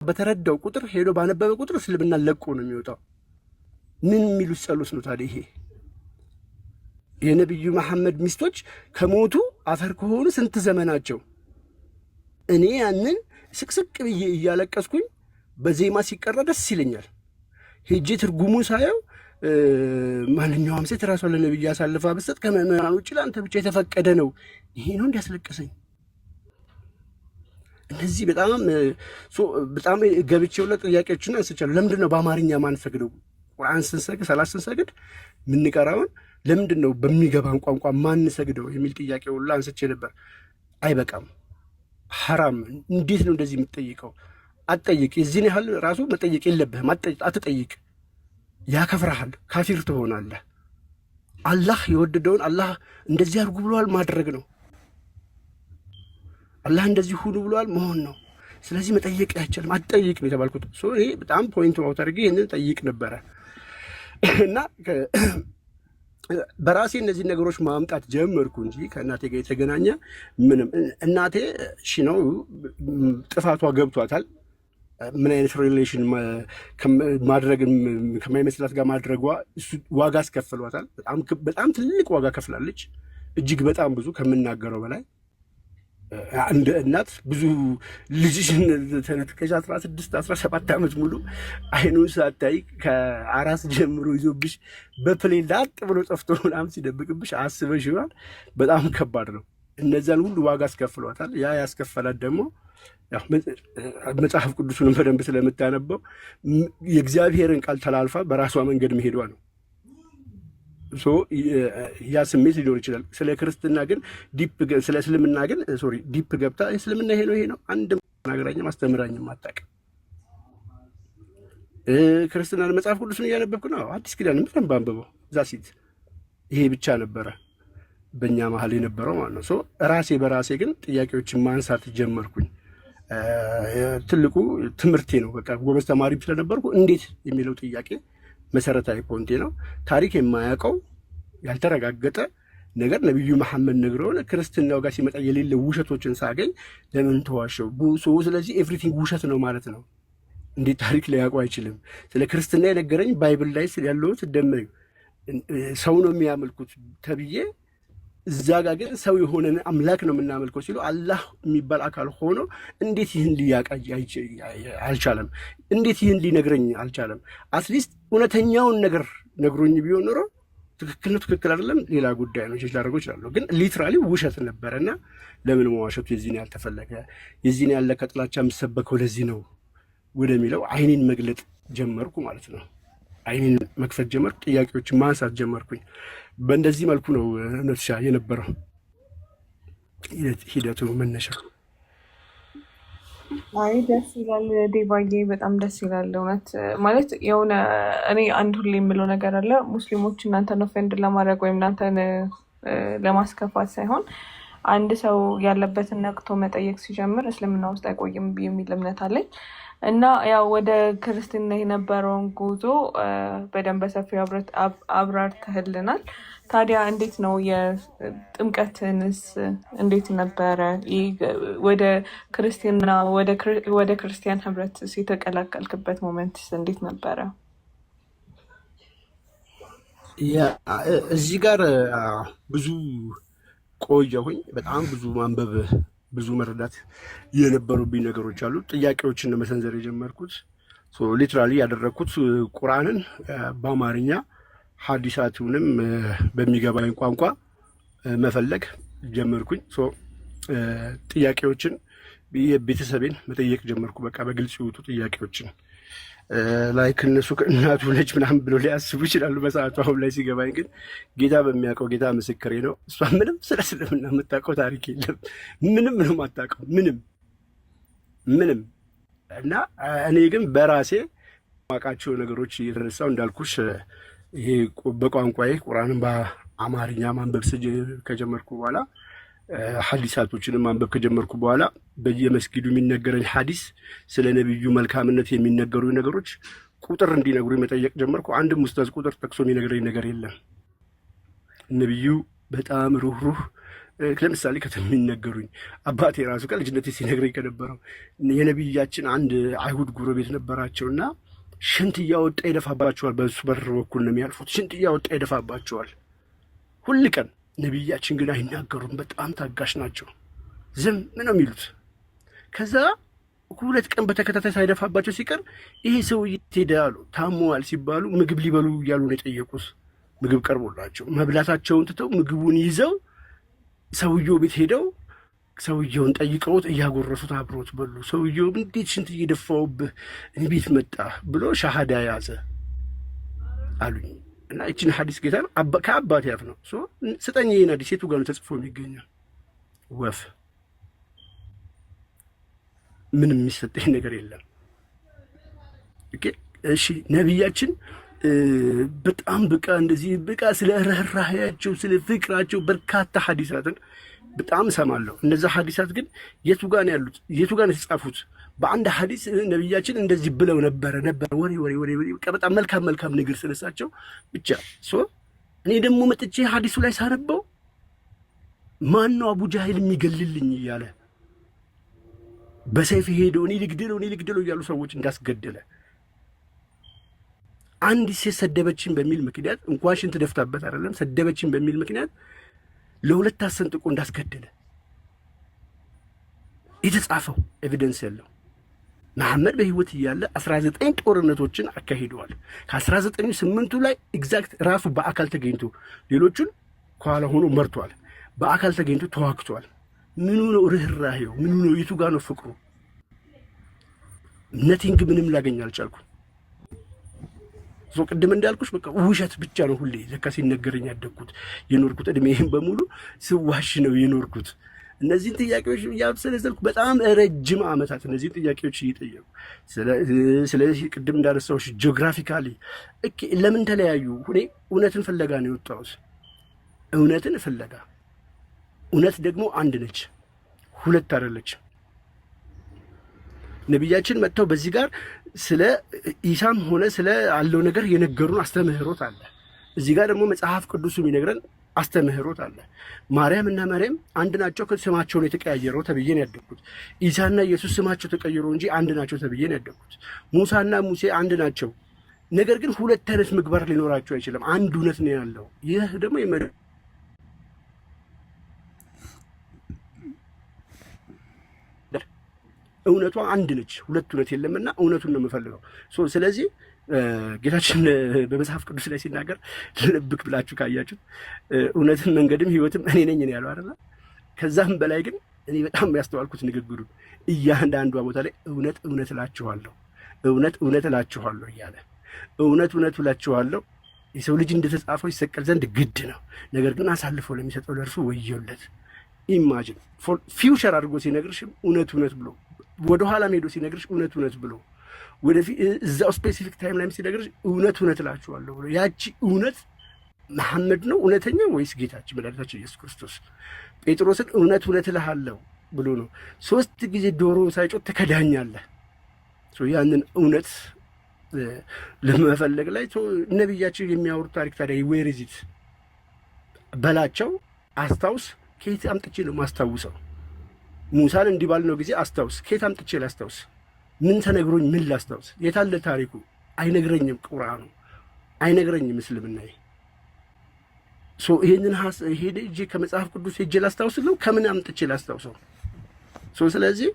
በተረዳው ቁጥር ሄዶ ባነበበ ቁጥር እስልምና ለቆ ነው የሚወጣው። ምን የሚሉት ጸሎት ነው ታዲያ ይሄ? የነብዩ መሐመድ ሚስቶች ከሞቱ አፈር ከሆኑ ስንት ዘመናቸው? እኔ ያንን ስቅስቅ ብዬ እያለቀስኩኝ በዜማ ሲቀራ ደስ ይለኛል። ሄጄ ትርጉሙን ሳየው ማንኛውም ሴት ራሷን ለነብዩ አሳልፋ በሰጥ ከመምህራን ውጭ ለአንተ ብቻ የተፈቀደ ነው። ይሄ ነው እንዲያስለቀሰኝ። እነዚህ በጣም ገብቼው ለጥያቄዎችን አንስቻለሁ። ለምንድን ነው በአማርኛ ማንሰግደው? ቁርአን ስንሰግድ ሰላት ስንሰግድ ምንቀራውን ለምንድን ነው በሚገባን ቋንቋ ማንሰግደው የሚል ጥያቄ ሁሉ አንስቼ ነበር። አይበቃም፣ ሐራም። እንዴት ነው እንደዚህ የምትጠይቀው? አትጠይቅ። የዚህን ያህል ራሱ መጠየቅ የለብህም። አትጠይቅ፣ ያከፍርሃል፣ ካፊር ትሆናለህ። አላህ የወደደውን አላህ እንደዚህ አድርጉ ብሏል ማድረግ ነው። አላህ እንደዚህ ሁሉ ብሏል መሆን ነው። ስለዚህ መጠየቅ አይቻልም። አትጠይቅ ነው የተባልኩት። ይሄ በጣም ፖይንት አውት አድርጌ ይህንን ጠይቅ ነበረ እና በራሴ እነዚህ ነገሮች ማምጣት ጀመርኩ እንጂ ከእናቴ ጋር የተገናኘ ምንም። እናቴ ነው ጥፋቷ ገብቷታል። ምን አይነት ሪሌሽን ማድረግ ከማይመስላት ጋር ማድረጓ እሱ ዋጋ አስከፍሏታል። በጣም ትልቅ ዋጋ ከፍላለች። እጅግ በጣም ብዙ ከምናገረው በላይ። እንደ እናት ብዙ ልጅሽን ተነጥቀሽ 16 17 ዓመት ሙሉ አይኑን ሳታይ ከአራስ ጀምሮ ይዞብሽ በፕሌን ላጥ ብሎ ጠፍቶ ምናምን ሲደብቅብሽ አስበሽ ይሆናል። በጣም ከባድ ነው። እነዛን ሁሉ ዋጋ አስከፍሏታል። ያ ያስከፈላት ደግሞ መጽሐፍ ቅዱሱንም በደንብ ስለምታነበው የእግዚአብሔርን ቃል ተላልፋ በራሷ መንገድ መሄዷ ነው። ያ ስሜት ሊኖር ይችላል። ስለ ክርስትና ግን ስለ እስልምና ግን ዲፕ ገብታ እስልምና ይሄ ነው አንድ ናገራኝም አስተምራኝም አታውቅም። ክርስትና መጽሐፍ ቅዱስን እያነበብኩ ነው። አዲስ ኪዳንም በደንብ አንብበው እዛ ሲት ይሄ ብቻ ነበረ በእኛ መሀል የነበረው ማለት ነው። ራሴ በራሴ ግን ጥያቄዎችን ማንሳት ጀመርኩኝ። ትልቁ ትምህርቴ ነው። በቃ ጎበዝ ተማሪም ስለነበርኩ እንዴት የሚለው ጥያቄ መሰረታዊ ፖይንቴ ነው። ታሪክ የማያውቀው ያልተረጋገጠ ነገር ነብዩ መሐመድ ነግረውን ክርስትናው ጋር ሲመጣ የሌለ ውሸቶችን ሳገኝ ለምን ተዋሸው? ስለዚህ ኤቭሪቲንግ ውሸት ነው ማለት ነው። እንዴት ታሪክ ሊያውቀው አይችልም? ስለ ክርስትና የነገረኝ ባይብል ላይ ያለውን ስደምር ሰው ነው የሚያመልኩት ተብዬ እዛ ጋር ግን ሰው የሆነ አምላክ ነው የምናመልከው ሲሉ አላህ የሚባል አካል ሆኖ እንዴት ይህን ሊያውቅ አልቻለም? እንዴት ይህን ሊነግረኝ አልቻለም? አትሊስት እውነተኛውን ነገር ነግሮኝ ቢሆን ኖሮ ትክክል ነው ትክክል አይደለም ሌላ ጉዳይ ነው ላደርገው እችላለሁ። ግን ሊትራሊ ውሸት ነበረና ለምን መዋሸቱ የዚህን ያልተፈለገ የዚህን ያለ ከጥላቻ የምሰበከው ለዚህ ነው ወደሚለው አይኔን መግለጥ ጀመርኩ ማለት ነው። አይኔን መክፈት ጀመርኩ። ጥያቄዎችን ማንሳት ጀመርኩኝ። በእንደዚህ መልኩ ነው ነትሻ የነበረው ሂደቱ መነሻ። አይ ደስ ይላል ዴባዬ፣ በጣም ደስ ይላል እውነት። ማለት የሆነ እኔ አንድ ሁሌ የምለው ነገር አለ። ሙስሊሞች እናንተን ኦፌንድ ለማድረግ ወይም እናንተን ለማስከፋት ሳይሆን አንድ ሰው ያለበትን ነቅቶ መጠየቅ ሲጀምር እስልምና ውስጥ አይቆይም የሚል እምነት አለኝ እና ያው ወደ ክርስትና የነበረውን ጉዞ በደንብ በሰፊው አብራርተህልናል። ታዲያ እንዴት ነው የጥምቀትንስ እንዴት ነበረ? ወደ ክርስትና ወደ ክርስቲያን ህብረት የተቀላቀልክበት ሞመንትስ እንዴት ነበረ? እዚህ ጋር ብዙ ቆየሁኝ። በጣም ብዙ ማንበብ ብዙ መረዳት የነበሩብኝ ነገሮች አሉ። ጥያቄዎችን መሰንዘር የጀመርኩት ሊትራሊ ያደረግኩት ቁርአንን በአማርኛ ሐዲሳቱንም በሚገባኝ ቋንቋ መፈለግ ጀመርኩኝ። ጥያቄዎችን ቤተሰቤን መጠየቅ ጀመርኩ። በቃ በግልጽ ይወጡ ጥያቄዎችን ላይክ እነሱ ከእናቱ ነች ምናምን ብሎ ሊያስቡ ይችላሉ በሰዓቱ። አሁን ላይ ሲገባኝ ግን ጌታ በሚያውቀው ጌታ ምስክሬ ነው። እሷ ምንም ስለ እስልምና የምታውቀው ታሪክ የለም። ምንም ነው የማታውቀው ምንም። እና እኔ ግን በራሴ ማውቃቸው ነገሮች እየተነሳው እንዳልኩሽ ይሄ በቋንቋዬ ቁርአንን በአማርኛ ማንበብ ከጀመርኩ በኋላ ሐዲሳቶችን ማንበብ ከጀመርኩ በኋላ በየመስጊዱ የሚነገረኝ ሐዲስ ስለ ነብዩ መልካምነት የሚነገሩ ነገሮች ቁጥር እንዲነግሩ መጠየቅ ጀመርኩ። አንድም ኡስታዝ ቁጥር ጠቅሶ የሚነግረኝ ነገር የለም። ነብዩ በጣም ሩህሩህ ለምሳሌ ከተሚነገሩኝ አባቴ ራሱ ከልጅነቴ ሲነግረኝ ከነበረው የነቢያችን አንድ አይሁድ ጎረቤት ነበራቸውና ሽንት እያወጣ ይደፋባቸዋል። በሱ በር በኩል ነው የሚያልፉት። ሽንት እያወጣ ይደፋባቸዋል ሁል ቀን። ነቢያችን ግን አይናገሩም። በጣም ታጋሽ ናቸው። ዝም ነው የሚሉት። ከዛ 2 ቀን በተከታታይ ሳይደፋባቸው ሲቀር ይሄ ሰውዬ ሄደ አሉ። ታመዋል ሲባሉ ምግብ ሊበሉ እያሉ ነው የጠየቁት። ምግብ ቀርቦላቸው መብላታቸውን ትተው ምግቡን ይዘው ሰውየው ቤት ሄደው ሰውየውን ጠይቀውት እያጎረሱት አብሮት በሉ። ሰውየው እንዴት ሽንት እየደፋውብህ እኔ ቤት መጣ ብሎ ሻሃዳ ያዘ አሉኝ። እና እቺን ሐዲስ ጌታ ከአባቴ አፍ ነው ስጠኝ። ይሄን ሐዲስ የቱ ጋር ነው ተጽፎ የሚገኘው? ወፍ ምንም የሚሰጠኝ ነገር የለም። እሺ ነቢያችን በጣም በቃ እንደዚህ በቃ ስለ ርህራሄያቸው ስለ ፍቅራቸው በርካታ ሐዲሳትን በጣም እሰማለሁ። እነዛ ሐዲሳት ግን የቱ ጋር ነው ያሉት? የቱ ጋር ነው የተጻፉት? በአንድ ሐዲስ ነቢያችን እንደዚህ ብለው ነበረ ወሬ በጣም መልካም ነገር ስለሳቸው ብቻ እኔ ደግሞ መጥቼ ሐዲሱ ላይ ሳነበው ማን ነው አቡ ጃሂል የሚገልልኝ እያለ በሰይፍ ሄደው እኔ ልግደለው እያሉ ሰዎች እንዳስገደለ አንዲት ሴት ሰደበችን በሚል ምክንያት እንኳን ሽንት ደፍታበት አይደለም ሰደበችን በሚል ምክንያት ለሁለት አሰንጥቆ እንዳስገደለ የተጻፈው ኤቪደንስ ያለው መሐመድ በህይወት እያለ 19 ጦርነቶችን አካሂደዋል። ከ19ኙ 8ቱ ላይ ኤግዛክት ራሱ በአካል ተገኝቶ ሌሎቹን ከኋላ ሆኖ መርቷል። በአካል ተገኝቶ ተዋግቷል። ምኑ ነው ርህራሄው? ምኑ ነው የቱ ጋር ነው ፍቅሩ? ነቲንግ ምንም ላገኝ አልቻልኩም። ቅድም እንዳልኩሽ በቃ ውሸት ብቻ ነው ሁሌ ለካ ሲነገረኝ ያደግኩት የኖርኩት። እድሜዬን በሙሉ ስዋሽ ነው የኖርኩት። እነዚህን ጥያቄዎች እያብሰለሰልኩ በጣም ረጅም ዓመታት እነዚህን ጥያቄዎች እየጠየቁ ስለዚህ ቅድም እንዳነሳሁሽ ጂኦግራፊካሊ ለምን ተለያዩ? እውነትን ፍለጋ ነው የወጣሁት። እውነትን ፍለጋ። እውነት ደግሞ አንድ ነች፣ ሁለት አይደለች። ነቢያችን መጥተው በዚህ ጋር ስለ ኢሳም ሆነ ስለ አለው ነገር የነገሩን አስተምህሮት አለ። እዚህ ጋር ደግሞ መጽሐፍ ቅዱስ የሚነግረን አስተምህሮት አለ። ማርያም እና መርያም አንድ ናቸው፣ ስማቸው ነው የተቀያየረው ተብዬ ነው ያደግኩት። ኢሳና ኢየሱስ ስማቸው ተቀይሮ እንጂ አንድ ናቸው ተብዬ ነው ያደግኩት። ሙሳና ሙሴ አንድ ናቸው፣ ነገር ግን ሁለት አይነት ምግባር ሊኖራቸው አይችልም። አንድ እውነት ነው ያለው። ይህ ደግሞ እውነቷ አንድ ነች፣ ሁለት እውነት የለምና እውነቱን ነው የምፈልገው። ስለዚህ ጌታችን በመጽሐፍ ቅዱስ ላይ ሲናገር ልብክ ብላችሁ ካያችሁት እውነትም መንገድም ሕይወትም እኔ ነኝ ያለው አይደል? ከዛም በላይ ግን እኔ በጣም ያስተዋልኩት ንግግሩ እያንዳንዷ ቦታ ላይ እውነት እላችኋለሁ እያለ እውነት እላችኋለሁ የሰው ልጅ እንደተጻፈው ይሰቀል ዘንድ ግድ ነው፣ ነገር ግን አሳልፈው ለሚሰጠው ለእርሱ ወዮለት። ኢማጂን ፊውቸር አድርጎ ሲነግርሽ እውነት ብሎ ወደኋላ ሄዶ ሲነግርሽ እውነት ብሎ ወደፊት እዛው ስፔሲፊክ ታይም ላይ ሲነግርሽ እውነት እላችኋለሁ ብሎ ያቺ እውነት መሐመድ ነው እውነተኛ ወይስ ጌታችን መድኃኒታችን ኢየሱስ ክርስቶስ? ጴጥሮስን እውነት እልሃለሁ ብሎ ነው 3 ጊዜ ዶሮ ሳይጮህ ትከዳኛለህ። ያንን እውነት ለመፈለግ ላይ ነቢያችን የሚያወሩት ታሪክ ታዲያ ዌር ኢዝ ኢት በላቸው። አስታውስ። ከየት አምጥቼ ነው ማስታውሰው? ሙሳን እንዲህ ባልነው ጊዜ አስታውስ። ከየት አምጥቼ ላስታውስ? ምን ተነግሮኝ ምን ላስታውስ? የታለ ታሪኩ? አይነግረኝም። ቁርአኑ አይነግረኝም። እስልምናዬ ይሄንን ሄደ እጄ ከመጽሐፍ ቅዱስ ሄጄ ላስታውስ ነው? ከምን አምጥቼ ላስታውሰው? ስለዚህ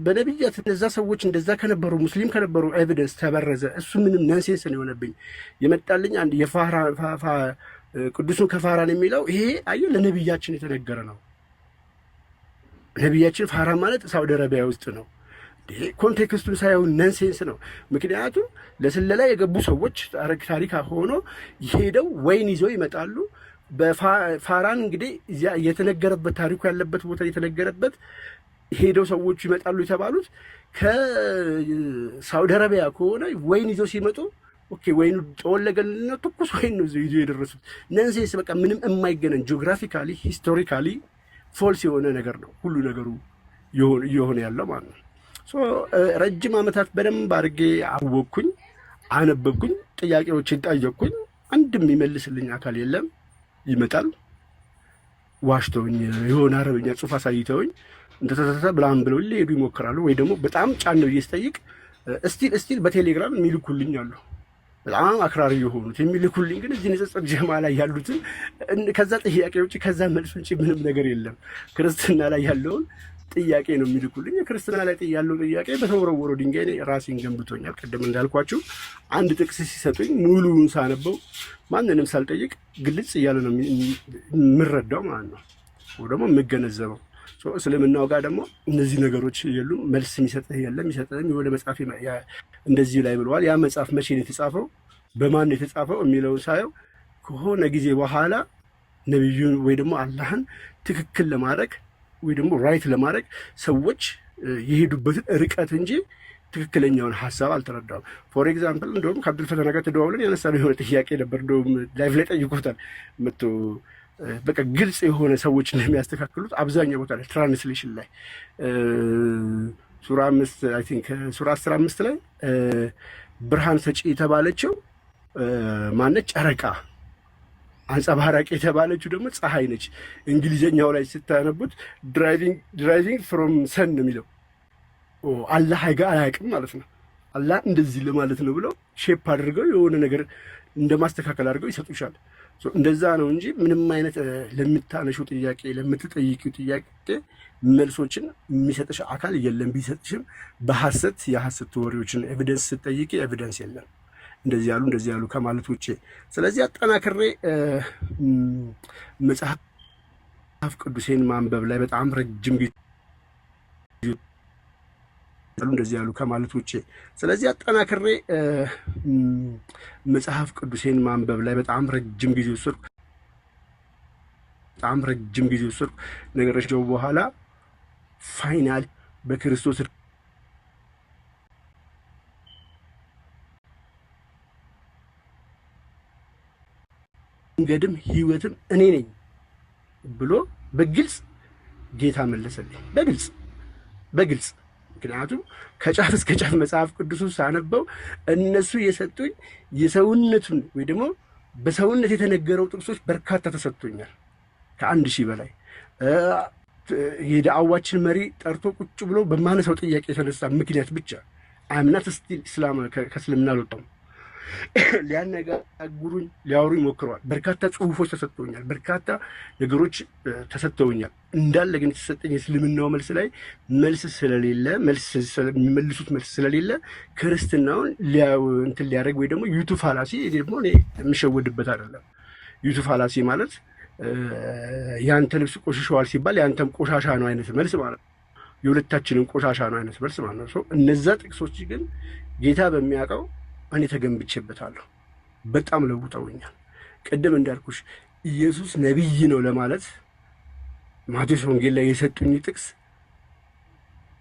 በነቢያት እነዛ ሰዎች እንደዛ ከነበሩ ሙስሊም ከነበሩ ኤቪደንስ ተበረዘ። እሱ ምንም ነንሴንስ ነው የሆነብኝ። የመጣልኝ አንድ ቅዱሱ ከፋራን የሚለው ይሄ አየህ ለነቢያችን የተነገረ ነው። ነቢያችን ፋራን ማለት ሳውዲ አረቢያ ውስጥ ነው። ኮንቴክስቱን ሳይሆን ነንሴንስ ነው። ምክንያቱም ለስለላ የገቡ ሰዎች ታሪክ ሆኖ ሄደው ወይን ይዘው ይመጣሉ። በፋራን እንግዲህ የተነገረበት ታሪኩ ያለበት ቦታ የተነገረበት ሄደው ሰዎቹ ይመጣሉ የተባሉት ከሳውዲ አረቢያ ከሆነ ወይን ይዘው ሲመጡ ኦኬ ወይኑ ጠወለገልና ትኩስ ወይን ነው ይዘው የደረሱት። ነንሴንስ በቃ ምንም የማይገናኝ ጂኦግራፊካሊ ሂስቶሪካሊ ፎልስ የሆነ ነገር ነው ሁሉ ነገሩ የሆነ ያለው ማለት ነው። ረጅም ዓመታት በደንብ አድርጌ አወቅኩኝ፣ አነበብኩኝ፣ ጥያቄዎችን ጠየቅኩኝ። አንድም የሚመልስልኝ አካል የለም። ይመጣል ዋሽተውኝ የሆነ አረበኛ ጽሑፍ አሳይተውኝ እንደተተተ ብላም ብለው ሊሄዱ ይሞክራሉ። ወይ ደግሞ በጣም ጫን ብዬ ስጠይቅ እስቲል በቴሌግራም የሚልኩልኝ አሉ። በጣም አክራሪ የሆኑት የሚልኩልኝ ግን እዚህ ንጽጽር ጀማ ላይ ያሉትን ከዛ ጥያቄ ውጭ ከዛ መልስ ውጭ ምንም ነገር የለም። ክርስትና ላይ ያለውን ጥያቄ ነው የሚልኩልኝ። ክርስትና ላይ ያለው ጥያቄ በተወረወረው ድንጋይ ራሴን ገንብቶኛል። ቅድም እንዳልኳችሁ አንድ ጥቅስ ሲሰጡኝ ሙሉውን ሳነበው ማንንም ሳልጠይቅ ግልጽ እያለ ነው የምረዳው ማለት ነው፣ ወይ ደግሞ የምገነዘበው። እስልምናው ጋር ደግሞ እነዚህ ነገሮች የሉም። መልስ የሚሰጥህ የለም። የሚሰጥህም የሆነ መጽሐፍ እንደዚህ ላይ ብለዋል። ያ መጽሐፍ መቼ ነው የተጻፈው፣ በማን ነው የተጻፈው የሚለውን ሳየው ከሆነ ጊዜ በኋላ ነቢዩን ወይ ደግሞ አላህን ትክክል ለማድረግ ወይ ደግሞ ራይት ለማድረግ ሰዎች የሄዱበትን ርቀት እንጂ ትክክለኛውን ሀሳብ አልተረዳም። ፎር ኤግዛምፕል እንደውም ከአብዱልፈተና ጋር ተደዋውለን ያነሳነው የሆነ ጥያቄ ነበር። እንደውም ላይፍ ላይ ጠይቆታል መቶ በቃ ግልጽ የሆነ ሰዎች እንደሚያስተካክሉት አብዛኛው ቦታ ላይ ትራንስሌሽን ላይ ሱራ 5 አይ ቲንክ ሱራ 15 ላይ ብርሃን ሰጪ የተባለችው ማነች? ጨረቃ። አንጸባራቂ የተባለችው ደግሞ ፀሐይ ነች። እንግሊዘኛው ላይ ስታነቡት ድራይቪንግ ፍሮም ሰን ነው የሚለው። አላህ ጋር አያውቅም ማለት ነው። አላህ እንደዚህ ለማለት ነው ብለው ሼፕ አድርገው የሆነ ነገር እንደማስተካከል አድርገው ይሰጡሻል። እንደዛ ነው እንጂ ምንም አይነት ለምታነሹ ጥያቄ ለምትጠይቂው ጥያቄ መልሶችን የሚሰጥሽ አካል የለም። ቢሰጥሽም በሐሰት የሐሰት ወሬዎችን ኤቪደንስ ስትጠይቂ ኤቪደንስ የለም። እንደዚህ ያሉ ከማለት ውጭ። ስለዚህ አጠናክሬ መጽሐፍ ቅዱሴን ማንበብ ላይ በጣም ረጅም ጊዜ እንደዚህ ያሉ ከማለት ውጭ። ስለዚህ አጠናክሬ መጽሐፍ ቅዱሴን ማንበብ ላይ በጣም ረጅም ጊዜ ወሰድኩ። ነገሮች በኋላ ፋይናል በክርስቶስ መንገድም ሕይወትም እኔ ነኝ ብሎ በግልጽ ጌታ መለሰልኝ። በግልጽ ምክንያቱም ከጫፍ እስከ ጫፍ መጽሐፍ ቅዱስን ሳነበው እነሱ የሰጡኝ የሰውነቱን ወይ ደግሞ በሰውነት የተነገረው ጥቅሶች በርካታ ተሰጥቶኛል። ከ1000 በላይ የዳዕዋችን መሪ ጠርቶ ቁጭ ብሎ በማነሳው ጥያቄ የተነሳ ምክንያት ብቻ አምናት ስቲል ከእስልምና አልወጣም። ሊያነጋግሩኝ ሊያወሩኝ ሞክረዋል። በርካታ ጽሁፎች ተሰጥተውኛል። በርካታ ነገሮች ተሰጥተውኛል። እንዳለ ግን የተሰጠኝ የእስልምናው መልስ ላይ መልስ ስለሌለ የሚመልሱት መልስ ስለሌለ ክርስትናውን እንትን ሊያደርግ ወይ ደግሞ ዩቱ ፋላሲ ደግሞ እኔ የምሸወድበት አይደለም። ዩቱ ፋላሲ ማለት ያንተ ልብስ ቆሽሸዋል ሲባል ያንተም ቆሻሻ ነው አይነት መልስ ማለት ነው። የሁለታችንም ቆሻሻ ነው አይነት መልስ ማለት ነው። እነዛ ጥቅሶች ግን ጌታ በሚያውቀው እኔ ተገንብቼበታለሁ። በጣም ለውጠውኛል። ቅድም እንዳልኩሽ ኢየሱስ ነቢይ ነው ለማለት ማቴዎስ ወንጌል ላይ የሰጡኝ ጥቅስ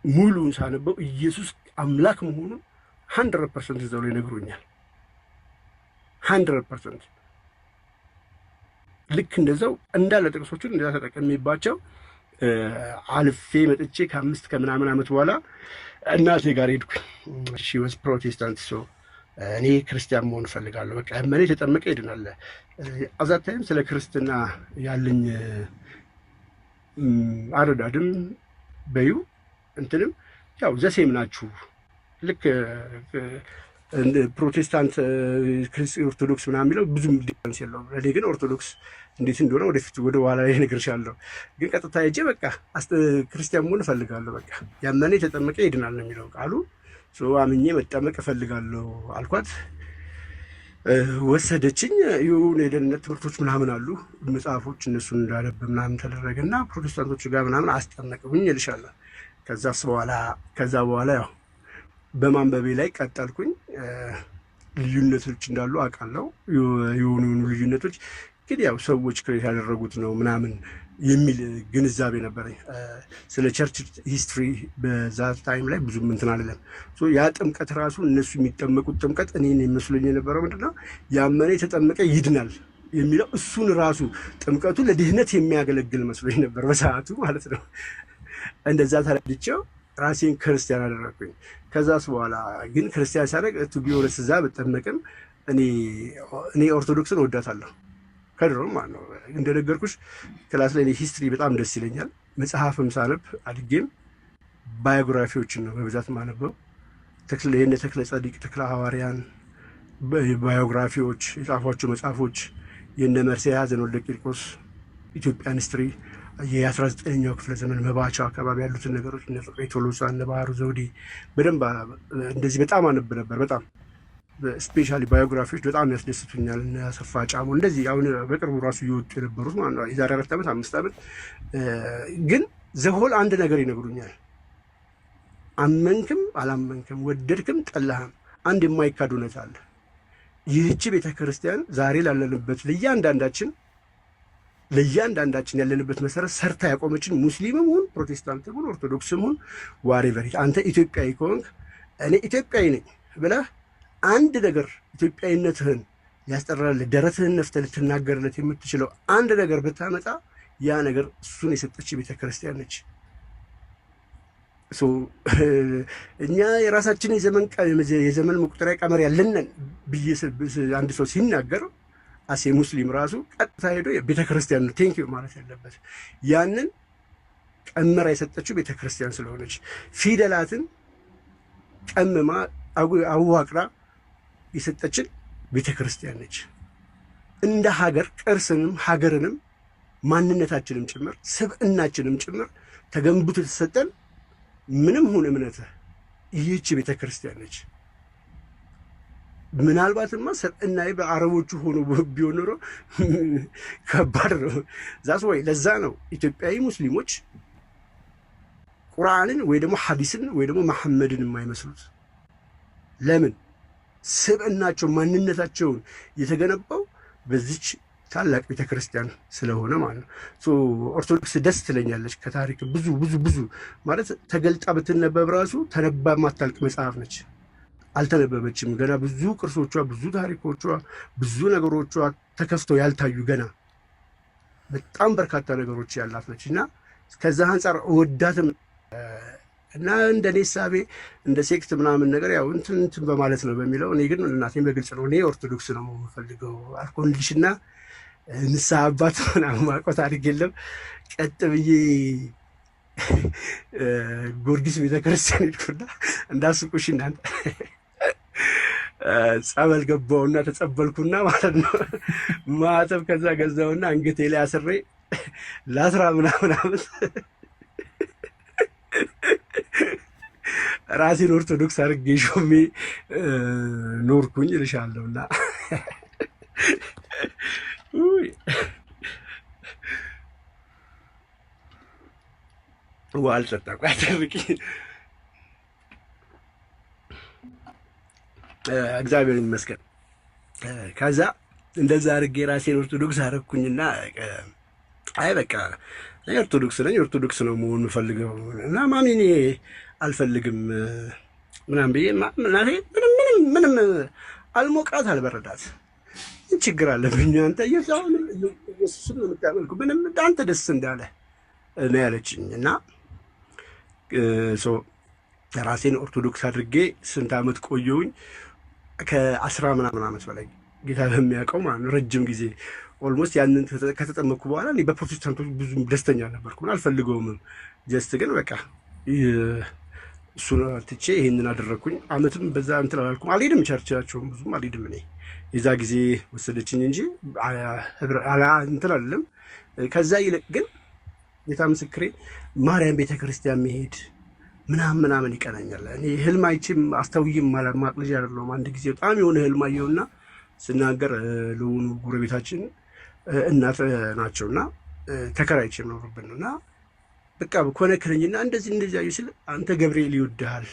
ሙሉውን ሳነበው ኢየሱስ አምላክ መሆኑን 100% እዛው ላይ ነግሮኛል። 100% ልክ እንደዛው እንዳለ ጥቅሶቹን እንደዛ ተጠቀሚባቸው አልፌ መጥቼ ከ5 ከምናምን ዓመት በኋላ እናቴ ጋር ሄድኩኝ። ሺ ወዝ ፕሮቴስታንት ሶ እኔ ክርስቲያን መሆን እፈልጋለሁ። በቃ ያመነ የተጠመቀ ይድናል። አዛታይም ስለ ክርስትና ያለኝ አረዳድም በዩ እንትንም ያው ዘሴም ናችሁ። ልክ ፕሮቴስታንት ኦርቶዶክስ ምናምን የሚለው ብዙም ዲፈረንስ የለውም። ለእኔ ግን ኦርቶዶክስ እንዴት እንደሆነ ወደፊት ወደ ኋላ ላይ እነግርሻለሁ። ግን ቀጥታ ሄጄ በቃ ክርስቲያን መሆን እፈልጋለሁ። በቃ ያመነ የተጠመቀ ይድናል ነው የሚለው ቃሉ። አምኜ መጠመቅ እፈልጋለሁ አልኳት። ወሰደችኝ። የሆነ የደህንነት ትምህርቶች ምናምን አሉ መጽሐፎች፣ እነሱን እንዳነብ ምናምን ተደረገና ፕሮቴስታንቶች ጋር ምናምን አስጠመቅሁኝ እልሻለሁ። ከዛ በኋላ ያው በማንበቤ ላይ ቀጠልኩኝ። ልዩነቶች እንዳሉ አውቃለሁ። የሆኑ ልዩነቶች ግን ያው ሰዎች ክሬት ያደረጉት ነው ምናምን የሚል ግንዛቤ ነበረኝ። ስለ ቸርች ሂስትሪ በዛ ታይም ላይ ብዙም እንትን አይደለም። ያ ጥምቀት ራሱ እነሱ የሚጠመቁት ጥምቀት እኔን የሚመስለኝ የነበረው ምንድነው ያመነ የተጠመቀ ይድናል የሚለው እሱን ራሱ ጥምቀቱ ለድህነት የሚያገለግል መስሎኝ ነበር በሰዓቱ ማለት ነው። እንደዛ ተረድቼው ራሴን ክርስቲያን አደረግኩኝ። ከዛስ በኋላ ግን ክርስቲያን ሳደርግ ቱ ቢሆንስ እዛ ብጠመቅም እኔ ኦርቶዶክስን እወዳታለሁ። ከድሮም ማለት ነው። እንደነገርኩሽ ክላስ ላይ ሂስትሪ በጣም ደስ ይለኛል። መጽሐፍም ሳነብ አድጌም ባዮግራፊዎችን ነው በብዛት ማነበው። የእነ ተክለ ጸዲቅ ተክለ ሐዋርያን ባዮግራፊዎች የጻፏቸው መጽሐፎች፣ የእነ መርስዔ ወልደ ቂርቆስ ኢትዮጵያን ሂስትሪ የ19ኛው ክፍለ ዘመን መባቻ አካባቢ ያሉትን ነገሮች እነ ፍቅሬ ቶሎሳ እነ ባህሩ ዘውዴ በደንብ እንደዚህ በጣም አነብ ነበር። በጣም ስፔሻሊ ባዮግራፊዎች በጣም ያስደስቱኛል። እነ አሰፋ ጫሞ እንደዚህ አሁን በቅርቡ ራሱ እየወጡ የነበሩት ማለት ነው የዛሬ 4 ዓመት 5 ዓመት ግን ዘሆል አንድ ነገር ይነግሩኛል። አመንክም አላመንክም ወደድክም ጠላህም አንድ የማይካድ እውነት አለ። ይህች ቤተክርስቲያን ዛሬ ላለንበት ለእያንዳንዳችን ያለንበት መሰረት ሰርታ ያቆመችን ሙስሊምም ሁን ፕሮቴስታንትም ሁን ኦርቶዶክስም ሁን ዋሬቨር አንተ ኢትዮጵያዊ ከሆንክ እኔ ኢትዮጵያዊ ነኝ ብለህ አንድ ነገር ኢትዮጵያዊነትህን ያስጠራልህ ደረትህን ነፍተህ ልትናገርለት የምትችለው አንድ ነገር ብታመጣ ያ ነገር እሱን የሰጠች ቤተክርስቲያን ነች። እኛ የራሳችን የዘመን መቁጠሪያ ቀመር ያለንን ብዬ አንድ ሰው ሲናገር አሴ ሙስሊም ራሱ ቀጥታ ሄዶ ቤተክርስቲያን ነው ቴንኪዩ ማለት ያለበት። ያንን ቀመራ የሰጠችው ቤተክርስቲያን ስለሆነች ፊደላትን ቀምማ አዋቅራ የሰጠችን ቤተክርስቲያን ነች። እንደ ሀገር ቅርስንም ሀገርንም ማንነታችንም ጭምር ስብዕናችንም ጭምር ተገንብቶ የተሰጠን ምንም ሁን እምነትህ ይህች ቤተክርስቲያን ነች። ምናልባትማ ሰብዕናዬ በአረቦቹ ሆኖ ቢሆን ኖሮ ከባድ ነው። ዛስ ወይ ለዛ ነው ኢትዮጵያዊ ሙስሊሞች ቁርአንን ወይ ደግሞ ሐዲስን ወይ ደግሞ መሐመድን የማይመስሉት። ለምን? ስብዕናቸው ማንነታቸውን የተገነባው በዚች ታላቅ ቤተክርስቲያን ስለሆነ ማለት ነው። ኦርቶዶክስ ደስ ትለኛለች። ከታሪክ ብዙ ማለት ተገልጣ ብትነበብ ራሱ ተነባ ማታልቅ መጽሐፍ ነች። አልተነበበችም ገና። ብዙ ቅርሶቿ፣ ብዙ ታሪኮቿ፣ ብዙ ነገሮቿ ተከፍተው ያልታዩ ገና በጣም በርካታ ነገሮች ያላት ነች እና ከዛ አንጻር እወዳትም እና እንደኔ ሳቤ እንደ ሴክት ምናምን ነገር ያው እንትን በማለት ነው በሚለው እኔ ግን እናቴን በግልጽ ነው እኔ ኦርቶዶክስ ነው የምፈልገው አልኮንልሽና ንስሐ አባት ምናምን ማውቀው ታሪክ የለም። ቀጥ ብዬ ጊዮርጊስ ቤተክርስቲያን ሄድኩና እንዳስቁሽ እናንተ ጸበል ገባውና ተጸበልኩና ማለት ነው ማተብ ከዛ ገዛውና አንገቴ ላይ አስሬ ለ10 ምናምን ዓመት ራሴን ኦርቶዶክስ አድርጌ ሾሜ ኖርኩኝ እልሻለሁና ዋልጸጣ ቋጥርቂ እግዚአብሔር ይመስገን። ከዛ እንደዛ አድርጌ ራሴን ኦርቶዶክስ አደረኩኝና አይ በቃ ኦርቶዶክስ ነኝ ኦርቶዶክስ ነው መሆን የምፈልገው እና ማሚ እኔ አልፈልግም ምናምን ብዬ እናቴ ምንም አልሞቃት አልበረዳት። ምን ችግር አለብኝ አንተ ኢየሱስን ነው የምታመልኩ ምንም አንተ ደስ እንዳለ ነው ያለችኝ እና ራሴን ኦርቶዶክስ አድርጌ ስንት ዓመት ቆየሁኝ። ከ10 ምናምን ዓመት በላይ ጌታ በሚያውቀው ማለት ነው ረጅም ጊዜ ኦልሞስት ያንን ከተጠመቅኩ በኋላ እኔ በፕሮቴስታንቶች ብዙ ደስተኛ ነበርኩ። አልፈልገውም ጀስት ግን በቃ እሱን ትቼ ይሄንን አደረግኩኝ። ዓመትም በዛ እንትን አላልኩም። አልሄድም ቸርቻቸውም ብዙም አልሄድም። እኔ የዛ ጊዜ ወሰደችኝ እንጂ እንትን አይደለም። ከዛ ይልቅ ግን ጌታ ምስክሬ ማርያም ቤተክርስቲያን መሄድ ምናምን ይቀናኛል። እኔ ህልም አይቼም አስተውዬም ማቅ ልጅ አይደለሁም። አንድ ጊዜ በጣም የሆነ ህልም አየሁና ስናገር ለሆኑ ጎረቤታችን እናት ናቸውና ተከራይቼ የምኖርበት ነው እና በቃ ኮነክረኝና እንደዚህ አዩ ሲል አንተ ገብርኤል ይወድሃል፣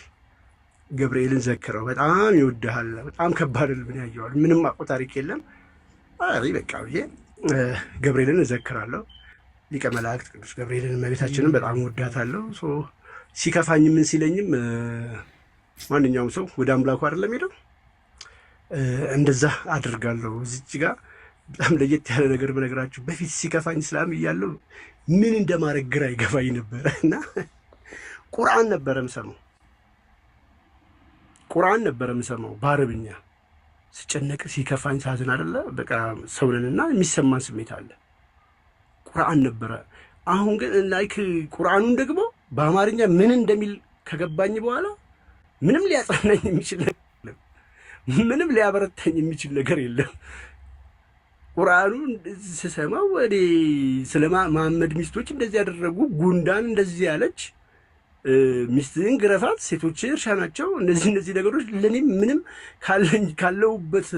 ገብርኤልን ዘክረው በጣም ይወድሃል። በጣም ከባድ ህልም ያየዋል። ምንም አቆ ታሪክ የለም። አይ በቃ ብዬ ገብርኤልን እዘክራለሁ። ሊቀ መላእክት ቅዱስ ገብርኤልን እመቤታችንን በጣም ወዳታለሁ። ሲከፋኝ ምን ሲለኝም ማንኛውም ሰው ወደ አምላኩ አይደለም ሄደው እንደዛ አድርጋለሁ። እዚች ጋር በጣም ለየት ያለ ነገር በነገራችሁ በፊት ሲከፋኝ እስላም እያለሁ ምን እንደማድረግ ግራ ይገባኝ ነበረ እና ቁርአን ነበረ የምሰማው በአረብኛ ስጨነቅ ሲከፋኝ ሳዝን አይደለ በቃ ሰውነንና የሚሰማን ስሜት አለ። ቁርአን ነበረ። አሁን ግን ላይክ ቁርአኑን ደግሞ በአማርኛ ምን እንደሚል ከገባኝ በኋላ ምንም ሊያጽናናኝ የሚችል ነገር የለም። ምንም ሊያበረታኝ የሚችል ነገር የለም። ቁርአኑን ስሰማው ወደ ስለ መሐመድ ሚስቶች እንደዚህ ያደረጉ፣ ጉንዳን እንደዚህ ያለች፣ ሚስትህን ግረፋት፣ ሴቶች እርሻ ናቸው፣ እነዚህ ነገሮች ለኔ ምንም ካለሁበት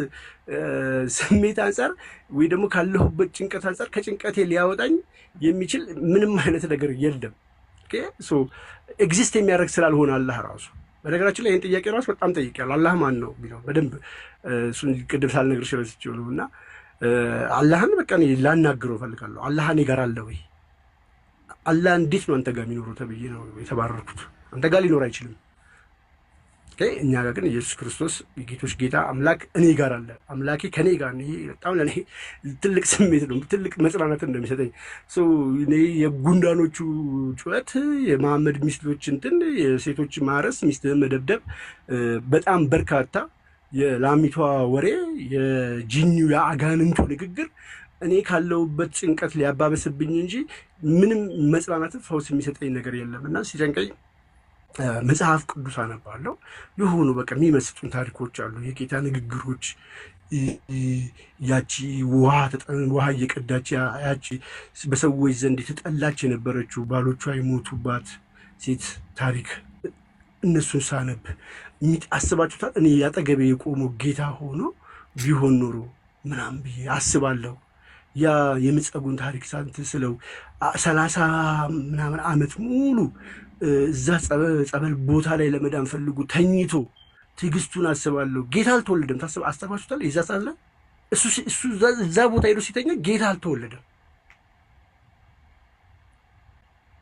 ስሜት አንጻር ወይ ደግሞ ካለሁበት ጭንቀት አንጻር ከጭንቀቴ ሊያወጣኝ የሚችል ምንም አይነት ነገር የለም። ኦኬ ሶ ኤግዚስት የሚያደርግ ስላልሆነ አላህ ራሱ። በነገራችን ላይ ይህን ጥያቄ ራሱ በጣም ጠይቄያለሁ። አላህ ማን ነው ቢለው በደንብ እሱን ቅድም ሳልነግርሽ ረስቼው ነው። እና አላህን በቃ እኔ ላናግረው እፈልጋለሁ። አላህ እኔ ጋር አለ ወይ? አላህ እንዴት ነው አንተ ጋር የሚኖረው ተብዬ ነው የተባረርኩት። አንተ ጋር ሊኖር አይችልም። እኛ ጋር ግን ኢየሱስ ክርስቶስ የጌቶች ጌታ አምላክ እኔ ጋር አለ። አምላኬ ከኔ ጋር ነው። ይሄ በጣም ለኔ ትልቅ ስሜት ነው፣ ትልቅ መጽናናት እንደሚሰጠኝ። እኔ የጉንዳኖቹ ጩኸት፣ የመሐመድ ሚስቶች እንትን፣ የሴቶች ማረስ፣ ሚስትህን መደብደብ፣ በጣም በርካታ የላሚቷ ወሬ፣ የጂኒው የአጋንንቱ ንግግር እኔ ካለሁበት ጭንቀት ሊያባበስብኝ እንጂ ምንም መጽናናትን ፈውስ የሚሰጠኝ ነገር የለም። እና ሲጨንቀኝ መጽሐፍ ቅዱስ አነባለሁ። የሆኑ በቃ የሚመስጡን ታሪኮች አሉ፣ የጌታ ንግግሮች። ያቺ ውሃ እየቀዳች ያቺ በሰዎች ዘንድ የተጠላች የነበረችው ባሎቿ የሞቱባት ሴት ታሪክ፣ እነሱን ሳነብ አስባችሁታል? እኔ ያጠገቤ የቆመው ጌታ ሆኖ ቢሆን ኖሮ ምናምን ብዬ አስባለሁ። ያ የምጸጉን ታሪክ ሳንት ስለው 30 ምናምን ዓመት ሙሉ እዛ ጸበል ቦታ ላይ ለመዳን ፈልጉ ተኝቶ ትዕግስቱን አስባለሁ። ጌታ አልተወለደም። አስባችሁታል? የዛ ሰዓት ላይ እሱ እዛ ቦታ ሄዶ ሲተኛ ጌታ አልተወለደም፣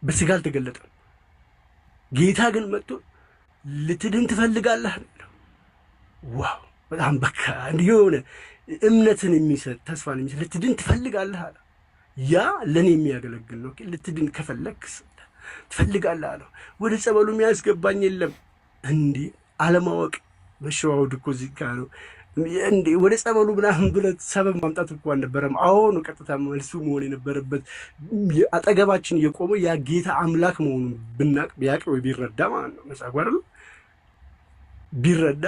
በስጋ አልተገለጠም። ጌታ ግን መጥቶ ልትድን ትፈልጋለህ? ዋው! በጣም በቃ የሆነ እምነትን የሚሰጥ ተስፋን የሚሰጥ ልትድን ትፈልጋለህ አለ። ያ ለእኔ የሚያገለግል ነው። ልትድን ከፈለግ ትፈልጋለህ አለው። ወደ ጸበሉ የሚያስገባኝ የለም። እንዲህ አለማወቅ መሸዋወድ እኮ እዚህ ጋ ነው። እንዴ ወደ ጸበሉ ምናምን ብለህ ሰበብ ማምጣት እኮ አልነበረም። አሁን ቀጥታ መልሱ መሆን የነበረበት አጠገባችን የቆመው ያ ጌታ አምላክ መሆኑን ብናቅ ቢያቅ ወይ ቢረዳ ማለት ነው። መጻጉ አይደል ቢረዳ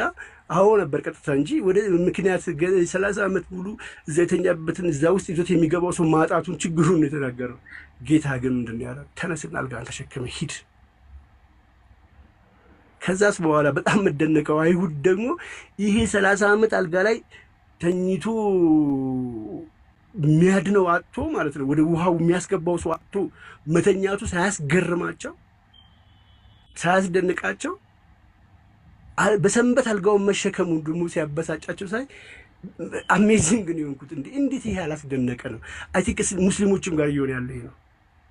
አዎ ነበር ቀጥታ እንጂ ወደ ምክንያት 30 ዓመት ሙሉ እዛ የተኛበትን እዛ ውስጥ ይዞት የሚገባው ሰው ማጣቱን ችግሩን ነው የተናገረው። ጌታ ግን ምንድን ነው ያለው? ተነስና አልጋህን ተሸክመ ሂድ። ከዛስ በኋላ በጣም መደነቀው አይሁድ ደግሞ ይሄ 30 ዓመት አልጋ ላይ ተኝቶ የሚያድነው አጥቶ ማለት ነው ወደ ውሃው የሚያስገባው ሰው አጥቶ መተኛቱ ሳያስገርማቸው ሳያስደንቃቸው በሰንበት አልጋውን መሸከሙ ደግሞ ሲያበሳጫቸው ሳይ አሜዚንግ ነው የሆንኩት። እንዴት ይሄ አላስደነቀ ነው? አይ ቲንክ ሙስሊሞችም ጋር እየሆነ ያለ ይሄ ነው።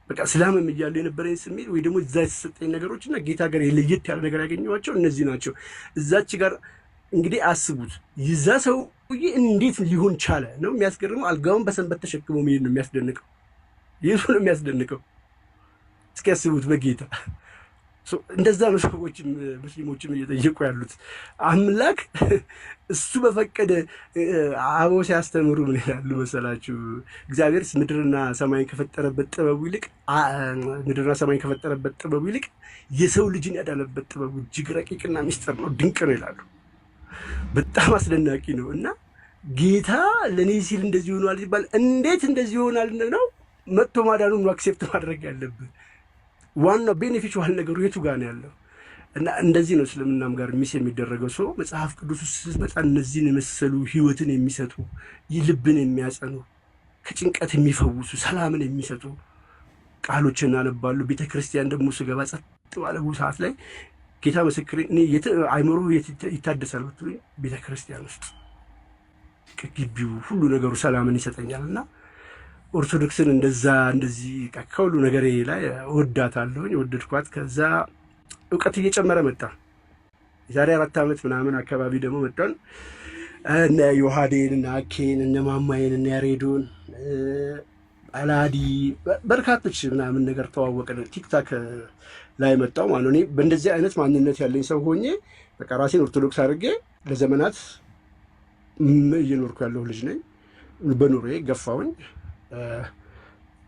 በቃ እስላምም እያለ የነበረኝ ስሜት ወይ ደግሞ እዛ የተሰጠኝ ነገሮችና ጌታ ጋር የለየት ያለ ነገር ያገኘኋቸው እነዚህ ናቸው። እዛች ጋር እንግዲህ አስቡት፣ ይዛ ሰውዬ እንዴት ሊሆን ቻለ ነው የሚያስገርመው። አልጋውን በሰንበት ተሸክሞ መሄድ ነው የሚያስደንቀው። ይህ ነው የሚያስደንቀው። እስኪ ያስቡት በጌታ እንደዛ ነው ሰዎችም ሙስሊሞችም እየጠየቁ ያሉት። አምላክ እሱ በፈቀደ አበው ሲያስተምሩ ምን ይላሉ መሰላችሁ? እግዚአብሔር ምድርና ሰማይን ከፈጠረበት ጥበቡ ይልቅ የሰው ልጅን ያዳነበት ጥበቡ እጅግ ረቂቅና ሚስጥር ነው፣ ድንቅ ነው ይላሉ። በጣም አስደናቂ ነው። እና ጌታ ለእኔ ሲል እንደዚህ ሆኗል ሲባል እንዴት እንደዚህ ይሆናል ነው መጥቶ ማዳኑን አክሴፕት ማድረግ ያለብን። ዋናው ቤኔፊሻል ነገሩ የቱ ጋር ነው ያለው? እና እንደዚህ ነው እስልምናም ጋር ሚስ የሚደረገው። ሰው መጽሐፍ ቅዱስ ውስጥ ስትመጣ እነዚህን የመሰሉ ህይወትን የሚሰጡ ልብን የሚያጸኑ ከጭንቀት የሚፈውሱ ሰላምን የሚሰጡ ቃሎች እናነባሉ። ቤተክርስቲያን ደግሞ ስገባ ጸጥ ባለ ሰዓት ላይ ጌታ ምስክሬ እኔ አይምሮ ይታደሳል ብትሉኝ ቤተክርስቲያን ውስጥ ከግቢው ሁሉ ነገሩ ሰላምን ይሰጠኛልና ኦርቶዶክስን እንደዚህ ከሁሉ ነገር ላይ ወዳታለሁኝ፣ ወደድኳት። ከዛ እውቀት እየጨመረ መጣ። የዛሬ 4 ዓመት ምናምን አካባቢ ደግሞ መጣን እነ ዮሐዴን እነ አኬን እነ ማማዬን እነ ያሬዶን አላዲ በርካቶች ምናምን ነገር ተዋወቅን። ቲክታክ ላይ መጣው ማለት ነው። እኔ በእንደዚህ አይነት ማንነት ያለኝ ሰው ሆኜ በቃ ራሴን ኦርቶዶክስ አድርጌ ለዘመናት እየኖርኩ ያለሁ ልጅ ነኝ። በኑሮዬ ገፋውኝ።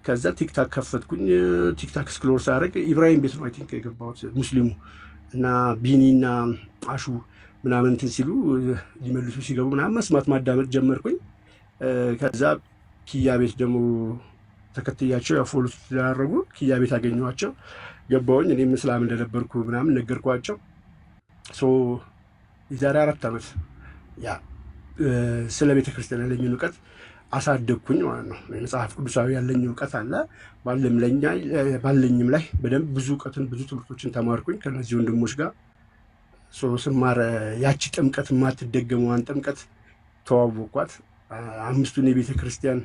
ከዛ ቲክታክ ከፈትኩኝ። ቲክታክ ስክሮል ሳደርግ ኢብራሂም ቤት ነው አይ ቲንክ የገባሁት ሙስሊሙ እና ቢኒና አሹ ምናምን እንትን ሲሉ ሊመልሱ ሲገቡ ምናምን መስማት ማዳመጥ ጀመርኩኝ። ከዛ ኪያ ቤት ደግሞ ተከትያቸው ያው ፎሎ ሲደራረጉ ኪያ ቤት አገኘኋቸው። ገባሁኝ። እኔም እስላም እንደነበርኩ ምናምን ነገርኳቸው። የዛሬ 4 ዓመት ያ ስለ ቤተ ክርስቲያን ያለኝን እውቀት አሳደግኩኝ ማለት ነው። መጽሐፍ ቅዱሳዊ ያለኝ እውቀት አለ ባለኝም ላይ በደንብ ብዙ እውቀትን ብዙ ትምህርቶችን ተማርኩኝ ከነዚህ ወንድሞች ጋር። ስማር ያቺ ጥምቀት የማትደገመዋን ጥምቀት ተዋወቅኳት። 5ቱን የቤተ ክርስቲያን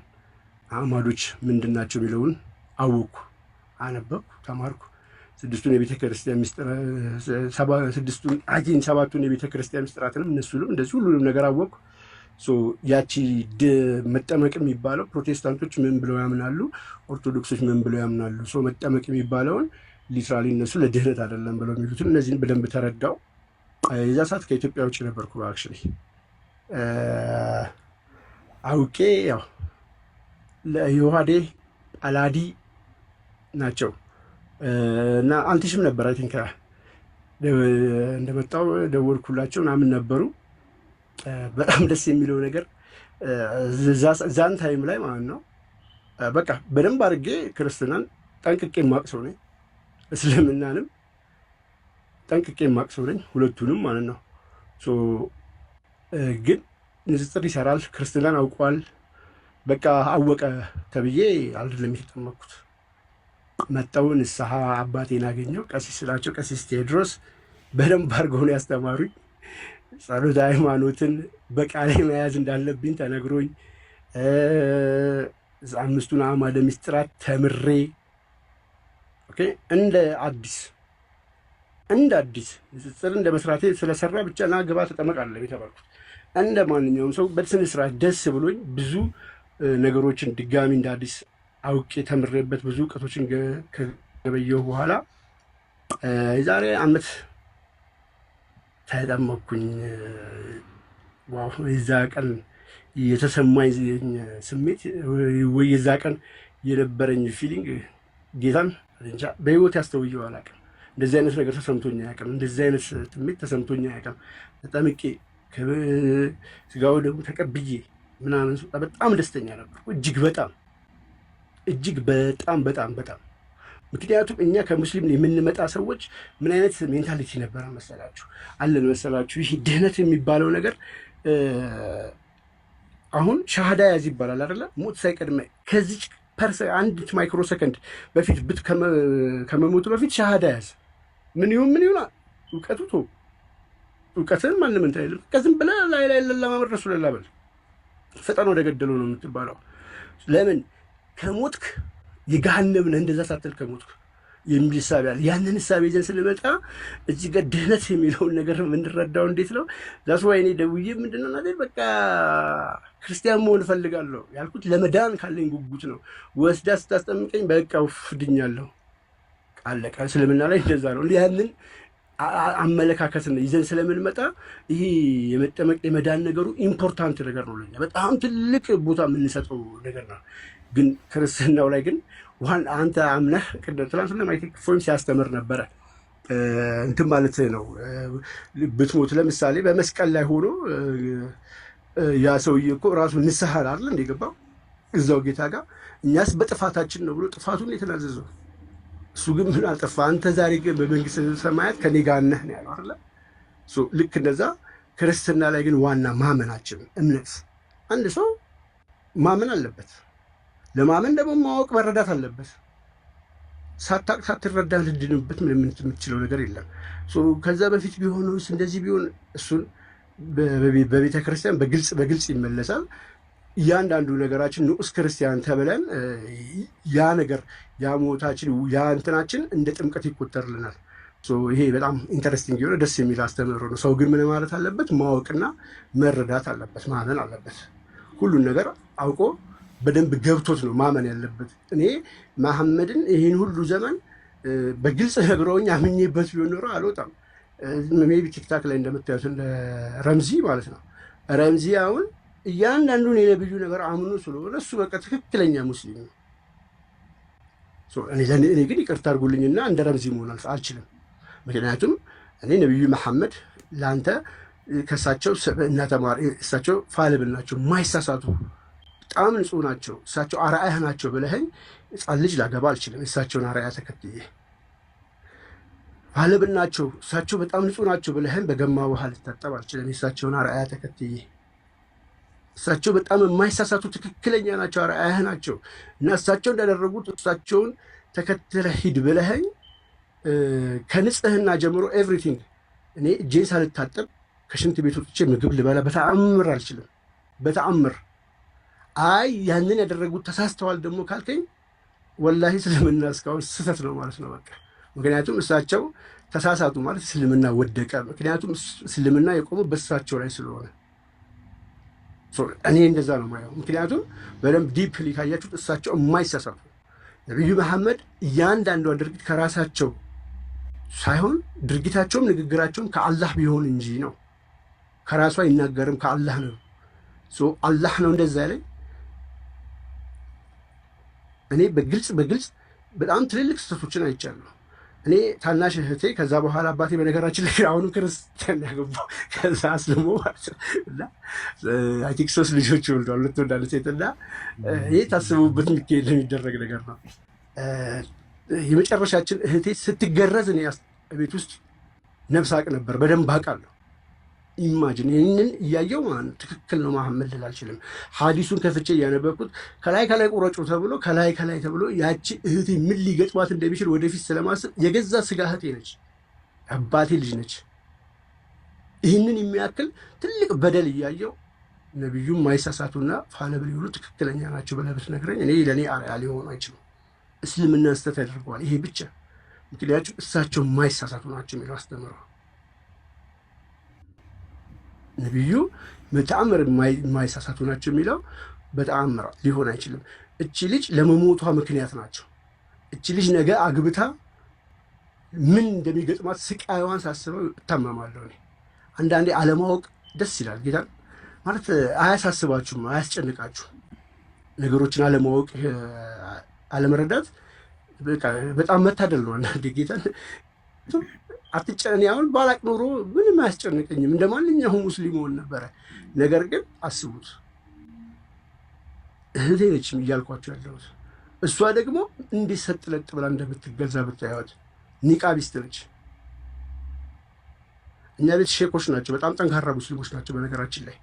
አዕማዶች ምንድን ናቸው የሚለውን አወቅኩ፣ አነበብኩ፣ ተማርኩ። 6ቱን የቤተ ክርስቲያን ምስጢር 7ቱን የቤተ ክርስቲያን ምስጢራትንም እነሱንም እንደዚህ ሁሉንም ነገር አወቅኩ። ያቺ መጠመቅ የሚባለው ፕሮቴስታንቶች ምን ብለው ያምናሉ፣ ኦርቶዶክሶች ምን ብለው ያምናሉ። መጠመቅ የሚባለውን ሊትራሊ እነሱ ለድህነት አይደለም ብለው የሚሉትን እነዚህን በደንብ ተረዳው። የዛ ሰዓት ከኢትዮጵያ ውጭ ነበርኩ። አክቹዋሊ አውቄ ያው ለዮሐዴ አላዲ ናቸው እና አንትሽም ነበር አይ ቲንክ እንደመጣው ደወልኩላቸው ምናምን ነበሩ። በጣም ደስ የሚለው ነገር ዛን ታይም ላይ ማለት ነው በቃ በደንብ አድርጌ ክርስትናን ጠንቅቄ የማውቅ ሰው ነኝ፣ እስልምናንም ጠንቅቄ የማውቅ ሰው ነኝ፣ ሁለቱንም ማለት ነው። ግን ንጽጽር ይሰራል፣ ክርስትናን አውቋል፣ በቃ አወቀ ተብዬ አይደለም የተጠመቅኩት። መጣሁ ንስሐ አባቴን አገኘው። ቀሲስ ስላቸው ቀሲስ ቴዎድሮስ በደንብ አድርገው ነው ያስተማሩኝ። ጸሎተ ሃይማኖትን በቃሌ መያዝ እንዳለብኝ ተነግሮኝ 5ቱን አዕማደ ምስጢራት ተምሬ እንደ አዲስ ንጽጽር እንደ መስራቴ ስለሰራ ብቻ ና ግባ ተጠመቅ አለ የተባልኩት። እንደ ማንኛውም ሰው በስነ ስርዓት ደስ ብሎኝ ብዙ ነገሮችን ድጋሚ እንደ አዲስ አውቄ ተምሬበት ብዙ እውቀቶችን ከገበየሁ በኋላ የዛሬ ዓመት ተጠመቅኩኝ። ዋው! የዛ ቀን የተሰማኝ ስሜት ወይ የዛ ቀን የነበረኝ ፊሊንግ ጌታን እንጃ በህይወት ያስተውየው አላውቅም። እንደዚህ አይነት ነገር ተሰምቶኝ አያውቅም። እንደዚህ አይነት ስሜት ተሰምቶኝ አያውቅም። ተጠምቄ ስጋው ደግሞ ተቀብዬ ምናምን በጣም ደስተኛ ነበርኩ። እጅግ በጣም ምክንያቱም እኛ ከሙስሊም የምንመጣ ሰዎች ምን አይነት ሜንታሊቲ ነበረ መሰላችሁ? ይህ ድህነት የሚባለው ነገር አሁን ሻሃዳ ያዝ ይባላል አይደለ? ሞት ሳይቀድመ ከዚች አንዲት ማይክሮ ሰከንድ በፊት ከመሞቱ በፊት ሻሃዳ ያዝ። ምን ይሁን እውቀትን ማንም እንትን አይልም። ከዝም ብለህ ላይ ለማመድረሱ ለላበል ፈጠን ወደ ገደለው ነው የምትባለው። ለምን ከሞትክ የገሃነም ነህ እንደዛ ሳትል ከሞትክ የሚል እሳቤ አለ። ያንን እሳቤ ይዘን ስንመጣ እዚህ ጋር ድህነት የሚለውን ነገር የምንረዳው እንዴት ነው? ዛስ ዋይ እኔ ደውዬ ምንድነው ነገር በቃ ክርስቲያን መሆን እፈልጋለሁ ያልኩት ለመዳን ካለኝ ጉጉት ነው። ወስዳ ስታስጠምቀኝ በቃ ፍድኛለሁ አለቀ። እስልምና ላይ እንደዛ ነው። ያንን አመለካከት ይዘን ስለምንመጣ ይሄ የመጠመቅ የመዳን ነገሩ ኢምፖርታንት ነገር ነው ለኛ፣ በጣም ትልቅ ቦታ የምንሰጠው ነገር ነው። ግን ክርስትናው ላይ ግን አንተ አምነህ ትናንትና ማይክ ፎርም ሲያስተምር ነበረ እንትን ማለት ነው። ብትሞት ለምሳሌ በመስቀል ላይ ሆኖ ያ ሰውዬ እኮ ራሱ ንስሐ አይደል እንደገባው እዛው ጌታ ጋር እኛስ በጥፋታችን ነው ብሎ ጥፋቱን የተናዘዘው። እሱ ግን ምን አልጠፋ። አንተ ዛሬ ግን በመንግስተ ሰማያት ከኔ ጋር ነህ ነው ያለው አይደል? ልክ እንደዛ ክርስትና ላይ ግን ዋና ማመናችን እምነት። አንድ ሰው ማመን አለበት። ለማመን ደግሞ ማወቅ መረዳት አለበት። ሳታቅ ሳትረዳ ልድንበት ምንም የምትችለው ነገር የለም። ከዛ በፊት ቢሆንስ እንደዚህ ቢሆን እሱን በቤተ ክርስቲያን በግልጽ ይመለሳል። እያንዳንዱ ነገራችን ንዑስ ክርስቲያን ተብለን ያ ነገር ያ ሞታችን ያ እንትናችን እንደ ጥምቀት ይቆጠርልናል። ይሄ በጣም ኢንተረስቲንግ የሆነ ደስ የሚል አስተምህሮ ነው። ሰው ግን ምን ማለት አለበት? ማወቅና መረዳት አለበት፣ ማመን አለበት። ሁሉን ነገር አውቆ በደንብ ገብቶት ነው ማመን ያለበት። እኔ መሐመድን ይህን ሁሉ ዘመን በግልጽ ነግረውኝ አምኜበት ቢሆን ኖሮ አልወጣም። ሜቢ ቲክታክ ላይ እንደምታዩት እንደ ረምዚ ማለት ነው ረምዚ አሁን እያንዳንዱን የነብዩ ነገር አምኖ ስለሆነ እሱ በቃ ትክክለኛ ሙስሊም ነው። እኔ ግን ይቅርታ አድርጉልኝና እንደ ረምዚ መሆን አልችልም። ምክንያቱም እኔ ነብዩ መሐመድ ለአንተ ከእሳቸው እና ተማሪ እሳቸው ፋልብል ናቸው፣ ማይሳሳቱ በጣም ንጹህ ናቸው፣ እሳቸው አርአያህ ናቸው ብለኸኝ ሕፃን ልጅ ላገባ አልችልም። እሳቸውን አርአያ ተከትዬ ፋልብል ናቸው፣ እሳቸው በጣም ንጹህ ናቸው ብለኸኝ በገማ ውሃ ልታጠብ አልችልም። እሳቸውን አርአያ ተከትዬ እሳቸው በጣም የማይሳሳቱ ትክክለኛ ናቸው፣ አርአያህ ናቸው እና እሳቸው እንዳደረጉት እሳቸውን ተከትለ ሂድ ብለኸኝ ከንጽህና ጀምሮ ኤቭሪቲንግ እኔ እጄን ሳልታጠብ ከሽንት ቤት ወጥቼ ምግብ ልበላ በተአምር አልችልም። በተአምር አይ ያንን ያደረጉት ተሳስተዋል ደግሞ ካልከኝ ወላሂ እስልምና እስካሁን ስህተት ነው ማለት ነው በቃ። ምክንያቱም እሳቸው ተሳሳቱ ማለት እስልምና ወደቀ። ምክንያቱም እስልምና የቆመው በእሳቸው ላይ ስለሆነ እኔ እንደዛ ነው ማየው። ምክንያቱም በደንብ ዲፕሊ ካያችሁት እሳቸው የማይሳሳቱ ነቢዩ መሐመድ እያንዳንዷ ድርጊት ከራሳቸው ሳይሆን ድርጊታቸውም ንግግራቸውም ከአላህ ቢሆን እንጂ ነው። ከራሱ አይናገርም፣ ከአላህ ነው። አላህ ነው እንደዛ ያለኝ። እኔ በግልጽ በጣም ትልልቅ ስህተቶችን አይቻለሁ። እኔ ታናሽ እህቴ ከዛ በኋላ አባቴ በነገራችን ላይ አሁንም ክርስቲያን ያገባው ከዛ አስልሞ ማለት ነው እና አይ ቲንክ 3 ልጆች ወልዷል፣ 2 ወንድ ሴት እና ይሄ ታስቡበት የሚደረግ ነገር ነው። የመጨረሻችን እህቴ ስትገረዝ እኔ ቤት ውስጥ ነፍስ አቅ ነበር፣ በደንብ አውቃለሁ። ኢማጂን ይህንን እያየው ማለት ነው ትክክል ነው መሐመድ ልል አልችልም። ሐዲሱን ከፍቼ እያነበብኩት ከላይ ቁረጩ ተብሎ ከላይ ተብሎ ያቺ እህቴ ምን ሊገጥማት እንደሚችል ወደፊት ስለማስብ የገዛ ስጋ እህቴ ነች፣ አባቴ ልጅ ነች። ይህንን የሚያክል ትልቅ በደል እያየው ነቢዩ የማይሳሳቱና ፋለብል የሆኑ ትክክለኛ ናቸው ብለህ ብትነግረኝ ለእኔ አርአያ ሊሆኑ አይችሉም። እስልምና ስህተት ያደርገዋል ይሄ ብቻ። ምክንያቱም እሳቸው የማይሳሳቱ ናቸው የሚለው አስተምረው ነቢዩ በተአምር የማይሳሳቱ ናቸው የሚለው በተአምር ሊሆን አይችልም። እቺ ልጅ ለመሞቷ ምክንያት ናቸው። እቺ ልጅ ነገ አግብታ ምን እንደሚገጥማት ስቃይዋን ሳስበው እታመማለሁ። እኔ አንዳንዴ አለማወቅ ደስ ይላል። ጌታ ማለት አያሳስባችሁም፣ አያስጨንቃችሁም። ነገሮችን አለማወቅ አለመረዳት በጣም መታደል ነው። አንዳንዴ ጌታን አትጨነኝ አሁን ባላቅ ኖሮ ምንም አያስጨንቀኝም፣ እንደማንኛውም ሙስሊም ሆን ነበረ። ነገር ግን አስቡት እህቴ ነች እያልኳቸው ያለሁት። እሷ ደግሞ እንዴት ሰጥለጥ ብላ እንደምትገዛ ብታዩት፣ ኒቃቢስት ነች። እኛ ቤት ሼኮች ናቸው፣ በጣም ጠንካራ ሙስሊሞች ናቸው። በነገራችን ላይ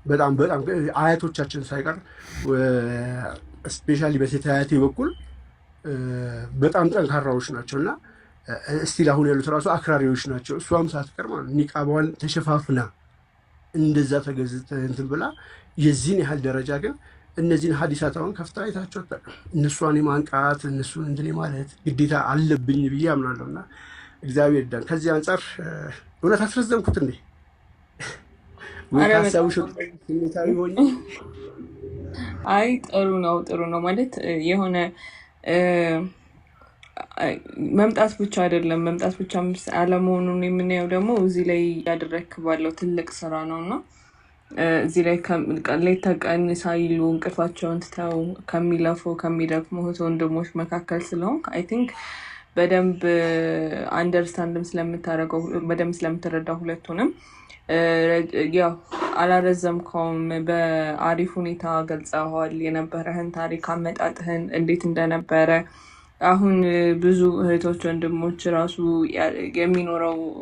በጣም አያቶቻችን ሳይቀር ስፔሻሊ በሴት አያቴ በኩል በጣም ጠንካራዎች ናቸው እና እስቲል አሁን ያሉት ራሱ አክራሪዎች ናቸው። እሷም ሳትቀር ማለት ኒቃቧን ተሸፋፍና እንደዛ ተገዝተ እንትን ብላ የዚህን ያህል ደረጃ ግን እነዚህን ሀዲሳት አሁን ከፍታ አይታቸው አታውቅም። እነሷን የማንቃት እነሱን እንትን ማለት ግዴታ አለብኝ ብዬ አምናለሁ እና እግዚአብሔር ይርዳን። ከዚህ አንጻር እውነት አስረዘምኩት እንዴ ወይ ሀሳቡ ስሜታዊ ሆኜ? አይ ጥሩ ነው ማለት የሆነ መምጣት ብቻ አይደለም፣ መምጣት ብቻ አለመሆኑን የምናየው ደግሞ እዚህ ላይ ያደረክ ባለው ትልቅ ስራ ነው እና እዚህ ላይ ሌት ተቀን ሳይሉ እንቅልፋቸውን ትተው ከሚለፉ ከሚደክሙ እህት ወንድሞች መካከል ስለሆን አይ ቲንክ በደንብ አንደርስታንድም ስለምታደርገው በደንብ ስለምትረዳው ሁለቱንም ያው አላረዘምከውም፣ በአሪፍ ሁኔታ ገልጸዋል የነበረህን ታሪክ አመጣጥህን እንዴት እንደነበረ። አሁን ብዙ እህቶች ወንድሞች ራሱ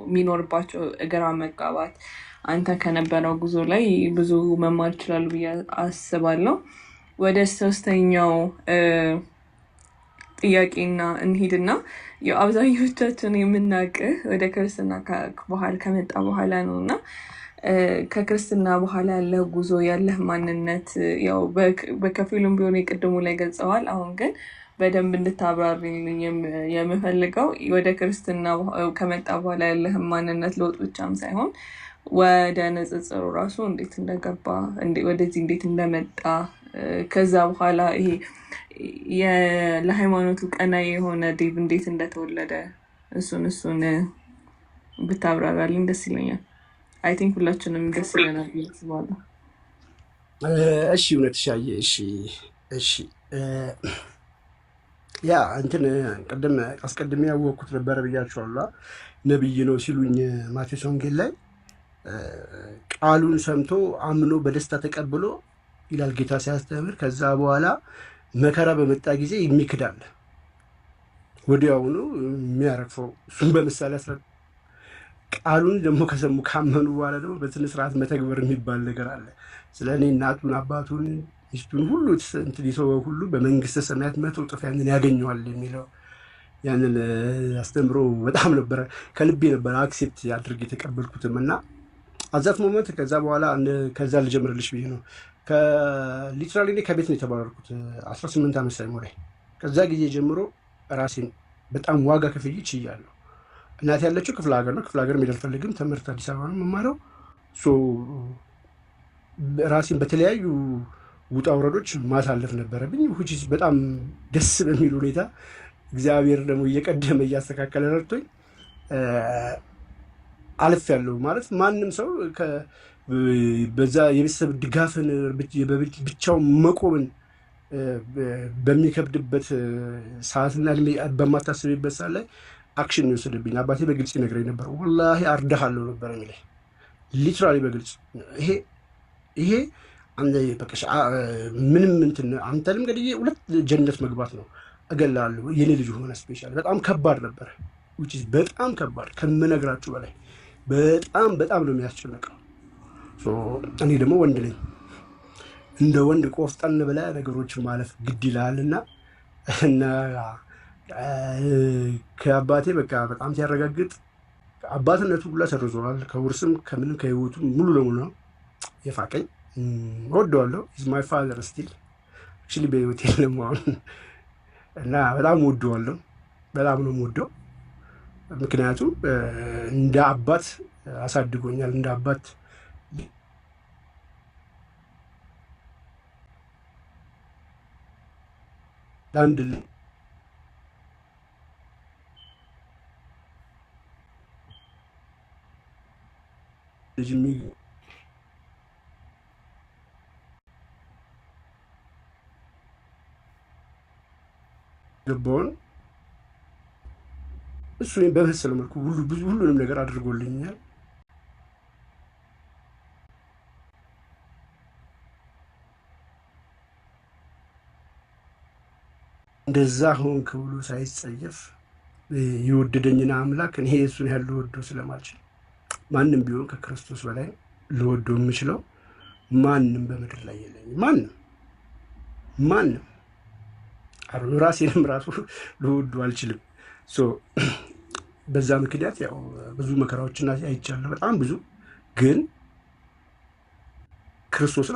የሚኖርባቸው ግራ መጋባት አንተ ከነበረው ጉዞ ላይ ብዙ መማር ይችላሉ ብዬ አስባለሁ። ወደ 3ኛው ጥያቄና እንሂድና አብዛኞቻችን የምናውቅህ ወደ ክርስትና ከመጣ በኋላ ነው እና ከክርስትና በኋላ ያለህ ጉዞ ያለህ ማንነት ያው በከፊሉም ቢሆን የቅድሙ ላይ ገልጸዋል። አሁን ግን በደንብ እንድታብራሪልኝ የምፈልገው ወደ ክርስትና ከመጣ በኋላ ያለህን ማንነት ለውጥ ብቻም ሳይሆን ወደ ንጽጽሩ ራሱ እንዴት እንደገባ ወደዚህ እንዴት እንደመጣ ከዛ በኋላ ይሄ ለሃይማኖቱ ቀናኢ የሆነ ዴቭ እንዴት እንደተወለደ እሱን ብታብራራልኝ ደስ ይለኛል። አይ ቲንክ ሁላችንም ደስ ይለናል ብዬ አስባለሁ። እሺ እውነት ሻየ። እሺ እሺ ያ እንትን ቅድም አስቀድሜ ያወቅኩት ነበረ ብያቸዋለሁ። ነብይ ነው ሲሉኝ ማቴዎስ ወንጌል ላይ ቃሉን ሰምቶ አምኖ በደስታ ተቀብሎ ይላል ጌታ ሲያስተምር። ከዛ በኋላ መከራ በመጣ ጊዜ የሚክዳል ወዲያውኑ የሚያረግፈው እሱም በምሳሌ ቃሉን ደግሞ ከሰሙ ካመኑ በኋላ ደግሞ በስነ ስርዓት መተግበር የሚባል ነገር አለ። ስለ እኔ እናቱን አባቱን ሚስቱን ሁሉ እንትን የተወ ሁሉ በመንግስተ ሰማያት 100 እጥፍ ያንን ያገኘዋል የሚለው ያንን አስተምሮ በጣም ነበረ ከልቤ ነበረ አክሴፕት አድርጌ የተቀበልኩትም እና አዛት ሞመንት ከዛ በኋላ ከዛ ልጀምርልሽ ብዬ ነው። ሊትራሊ ከቤት ነው የተባረርኩት 18 ዓመት ሳይሞላኝ። ከዛ ጊዜ ጀምሮ ራሴን በጣም ዋጋ ከፍዬ ችያለሁ። እናቴ ያለችው ክፍለ ሀገር ነው። ክፍለ ሀገር መሄድ አልፈልግም። ትምህርት አዲስ አበባ ነው የምማረው። ራሴን በተለያዩ ውጣ ውረዶች ማሳለፍ ነበረብኝ። በጣም ደስ በሚል ሁኔታ እግዚአብሔር ደግሞ እየቀደመ እያስተካከለ ረድቶኝ አልፍ ያለው ማለት ማንም ሰው በዛ የቤተሰብ ድጋፍን ብቻው መቆምን በሚከብድበት ሰዓትና እድሜ በማታስብበት ሰዓት ላይ አክሽን የሚወስድብኝ አባቴ በግልጽ ይነግረኝ ነበር። ወላሂ አርዳሃለሁ ነበር የሚለኝ ሊትራሊ በግልጽ ይሄ ምንም እንትን አንተንም ገድዬ 2 ጀነት መግባት ነው እገላለሁ የኔ ልጅ ሆነ ስፔሻል በጣም ከባድ ነበር። በጣም ከባድ ከምነግራችሁ በላይ በጣም ነው የሚያስጨንቀው። እኔ ደግሞ ወንድ ነኝ። እንደ ወንድ ቆፍጠን ብለህ ነገሮችን ማለፍ ግድ ይላልና እና ከአባቴ በቃ በጣም ሲያረጋግጥ አባትነቱ ሁላ ሰርዟል። ከውርስም ከምንም ከህይወቱም ሙሉ ለሙሉ ነው የፋቀኝ። ወደዋለሁ። ኢዝ ማይ ፋዘር ስቲል አክቹሊ በህይወት የለም አሁን እና በጣም ወደዋለሁ። በጣም ነው የምወደው። ምክንያቱም እንደ አባት አሳድጎኛል። እንደ አባት ለአንድ ልጅ ገባውን እሱ በመሰለ መልኩ ሁሉንም ነገር አድርጎልኛል። እንደዛ ሆንክ ብሎ ሳይጸየፍ የወደደኝን አምላክ እኔ እሱን ያህል ልወደው ስለማልችል ማንም ቢሆን ከክርስቶስ በላይ ልወደው የምችለው ማንም በምድር ላይ የለኝም። ማንም ራሴንም ራሱ ልወደው አልችልም። በዛ ምክንያት ያው ብዙ መከራዎችን አይቻለሁ፣ በጣም ብዙ። ግን ክርስቶስን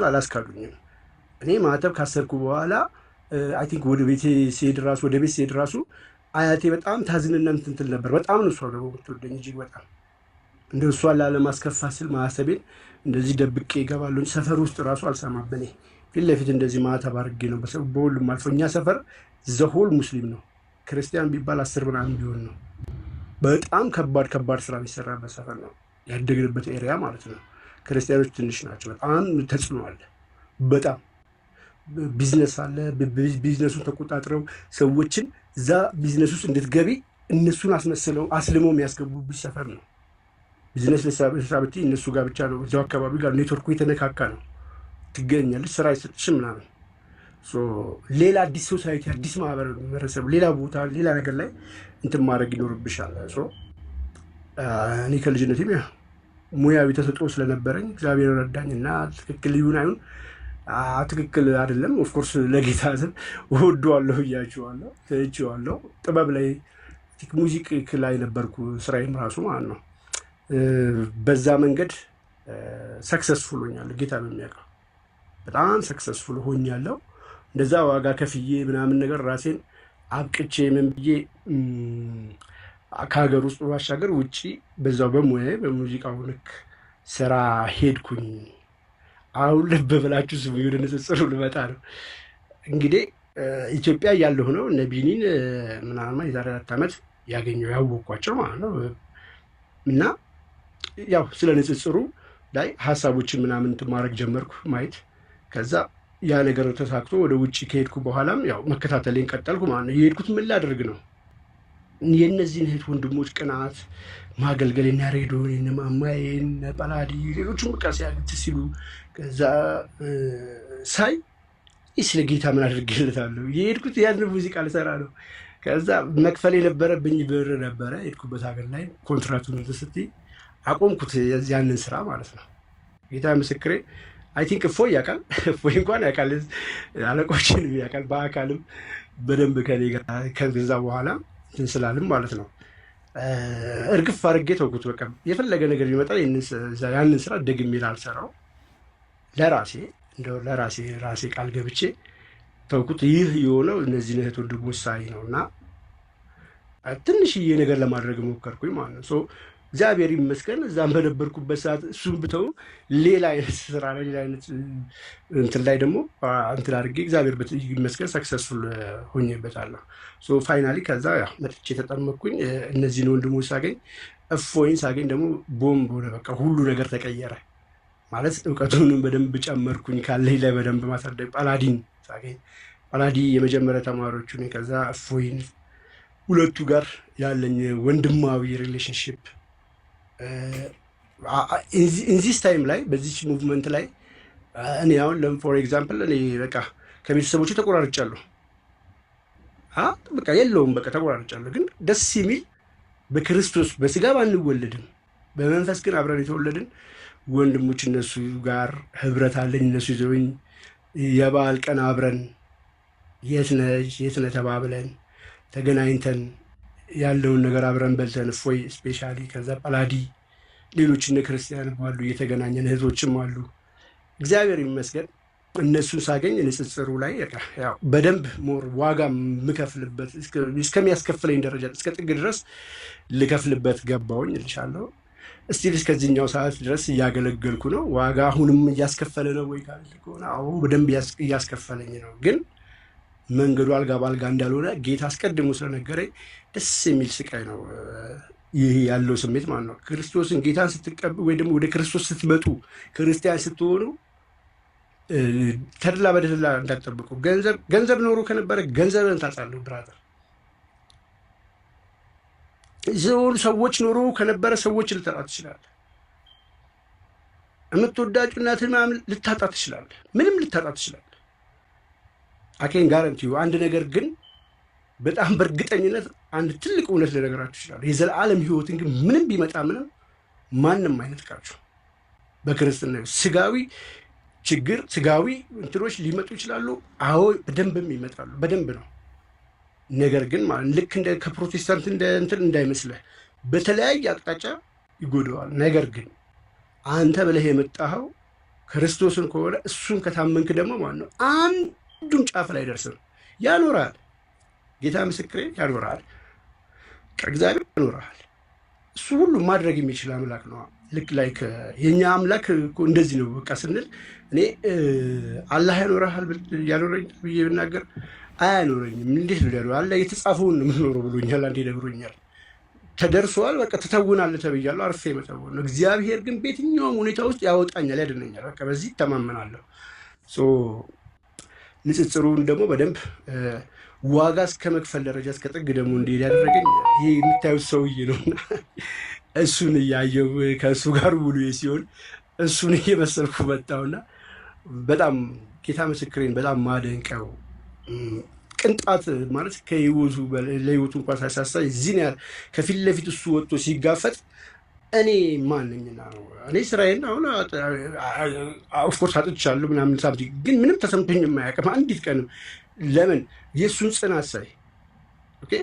አላስካዱኝም። እኔ ማተብ ካሰርኩ በኋላ አይ ቲንክ ወደ ቤት ሲሄድ ራሱ አያቴ በጣም ታዝንና እንትን ነበር። በጣም ነው እሷ ደግሞ የምትወደኝ እጅግ በጣም እንደ እሷ ላለማስከፋት ስል ማሰቤን እንደዚህ ደብቄ ይገባለሁ። ሰፈር ውስጥ ራሱ አልሰማብኝ። ፊት ለፊት እንደዚህ ማተብ አድርጌ ነው በሁሉም አልፎ። እኛ ሰፈር ዘሆል ሙስሊም ነው፣ ክርስቲያን ቢባል 10 ምናምን ቢሆን ነው። በጣም ከባድ ስራ የሚሰራበት ሰፈር ነው ያደግንበት ኤሪያ ማለት ነው። ክርስቲያኖች ትንሽ ናቸው። በጣም ተጽዕኖ አለ። በጣም ቢዝነስ አለ። ቢዝነሱን ተቆጣጥረው ሰዎችን እዛ ቢዝነስ ውስጥ እንድትገቢ እነሱን አስልመው የሚያስገቡብሽ ሰፈር ነው። ቢዝነስ ለስራ ብትይ እነሱ ጋር ብቻ ነው፣ እዚያው አካባቢ ጋር ኔትወርኩ የተነካካ ነው። ትገኛለች፣ ስራ አይሰጥሽም ምናምን። ሌላ አዲስ ሶሳይቲ፣ አዲስ ማህበረሰብ፣ ሌላ ቦታ፣ ሌላ ነገር ላይ እንትን ማድረግ ይኖርብሻል። እኔ ከልጅነቴም ሙያዊ ተሰጥኦ ስለነበረኝ እግዚአብሔር ረዳኝና ትክክል ይሁን አይሁን ትክክል አይደለም፣ ኦፍኮርስ ለጌታ ስል እወደዋለሁ፣ እያችዋለሁ፣ ተይቼዋለሁ። ጥበብ ላይ ሙዚቅ ላይ ነበርኩ ስራዬም ራሱ ማለት ነው። በዛ መንገድ ሰክሰስፉል ሆኛለሁ። ጌታ በሚያውቀው በጣም ሰክሰስፉል ሆኛለሁ። እንደዛ ዋጋ ከፍዬ ምናምን ነገር ራሴን አብቅቼ ምን ብዬ ከሀገር ውስጥ ባሻገር ውጭ በዛው በሙያዬ በሙዚቃው ልክ ስራ ሄድኩኝ። አሁን ልብ ብላችሁ ስሙ፣ ወደ ንጽጽሩ ልመጣ ነው። እንግዲህ ኢትዮጵያ ያለሁ ነው እነ ቢኒን ምናምን የዛሬ 4 ዓመት ያገኘው ያወቅኳቸው ማለት ነው። እና ያው ስለ ንጽጽሩ ላይ ሀሳቦችን ምናምን ማድረግ ጀመርኩ ማየት። ከዛ ያ ነገር ተሳክቶ ወደ ውጭ ከሄድኩ በኋላም ያው መከታተሌን ቀጠልኩ ማለት ነው። የሄድኩት ምን ላደርግ ነው? የእነዚህን እህት ወንድሞች ቅናት ማገልገል እና ሬዲዮን ማማዬን ጳላዲ ሌሎቹም በቃ ሲያግት ሲሉ ከዛ ሳይ ስለ ጌታ ምን አድርጌለታለሁ? የሄድኩት ያን ሙዚቃ ልሰራ ነው። ከዛ መክፈል የነበረብኝ ብር ነበረ የሄድኩበት ሀገር ላይ ኮንትራክቱን ስትይ አቆምኩት ያንን ስራ ማለት ነው። ጌታ ምስክሬ። አይ ቲንክ እፎይ ያውቃል፣ እፎይ እንኳን ያውቃል፣ አለቆችንም ያውቃል፣ በአካልም በደንብ ከኔ ጋር ከዛ በኋላ እንትን ስላልም ማለት ነው እርግፍ አድርጌ ተውኩት። በቃ የፈለገ ነገር ቢመጣ ያንን ስራ ደግሜ ላልሰራው ለራሴ ቃል ገብቼ ተውኩት። ይህ የሆነው እነዚህን እህት ወንድሞች ሳይ ነው እና ትንሽዬ ነገር ለማድረግ ሞከርኩኝ ማለት ነው። እግዚአብሔር ይመስገን እዛም በነበርኩበት ሰዓት እሱን ብተው ሌላ አይነት ስራ ላይ ሌላ አይነት እንትን ላይ ደግሞ እንትን አድርጌ እግዚአብሔር ይመስገን ሰክሰስፉል ሆኜበታለሁ። ፋይናሊ ከዛ ያው መጥቼ ተጠመቅኩኝ። እነዚህን ወንድሞች ሳገኝ እፎይን ሳገኝ ደግሞ ቦምብ ሆነ። በቃ ሁሉ ነገር ተቀየረ ማለት እውቀቱንም በደንብ ጨመርኩኝ። ካለኝ ላይ በደንብ ማሳደግ ጳላዲን ሳገኝ ጳላዲ የመጀመሪያ ተማሪዎቹ ነኝ። ከዛ እፎይን ሁለቱ ጋር ያለኝ ወንድማዊ ሪሌሽንሽፕ ኢንዚስ ታይም ላይ በዚች ሙቭመንት ላይ እኔ አሁን ፎር ኤግዛምፕል እኔ በቃ ከቤተሰቦቹ ተቆራርጫለሁ። በቃ የለውም በቃ ተቆራርጫለሁ። ግን ደስ የሚል በክርስቶስ በስጋ ባንወለድም በመንፈስ ግን አብረን የተወለድን ወንድሞች እነሱ ጋር ህብረት አለኝ። እነሱ ይዘውኝ የበዓል ቀን አብረን የት ነህ ተባብለን ተገናኝተን ያለውን ነገር አብረን በልተን እፎይ ስፔሻሊ ከዛ ጳላዲ ሌሎች እነ ክርስቲያን አሉ እየተገናኘን እህቶችም አሉ። እግዚአብሔር ይመስገን እነሱን ሳገኝ ንጽጽሩ ላይ ያው በደንብ ሞር ዋጋ የምከፍልበት እስከሚያስከፍለኝ ደረጃ እስከ ጥግ ድረስ ልከፍልበት ገባውኝ እልሻለሁ። እስቲል እስከዚህኛው ሰዓት ድረስ እያገለገልኩ ነው። ዋጋ አሁንም እያስከፈለ ነው ወይ ካለ ከሆነ አዎ በደንብ እያስከፈለኝ ነው። ግን መንገዱ አልጋ ባልጋ እንዳልሆነ ጌታ አስቀድሞ ስለነገረኝ ደስ የሚል ስቃይ ነው ይህ ያለው ስሜት ማለት ነው። ክርስቶስን ጌታን ስትቀበሉ ወይ ደግሞ ወደ ክርስቶስ ስትመጡ ክርስቲያን ስትሆኑ ተድላ በደላ እንዳትጠብቁ። ገንዘብ ኖሮ ከነበረ ገንዘብን ታጣለህ ብራዘር። ሰዎች ኖሮ ከነበረ ሰዎች ልታጣ ትችላለህ። የምትወዳጁ እናትህ ምናምን ልታጣ ትችላለህ። ምንም ልታጣ ትችላለህ። አኬን ጋረንቲዩ አንድ ነገር ግን በጣም በእርግጠኝነት አንድ ትልቅ እውነት ልነግራችሁ ይችላል። የዘላለም ህይወትን ግን ምንም ቢመጣ ምንም ማንም አይነጥቃችሁ። በክርስትና ስጋዊ ችግር ስጋዊ እንትኖች ሊመጡ ይችላሉ። አዎ በደንብም ይመጣሉ፣ በደንብ ነው። ነገር ግን ማለት ልክ እንደ ከፕሮቴስታንት እንደ እንትን እንዳይመስልህ በተለያየ አቅጣጫ ይጎደዋል። ነገር ግን አንተ ብለህ የመጣኸው ክርስቶስን ከሆነ እሱን ከታመንክ ደግሞ ማለት ነው አንዱም ጫፍ ላይ ደርስም ያኖራል። ጌታ ምስክሬ ያኖራል። ከእግዚአብሔር ያኖራል። እሱ ሁሉ ማድረግ የሚችል አምላክ ነው። ልክ ላይ የኛ አምላክ እንደዚህ ነው። በቃ ስንል እኔ አላህ ያኖራል ያኖረኝ ብዬ ብናገር አያኖረኝም። እንዴት ነው ያለው? አላህ የተጻፈውን ነው የምኖረው ብሎኛል። አንዴ ነግሮኛል። ተደርሷል፣ በቃ ትተውናለህ ተብያለሁ። አርፌ መተውን ነው። እግዚአብሔር ግን በየትኛውም ሁኔታ ውስጥ ያወጣኛል፣ ያድነኛል። በቃ በዚህ ተማመናለሁ። ንጽጽሩን ደግሞ በደንብ ዋጋ እስከ መክፈል ደረጃ እስከ ጥግ ደግሞ እንዲሄድ ያደረገኝ ይህ የምታዩት ሰውዬ ነውና እሱን እያየው ከእሱ ጋር ውሎ ሲሆን እሱን እየመሰልኩ መጣውና በጣም ጌታ ምስክሬን በጣም ማደንቀው ቅንጣት ማለት ከህይወቱ ለህይወቱ እንኳን ሳይሳሳ እዚህን ያህል ከፊት ለፊት እሱ ወጥቶ ሲጋፈጥ እኔ ማንኝና ነው እኔ ስራዬን አሁን ኦፍኮርስ አጥቻለሁ ምናምን ሳምቲ ግን ምንም ተሰምቶኝ የማያውቅም አንዲት ቀንም። ለምን የእሱን ጽናት ሳይ ኦኬ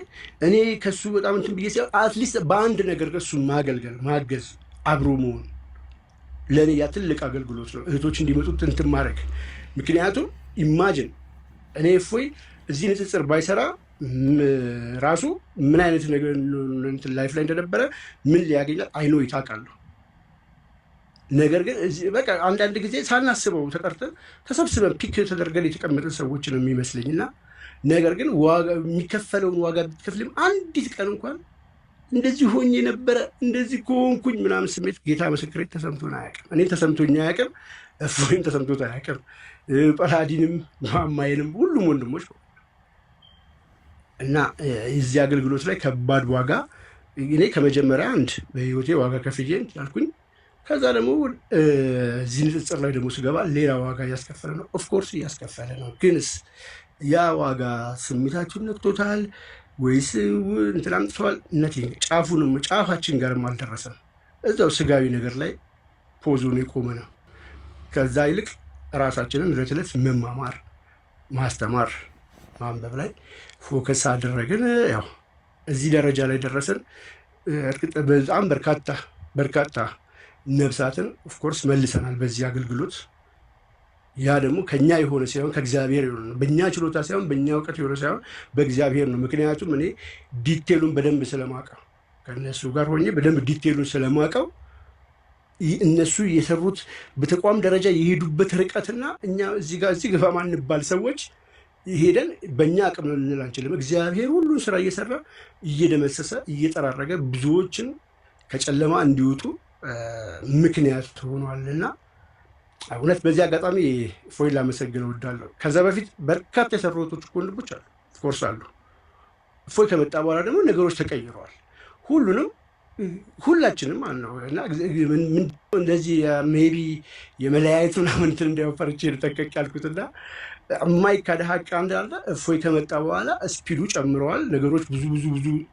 እኔ ከሱ በጣም እንትን ብዬ ሲያው አትሊስት በአንድ ነገር ከሱ ማገልገል ማገዝ አብሮ መሆን ለእኔ ያ ትልቅ አገልግሎት ነው። እህቶች እንዲመጡት እንትን ማድረግ ምክንያቱም ኢማጅን እኔ እፎይ እዚህ ንጽጽር ባይሰራ ራሱ ምን አይነት ነገር እንትን ላይፍ ላይ እንደነበረ ምን ሊያገኛል አይኖ ይታቃሉ። ነገር ግን በቃ አንዳንድ ጊዜ ሳናስበው ተቀርተን ተሰብስበን ፒክ ተደርገን የተቀመጠን ሰዎች ነው የሚመስለኝና ነገር ግን ዋጋ የሚከፈለውን ዋጋ ብትከፍልም አንዲት ቀን እንኳን እንደዚህ ሆኜ ነበረ እንደዚህ ከሆንኩኝ ምናምን ስሜት ጌታ ምስክሬ ተሰምቶን አያውቅም። እኔ ተሰምቶኝ አያውቅም። እፎይም ተሰምቶት አያውቅም። ጳላዲንም ማማዬንም ሁሉም ወንድሞች እና የዚህ አገልግሎት ላይ ከባድ ዋጋ እኔ ከመጀመሪያ አንድ በህይወቴ ዋጋ ከፍዬ ያልኩኝ ከዛ ደግሞ እዚህ ንጽጽር ላይ ደግሞ ስገባ ሌላ ዋጋ እያስከፈለ ነው። ኦፍኮርስ እያስከፈለ ነው። ግንስ ያ ዋጋ ስሜታችሁን ነክቶታል ወይስ እንትን አምጥተዋል? ጫፉንም ጫፋችን ጋርም አልደረሰም። እዛው ስጋዊ ነገር ላይ ፖዞን የቆመ ነው። ከዛ ይልቅ ራሳችንን ዕለት ዕለት መማማር፣ ማስተማር፣ ማንበብ ላይ ፎከስ አደረግን። ያው እዚህ ደረጃ ላይ ደረሰን። እርግጥ በጣም በርካታ ነፍሳትን ኦፍኮርስ መልሰናል በዚህ አገልግሎት። ያ ደግሞ ከኛ የሆነ ሳይሆን ከእግዚአብሔር የሆነ ነው። በእኛ ችሎታ ሳይሆን በእኛ እውቀት የሆነ ሳይሆን በእግዚአብሔር ነው። ምክንያቱም እኔ ዲቴሉን በደንብ ስለማውቀው ከእነሱ ጋር ሆኜ በደንብ ዲቴሉን ስለማውቀው እነሱ የሰሩት በተቋም ደረጃ የሄዱበት ርቀትና እኛ እዚህ ግፋ ማንባል ሰዎች ሄደን በእኛ አቅም ነው ልንል አንችልም። እግዚአብሔር ሁሉን ስራ እየሰራ እየደመሰሰ እየጠራረገ ብዙዎችን ከጨለማ እንዲወጡ ምክንያት ሆኗልና እውነት በዚህ አጋጣሚ እፎይ ላመሰግን እወዳለሁ። ከዛ በፊት በርካታ የሰሩቶች ወንድሞች አሉ፣ ኦፍኮርስ አሉ። እፎይ ከመጣ በኋላ ደግሞ ነገሮች ተቀይረዋል። ሁላችንም አልነው እና እንደዚህ ሜቢ የመለያየቱ ምናምን እንትን እንዳይወፈርቼ ልጠቀቅ ያልኩትና የማይካድ ሀቅ እንዳለ እፎይ ከመጣ በኋላ ስፒዱ ጨምረዋል። ነገሮች ብዙ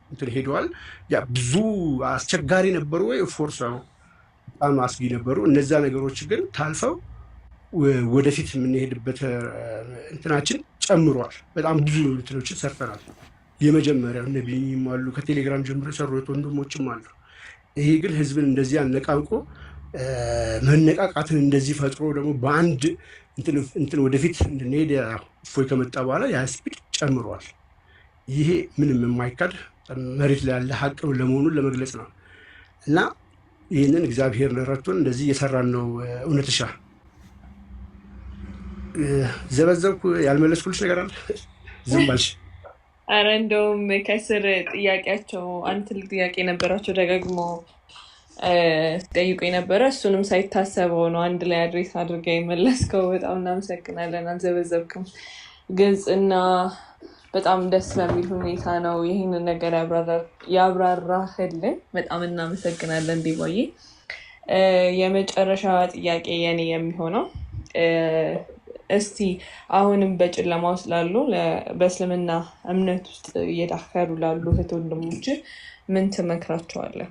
እንትን ሄደዋል። ያ ብዙ አስቸጋሪ ነበሩ ወይ ፎርስ ነው በጣም አስጊ ነበሩ። እነዛ ነገሮች ግን ታልፈው ወደፊት የምንሄድበት እንትናችን ጨምሯል። በጣም ብዙ እንትኖችን ሰርተናል። የመጀመሪያው ነቢይም አሉ፣ ከቴሌግራም ጀምሮ የሰሩት ወንድሞችም አሉ። ይሄ ግን ህዝብን እንደዚህ አነቃንቆ መነቃቃትን እንደዚህ ፈጥሮ ደግሞ በአንድ እንትን ወደፊት እንድንሄድ እፎይ ከመጣ በኋላ ያ ስፒድ ጨምሯል። ይሄ ምንም የማይካድ መሬት ላይ ያለ ሀቅ ነው ለመሆኑን ለመግለጽ ነው እና ይህንን እግዚአብሔር ረድቶን እንደዚህ እየሰራን ነው። እውነትሻ ዘበዘብኩ ያልመለስኩልሽ ነገር አለ? ዝም ባልሽ? አረ እንደውም ከስር ጥያቄያቸው አንድ ትልቅ ጥያቄ ነበራቸው ደጋግሞ ጠይቆ የነበረ እሱንም ሳይታሰበው ነው አንድ ላይ አድሬስ አድርጋ የመለስከው። በጣም እናመሰግናለን። አልዘበዘብክም። ግልጽና በጣም ደስ በሚል ሁኔታ ነው ይህንን ነገር ያብራራህልን። በጣም እናመሰግናለን ዲቦዬ። የመጨረሻ ጥያቄ የኔ የሚሆነው እስቲ አሁንም በጨለማ ውስጥ ላሉ በእስልምና እምነት ውስጥ እየዳከሩ ላሉ እህት ወንድሞች ምን ትመክራቸዋለህ?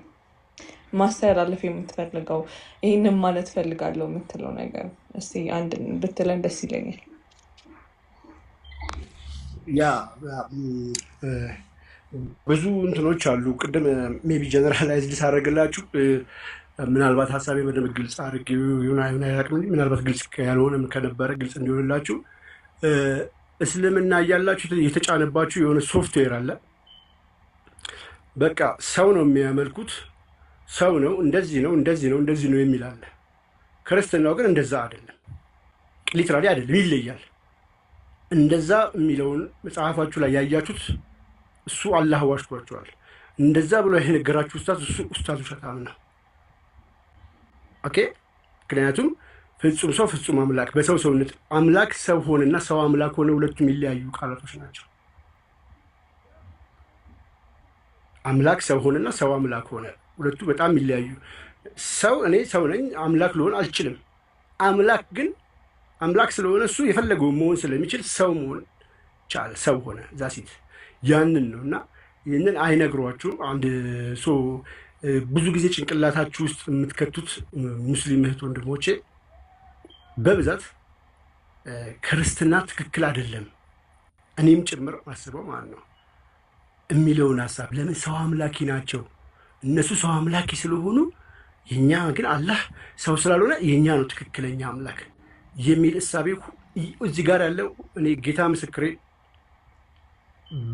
ማስተላለፍ የምትፈልገው ይህንን ማለት ፈልጋለሁ የምትለው ነገር እስቲ አንድ ብትለን ደስ ይለኛል። ያ ብዙ እንትኖች አሉ። ቅድም ሜቢ ጀነራላይዝ ልሳደርግላችሁ ምናልባት ሀሳቤ በደንብ ግልጽ አድርጌ ምናልባት ግልጽ ያልሆነም ከነበረ ግልጽ እንዲሆንላችሁ እስልምና እያላችሁ የተጫነባችሁ የሆነ ሶፍትዌር አለ። በቃ ሰው ነው የሚያመልኩት፣ ሰው ነው እንደዚህ ነው የሚል አለ። ክርስትናው ግን እንደዛ አይደለም፣ ሊትራሊ አይደለም፣ ይለያል። እንደዛ የሚለውን መጽሐፋችሁ ላይ ያያችሁት እሱ አላህ ዋሽቷችኋል። እንደዛ ብሎ የነገራችሁ ኡስታዝ እሱ ኡስታዙ ሸጣም ነው። ኦኬ። ምክንያቱም ፍጹም ሰው ፍጹም አምላክ በሰው ሰውነት አምላክ ሰው ሆነና ሰው አምላክ ሆነ ሁለቱም የሚለያዩ ቃላቶች ናቸው። አምላክ ሰው ሆነና ሰው አምላክ ሆነ ሁለቱ በጣም የሚለያዩ። ሰው እኔ ሰው ነኝ አምላክ ልሆን አልችልም። አምላክ ግን አምላክ ስለሆነ እሱ የፈለገውን መሆን ስለሚችል ሰው መሆን ቻለ፣ ሰው ሆነ። ዛሲት ያንን ነው እና ይህንን አይነግሯችሁም። አንድ ብዙ ጊዜ ጭንቅላታችሁ ውስጥ የምትከቱት ሙስሊም እህት ወንድሞቼ በብዛት ክርስትና ትክክል አይደለም፣ እኔም ጭምር አስበው ማለት ነው የሚለውን ሀሳብ። ለምን ሰው አምላኪ ናቸው እነሱ ሰው አምላኪ ስለሆኑ፣ የኛ ግን አላህ ሰው ስላልሆነ የኛ ነው ትክክለኛ አምላክ የሚል እሳቤ እዚህ ጋር ያለው። እኔ ጌታ ምስክሬ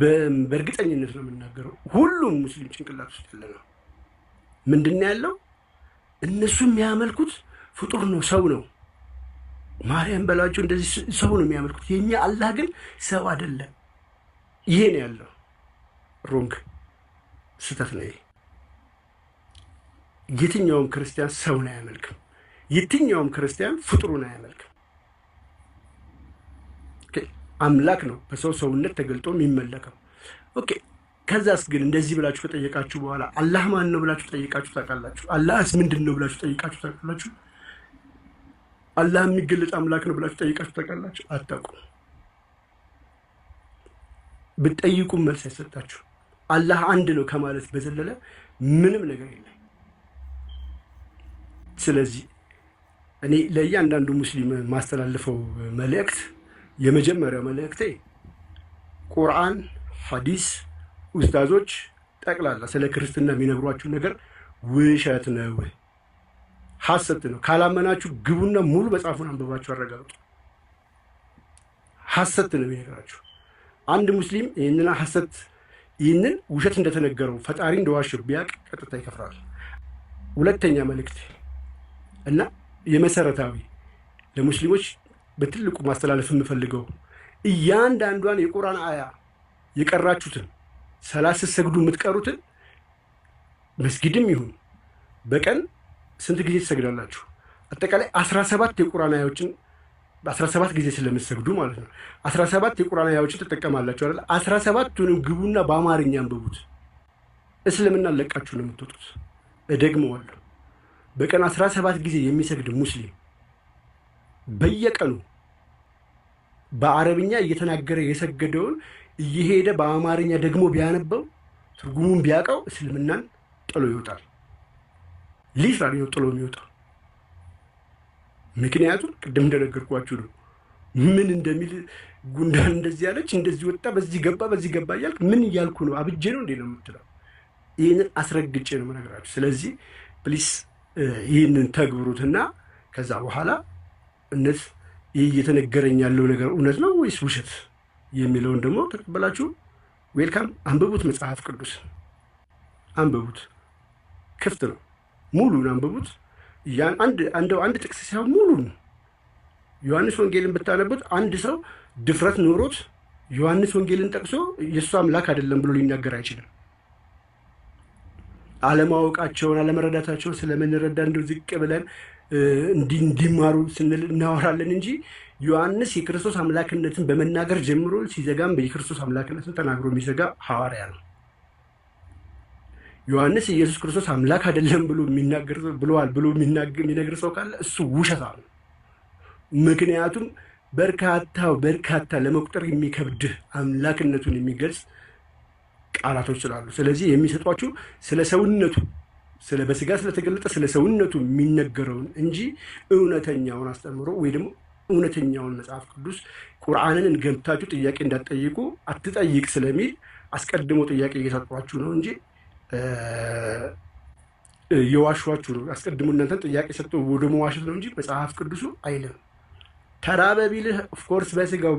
በእርግጠኝነት ነው የምናገረው፣ ሁሉም ሙስሊም ጭንቅላት ውስጥ ያለ ነው። ምንድን ያለው? እነሱ የሚያመልኩት ፍጡር ነው፣ ሰው ነው። ማርያም በላቸው እንደዚህ ሰው ነው የሚያመልኩት። የኛ አላህ ግን ሰው አይደለም። ይሄ ነው ያለው። ሮንግ ስህተት ነው። የትኛውም ክርስቲያን ሰውን አያመልክም። የትኛውም ክርስቲያን ፍጡሩን አያመልክም። አምላክ ነው በሰው ሰውነት ተገልጦ የሚመለከው። ኦኬ ከዛስ ግን እንደዚህ ብላችሁ ከጠየቃችሁ በኋላ አላህ ማን ነው ብላችሁ ጠይቃችሁ ታውቃላችሁ? አላህስ ምንድን ነው ብላችሁ ጠይቃችሁ ታውቃላችሁ? አላህ የሚገለጥ አምላክ ነው ብላችሁ ጠይቃችሁ ታውቃላችሁ? አታውቁም። ብትጠይቁም መልስ አይሰጣችሁ። አላህ አንድ ነው ከማለት በዘለለ ምንም ነገር የለም። ስለዚህ እኔ ለእያንዳንዱ ሙስሊም ማስተላልፈው መልእክት የመጀመሪያው መልእክቴ ቁርአን፣ ሐዲስ፣ ኡስታዞች ጠቅላላ ስለ ክርስትና የሚነግሯችሁ ነገር ውሸት ነው፣ ሐሰት ነው። ካላመናችሁ ግቡና ሙሉ መጽሐፉን አንብባችሁ አረጋግጡ። ሐሰት ነው የሚነግራችሁ። አንድ ሙስሊም ይህንን ውሸት እንደተነገረው ፈጣሪ እንደዋሸው ቢያቅ ቀጥታ ይከፍራል። ሁለተኛ መልእክት እና የመሰረታዊ ለሙስሊሞች በትልቁ ማስተላለፍ የምፈልገው እያንዳንዷን የቁርአን አያ የቀራችሁትን ሰላት ስትሰግዱ የምትቀሩትን መስጊድም ይሁን በቀን ስንት ጊዜ ትሰግዳላችሁ? አጠቃላይ 17 የቁርአን አያዎችን በ17 ጊዜ ስለምትሰግዱ ማለት ነው 17 የቁርአን አያዎችን ትጠቀማላችሁ አይደል? 17ቱንም ግቡና በአማርኛ አንብቡት። እስልምና ለቃችሁ ነው የምትወጡት። እደግመዋለሁ። በቀን 17 ጊዜ የሚሰግድ ሙስሊም በየቀኑ በአረብኛ እየተናገረ የሰገደውን እየሄደ በአማርኛ ደግሞ ቢያነበው ትርጉሙን ቢያውቀው እስልምናን ጥሎ ይወጣል። ሊትራሊ ነው ጥሎ የሚወጣው። ምክንያቱም ቅድም እንደነገርኳችሁ ነው። ምን እንደሚል ጉንዳን እንደዚህ ያለች እንደዚህ ወጣ በዚህ ገባ እያልክ ምን እያልኩ ነው? አብጄ ነው እንዴ ነው የምትለው? ይህንን አስረግጬ ነው የምነግራችሁ። ስለዚህ ፕሊስ ይህንን ተግብሩትና ከዛ በኋላ እነት ይህ እየተነገረኝ ያለው ነገር እውነት ነው ወይስ ውሸት የሚለውን ደግሞ ተቀበላችሁ ዌልካም። አንብቡት፣ መጽሐፍ ቅዱስ አንብቡት፣ ክፍት ነው። ሙሉን አንብቡት። አንድ ጥቅስ ሳይሆን ሙሉን ዮሐንስ ወንጌልን ብታነቡት አንድ ሰው ድፍረት ኖሮት ዮሐንስ ወንጌልን ጠቅሶ የእሱ አምላክ አይደለም ብሎ ሊናገር አይችልም። አለማወቃቸውን አለመረዳታቸውን ስለምንረዳ እንደው ዝቅ ብለን እንዲማሩ ስንል እናወራለን እንጂ ዮሐንስ የክርስቶስ አምላክነትን በመናገር ጀምሮ ሲዘጋም የክርስቶስ አምላክነትን ተናግሮ የሚዘጋ ሐዋርያ ነው። ዮሐንስ ኢየሱስ ክርስቶስ አምላክ አይደለም ብሎ የሚናገር ብለዋል ብሎ የሚነግር ሰው ካለ እሱ ውሸታ ነው። ምክንያቱም በርካታ ለመቁጠር የሚከብድ አምላክነቱን የሚገልጽ ቃላቶች ስላሉ፣ ስለዚህ የሚሰጧችሁ ስለ ሰውነቱ በስጋ ስለተገለጠ ስለ ሰውነቱ የሚነገረውን እንጂ እውነተኛውን አስተምሮ ወይ ደግሞ እውነተኛውን መጽሐፍ ቅዱስ ቁርአንን ገብታችሁ ጥያቄ እንዳትጠይቁ አትጠይቅ ስለሚል አስቀድሞ ጥያቄ እየሰጧችሁ ነው እንጂ የዋሿችሁ ነው። አስቀድሞ እናንተን ጥያቄ ሰጥቶ ወደ መዋሸት ነው እንጂ መጽሐፍ ቅዱሱ አይልም። ተራበ ቢልህ ኦፍኮርስ በስጋው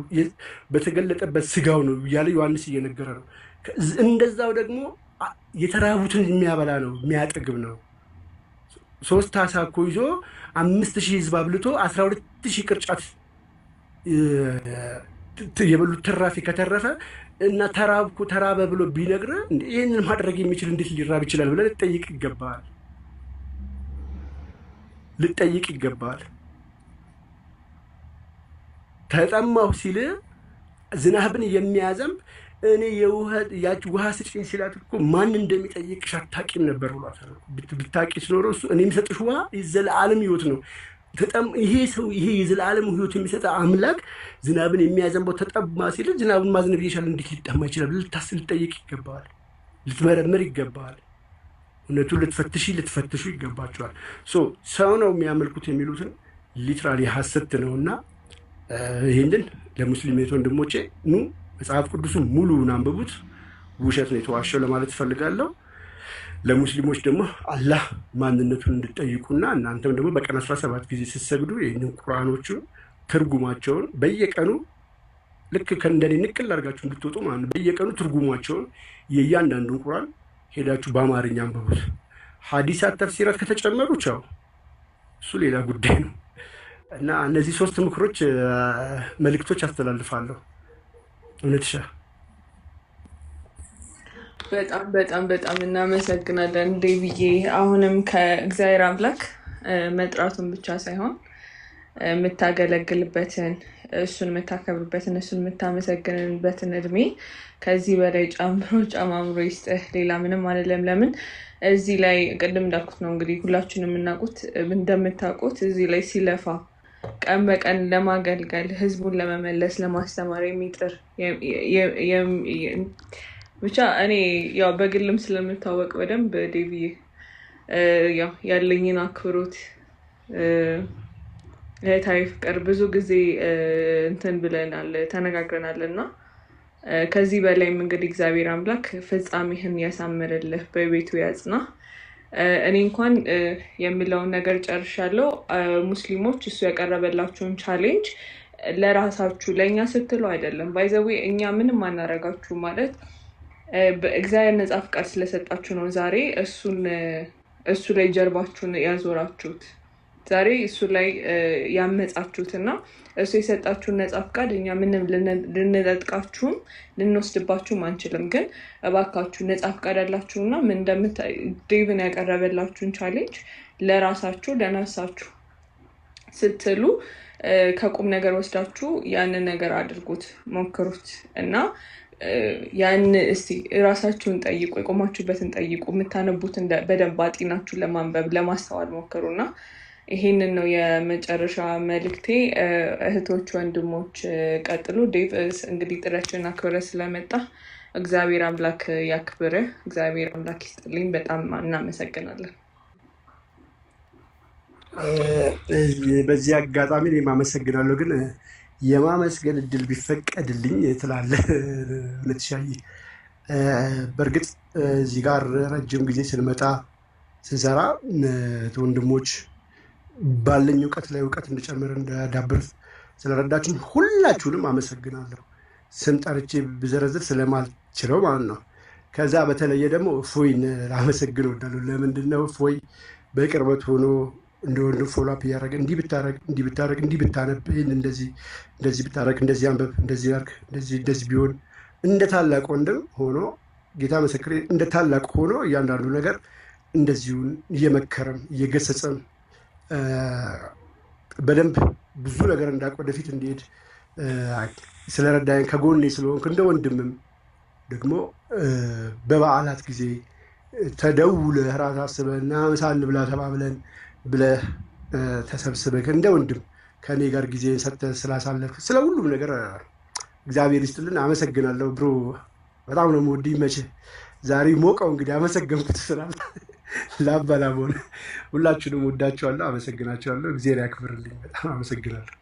በተገለጠበት ስጋው ነው እያለ ዮሐንስ እየነገረ ነው። እንደዛው ደግሞ የተራቡትን የሚያበላ ነው፣ የሚያጠግብ ነው። 3 ዓሣ እኮ ይዞ 5000 ሕዝብ አብልቶ 12000 ቅርጫት የበሉት ትራፊ ከተረፈ እና ተራበ ብሎ ቢነግር ይህንን ማድረግ የሚችል እንዴት ሊራብ ይችላል ብለህ ልጠይቅ ይገባል። ተጠማሁ ሲል ዝናብን የሚያዘንብ እኔ ውሃ ስጪኝ ሲላት እኮ ማን እንደሚጠይቅሽ አታውቂም ነበር ብሏታል። ብታውቂ ሲኖረው እሱ እኔ የሚሰጥሽ ውሃ የዘላለም ሕይወት ነው። ይሄ የዘላለም ሕይወት የሚሰጥ አምላክ ዝናብን የሚያዘንበው ተጠማ ሲል ዝናብን ማዝነብ እየቻለ እንዴት ሊጠማ ይችላል? ልጠይቅ ይገባል። ልትመረምር ይገባል። እውነቱን ልትፈትሹ ይገባቸዋል። ሰው ነው የሚያመልኩት የሚሉትን ሊትራሊ ሐሰት ነውና ይህንን ለሙስሊም ወንድሞቼ ኑ መጽሐፍ ቅዱሱ ሙሉውን አንብቡት። ውሸት ነው የተዋሸው ለማለት እፈልጋለሁ። ለሙስሊሞች ደግሞ አላህ ማንነቱን እንድጠይቁና እናንተም ደግሞ በቀን 17 ጊዜ ስትሰግዱ ይህንን ቁርአኖቹን ትርጉማቸውን በየቀኑ ልክ ከእንደኔ ንቅል አድርጋችሁ እንድትወጡ ማለት ነው። በየቀኑ ትርጉማቸውን የእያንዳንዱን ቁርአን ሄዳችሁ በአማርኛ አንብቡት። ሐዲሳት ተፍሲራት ከተጨመሩ ቻው፣ እሱ ሌላ ጉዳይ ነው እና እነዚህ 3 ምክሮች መልእክቶች አስተላልፋለሁ። እውነትሻ በጣም በጣም በጣም እናመሰግናለን ዴቪዬ። አሁንም ከእግዚአብሔር አምላክ መጥራቱን ብቻ ሳይሆን የምታገለግልበትን እሱን የምታከብርበትን እሱን የምታመሰግንበትን እድሜ ከዚህ በላይ ጨምሮ ጨማምሮ ይስጥህ። ሌላ ምንም አይደለም። ለምን እዚህ ላይ ቅድም እንዳልኩት ነው እንግዲህ ሁላችንም እንደምታውቁት እዚህ ላይ ሲለፋ ቀን በቀን ለማገልገል ህዝቡን ለመመለስ ለማስተማር የሚጥር ብቻ እኔ ያው በግልም ስለምታወቅ በደንብ ዴቪዬ ያው ያለኝን አክብሮት እህታዊ ፍቅር ብዙ ጊዜ እንትን ብለናል ተነጋግረናል እና ከዚህ በላይም እንግዲህ እግዚአብሔር አምላክ ፍጻሜህን ያሳምርልህ፣ በቤቱ ያጽና። እኔ እንኳን የምለውን ነገር ጨርሻለሁ። ሙስሊሞች እሱ ያቀረበላችሁን ቻሌንጅ ለራሳችሁ ለእኛ ስትሉ አይደለም። ባይዘዌ እኛ ምንም አናረጋችሁ ማለት በእግዚአብሔር ነጻ ፍቃድ ስለሰጣችሁ ነው ዛሬ እሱ ላይ ጀርባችሁን ያዞራችሁት፣ ዛሬ እሱ ላይ ያመጻችሁት እና እሱ የሰጣችሁን ነጻ ፍቃድ እኛ ምንም ልንነጥቃችሁም ልንወስድባችሁም አንችልም። ግን እባካችሁ ነጻ ፍቃድ ያላችሁና ምን ዴቭን ያቀረበላችሁን ቻሌንጅ ለራሳችሁ ለነፍሳችሁ ስትሉ ከቁም ነገር ወስዳችሁ ያንን ነገር አድርጉት፣ ሞክሩት እና ያን እስቲ ራሳችሁን ጠይቁ፣ የቆማችሁበትን ጠይቁ፣ የምታነቡትን በደንብ አጢናችሁ ለማንበብ ለማስተዋል ሞክሩና ይሄንን ነው የመጨረሻ መልእክቴ። እህቶች ወንድሞች ቀጥሉ። ዴቭ እንግዲህ ጥሪያችንን አክብረህ ስለመጣ እግዚአብሔር አምላክ ያክብርህ፣ እግዚአብሔር አምላክ ይስጥልኝ። በጣም እናመሰግናለን። በዚህ አጋጣሚ እኔም አመሰግናለሁ። ግን የማመስገን እድል ቢፈቀድልኝ ትላለህ ልትሻይ። በእርግጥ እዚህ ጋር ረጅም ጊዜ ስንመጣ ስንሰራ ወንድሞች ባለኝ እውቀት ላይ እውቀት እንድጨምር እንዳዳብር ስለረዳችሁኝ ሁላችሁንም አመሰግናለሁ። ስም ጠርቼ ብዘረዝር ስለማልችለው ማለት ነው። ከዛ በተለየ ደግሞ እፎይን ላመሰግን እወዳለሁ። ለምንድን ነው እፎይ በቅርበት ሆኖ እንደ ወንድም ፎሎ አፕ እያደረገ እንዲህ ብታረግ እንዲህ ብታነብ ይህን እንደዚህ ብታረግ እንደዚህ አንበብ እንደዚህ ያርግ እንደዚህ ቢሆን እንደ ታላቅ ወንድም ሆኖ ጌታ ምስክሬ እንደ ታላቅ ሆኖ እያንዳንዱ ነገር እንደዚሁን እየመከረም እየገሰጸም በደንብ ብዙ ነገር እንዳውቅ ወደፊት እንዲሄድ ስለረዳኝ ከጎኔ ስለሆንክ እንደ ወንድምም ደግሞ በበዓላት ጊዜ ተደውለህ ራስ አስበህ እና ምሳ እንብላ ተባብለን ብለህ ተሰብስበህ እንደ ወንድም ከእኔ ጋር ጊዜን ሰጥተህ ስላሳለፍክ ስለ ሁሉም ነገር እግዚአብሔር ይስጥልን። አመሰግናለሁ ብሮ። በጣም ነው የምወድህ። መቼ ዛሬ ሞቀው እንግዲህ አመሰገንኩት ስላል ላበላም ሆነ ሁላችሁንም ወዳችኋለሁ፣ አመሰግናችኋለሁ። እግዚአብሔር ያክብርልኝ። በጣም አመሰግናለሁ።